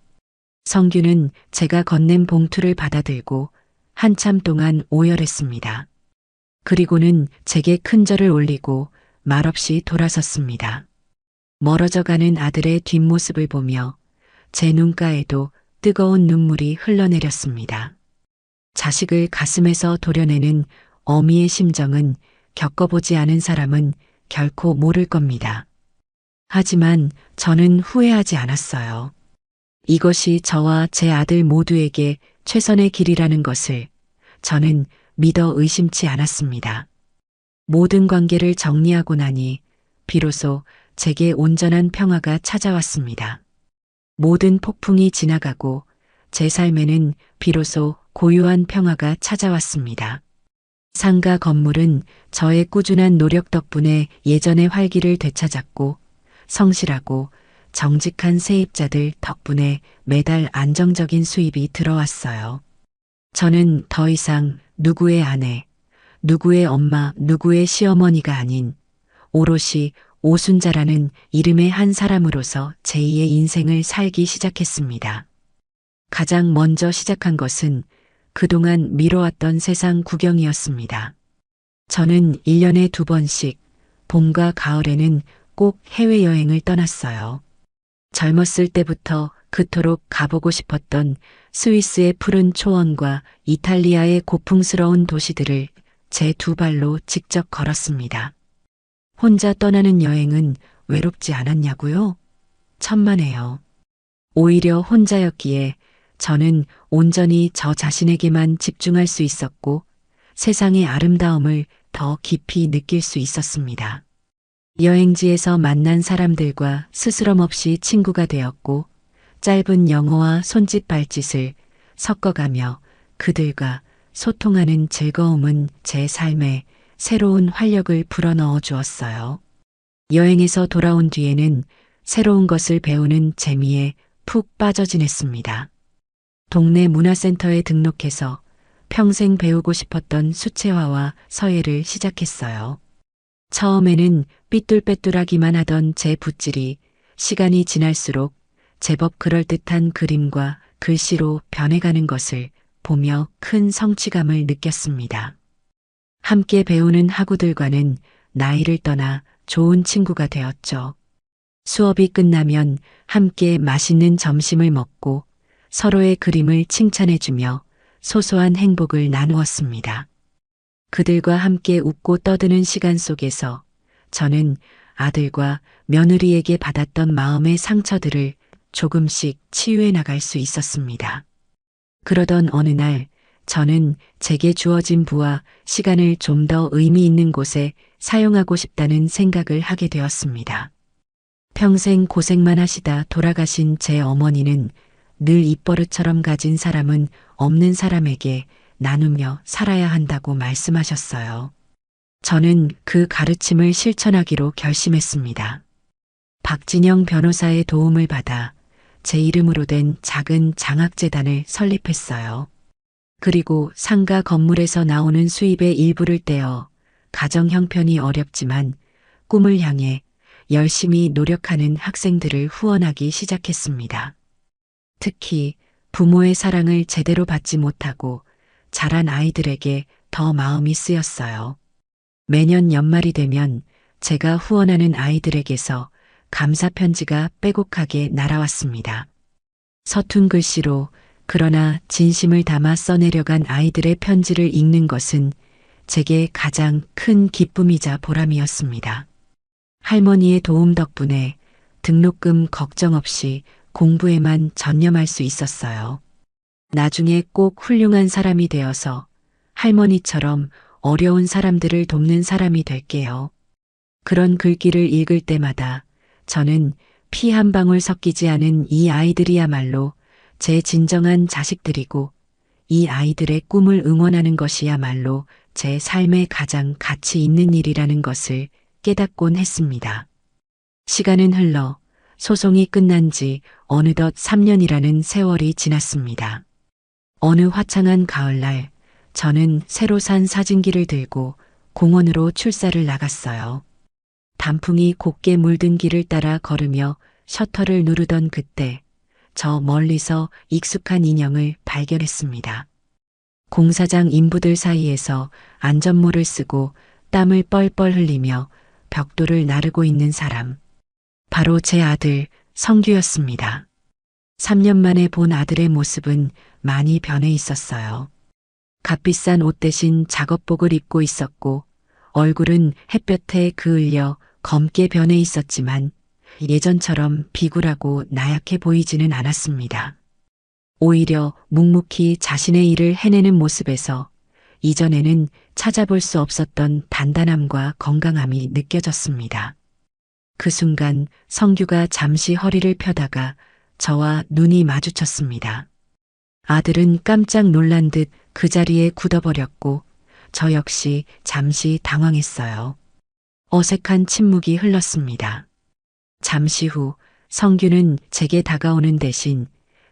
성규는 제가 건넨 봉투를 받아들고 한참 동안 오열했습니다. 그리고는 제게 큰 절을 올리고 말없이 돌아섰습니다. 멀어져가는 아들의 뒷모습을 보며 제 눈가에도 뜨거운 눈물이 흘러내렸습니다. 자식을 가슴에서 도려내는 어미의 심정은 겪어보지 않은 사람은 결코 모를 겁니다. 하지만 저는 후회하지 않았어요. 이것이 저와 제 아들 모두에게 최선의 길이라는 것을 저는 믿어 의심치 않았습니다. 모든 관계를 정리하고 나니 비로소 제게 온전한 평화가 찾아왔습니다. 모든 폭풍이 지나가고 제 삶에는 비로소 고요한 평화가 찾아왔습니다. 상가 건물은 저의 꾸준한 노력 덕분에 예전의 활기를 되찾았고 성실하고 정직한 세입자들 덕분에 매달 안정적인 수입이 들어왔어요. 저는 더 이상 누구의 아내, 누구의 엄마, 누구의 시어머니가 아닌 오롯이 오순자라는 이름의 한 사람으로서 제2의 인생을 살기 시작했습니다. 가장 먼저 시작한 것은 그동안 미뤄왔던 세상 구경이었습니다. 저는 1년에 2번씩 봄과 가을에는 꼭 해외여행을 떠났어요. 젊었을 때부터 그토록 가보고 싶었던 스위스의 푸른 초원과 이탈리아의 고풍스러운 도시들을 제 두 발로 직접 걸었습니다. 혼자 떠나는 여행은 외롭지 않았냐고요? 천만에요. 오히려 혼자였기에 저는 온전히 저 자신에게만 집중할 수 있었고 세상의 아름다움을 더 깊이 느낄 수 있었습니다. 여행지에서 만난 사람들과 스스럼 없이 친구가 되었고 짧은 영어와 손짓 발짓을 섞어가며 그들과 소통하는 즐거움은 제 삶에 새로운 활력을 불어넣어 주었어요. 여행에서 돌아온 뒤에는 새로운 것을 배우는 재미에 푹 빠져 지냈습니다. 동네 문화센터에 등록해서 평생 배우고 싶었던 수채화와 서예를 시작했어요. 처음에는 삐뚤빼뚤하기만 하던 제 붓질이 시간이 지날수록 제법 그럴듯한 그림과 글씨로 변해가는 것을 보며 큰 성취감을 느꼈습니다. 함께 배우는 학우들과는 나이를 떠나 좋은 친구가 되었죠. 수업이 끝나면 함께 맛있는 점심을 먹고 서로의 그림을 칭찬해주며 소소한 행복을 나누었습니다. 그들과 함께 웃고 떠드는 시간 속에서 저는 아들과 며느리에게 받았던 마음의 상처들을 조금씩 치유해 나갈 수 있었습니다. 그러던 어느 날 저는 제게 주어진 부와 시간을 좀 더 의미 있는 곳에 사용하고 싶다는 생각을 하게 되었습니다. 평생 고생만 하시다 돌아가신 제 어머니는 늘 입버릇처럼 가진 사람은 없는 사람에게 나누며 살아야 한다고 말씀하셨어요. 저는 그 가르침을 실천하기로 결심했습니다. 박진영 변호사의 도움을 받아 제 이름으로 된 작은 장학재단을 설립했어요. 그리고 상가 건물에서 나오는 수입의 일부를 떼어 가정 형편이 어렵지만 꿈을 향해 열심히 노력하는 학생들을 후원하기 시작했습니다. 특히 부모의 사랑을 제대로 받지 못하고 자란 아이들에게 더 마음이 쓰였어요. 매년 연말이 되면 제가 후원하는 아이들에게서 감사 편지가 빼곡하게 날아왔습니다. 서툰 글씨로 그러나 진심을 담아 써내려간 아이들의 편지를 읽는 것은 제게 가장 큰 기쁨이자 보람이었습니다. 할머니의 도움 덕분에 등록금 걱정 없이 공부에만 전념할 수 있었어요. 나중에 꼭 훌륭한 사람이 되어서 할머니처럼 어려운 사람들을 돕는 사람이 될게요. 그런 글귀를 읽을 때마다 저는 피 한 방울 섞이지 않은 이 아이들이야말로 제 진정한 자식들이고 이 아이들의 꿈을 응원하는 것이야말로 제 삶의 가장 가치 있는 일이라는 것을 깨닫곤 했습니다. 시간은 흘러 소송이 끝난 지 어느덧 3년이라는 세월이 지났습니다. 어느 화창한 가을날 저는 새로 산 사진기를 들고 공원으로 출사를 나갔어요. 단풍이 곱게 물든 길을 따라 걸으며 셔터를 누르던 그때 저 멀리서 익숙한 인형을 발견했습니다. 공사장 인부들 사이에서 안전모를 쓰고 땀을 뻘뻘 흘리며 벽돌을 나르고 있는 사람. 바로 제 아들 성규였습니다. 3년 만에 본 아들의 모습은 많이 변해 있었어요. 값비싼 옷 대신 작업복을 입고 있었고 얼굴은 햇볕에 그을려 검게 변해 있었지만 예전처럼 비굴하고 나약해 보이지는 않았습니다. 오히려 묵묵히 자신의 일을 해내는 모습에서 이전에는 찾아볼 수 없었던 단단함과 건강함이 느껴졌습니다. 그 순간 성규가 잠시 허리를 펴다가 저와 눈이 마주쳤습니다. 아들은 깜짝 놀란 듯 그 자리에 굳어버렸고 저 역시 잠시 당황했어요. 어색한 침묵이 흘렀습니다. 잠시 후 성규는 제게 다가오는 대신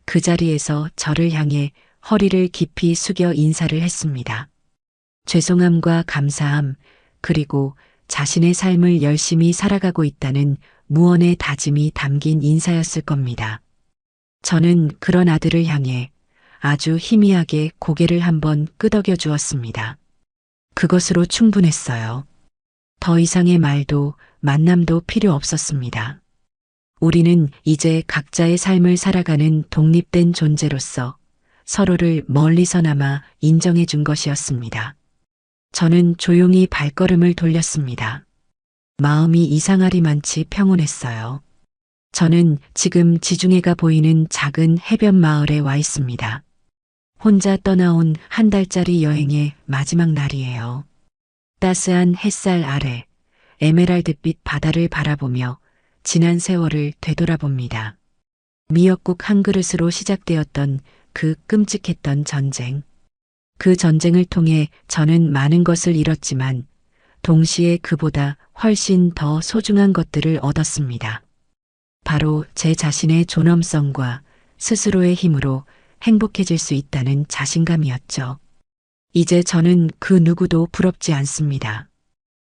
그 자리에서 저를 향해 허리를 깊이 숙여 인사를 했습니다. 죄송함과 감사함, 그리고 자신의 삶을 열심히 살아가고 있다는 무언의 다짐이 담긴 인사였을 겁니다. 저는 그런 아들을 향해 아주 희미하게 고개를 한번 끄덕여 주었습니다. 그것으로 충분했어요. 더 이상의 말도 만남도 필요 없었습니다. 우리는 이제 각자의 삶을 살아가는 독립된 존재로서 서로를 멀리서나마 인정해 준 것이었습니다. 저는 조용히 발걸음을 돌렸습니다. 마음이 이상하리만치 평온했어요. 저는 지금 지중해가 보이는 작은 해변 마을에 와 있습니다. 혼자 떠나온 한 달짜리 여행의 마지막 날이에요. 따스한 햇살 아래 에메랄드빛 바다를 바라보며 지난 세월을 되돌아봅니다. 미역국 한 그릇으로 시작되었던 그 끔찍했던 전쟁. 그 전쟁을 통해 저는 많은 것을 잃었지만 동시에 그보다 훨씬 더 소중한 것들을 얻었습니다. 바로 제 자신의 존엄성과 스스로의 힘으로 행복해질 수 있다는 자신감이었죠. 이제 저는 그 누구도 부럽지 않습니다.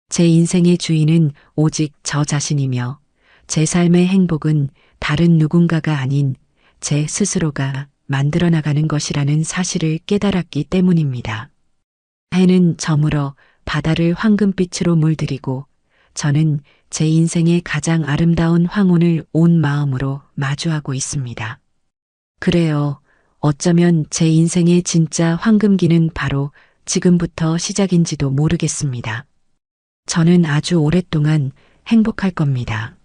제 인생의 주인은 오직 저 자신이며 제 삶의 행복은 다른 누군가가 아닌 제 스스로가 만들어 나가는 것이라는 사실을 깨달았기 때문입니다. 해는 저물어 바다를 황금빛으로 물들이고 저는 제 인생의 가장 아름다운 황혼을 온 마음으로 마주하고 있습니다. 그래요. 어쩌면 제 인생의 진짜 황금기는 바로 지금부터 시작인지도 모르겠습니다. 저는 아주 오랫동안 행복할 겁니다.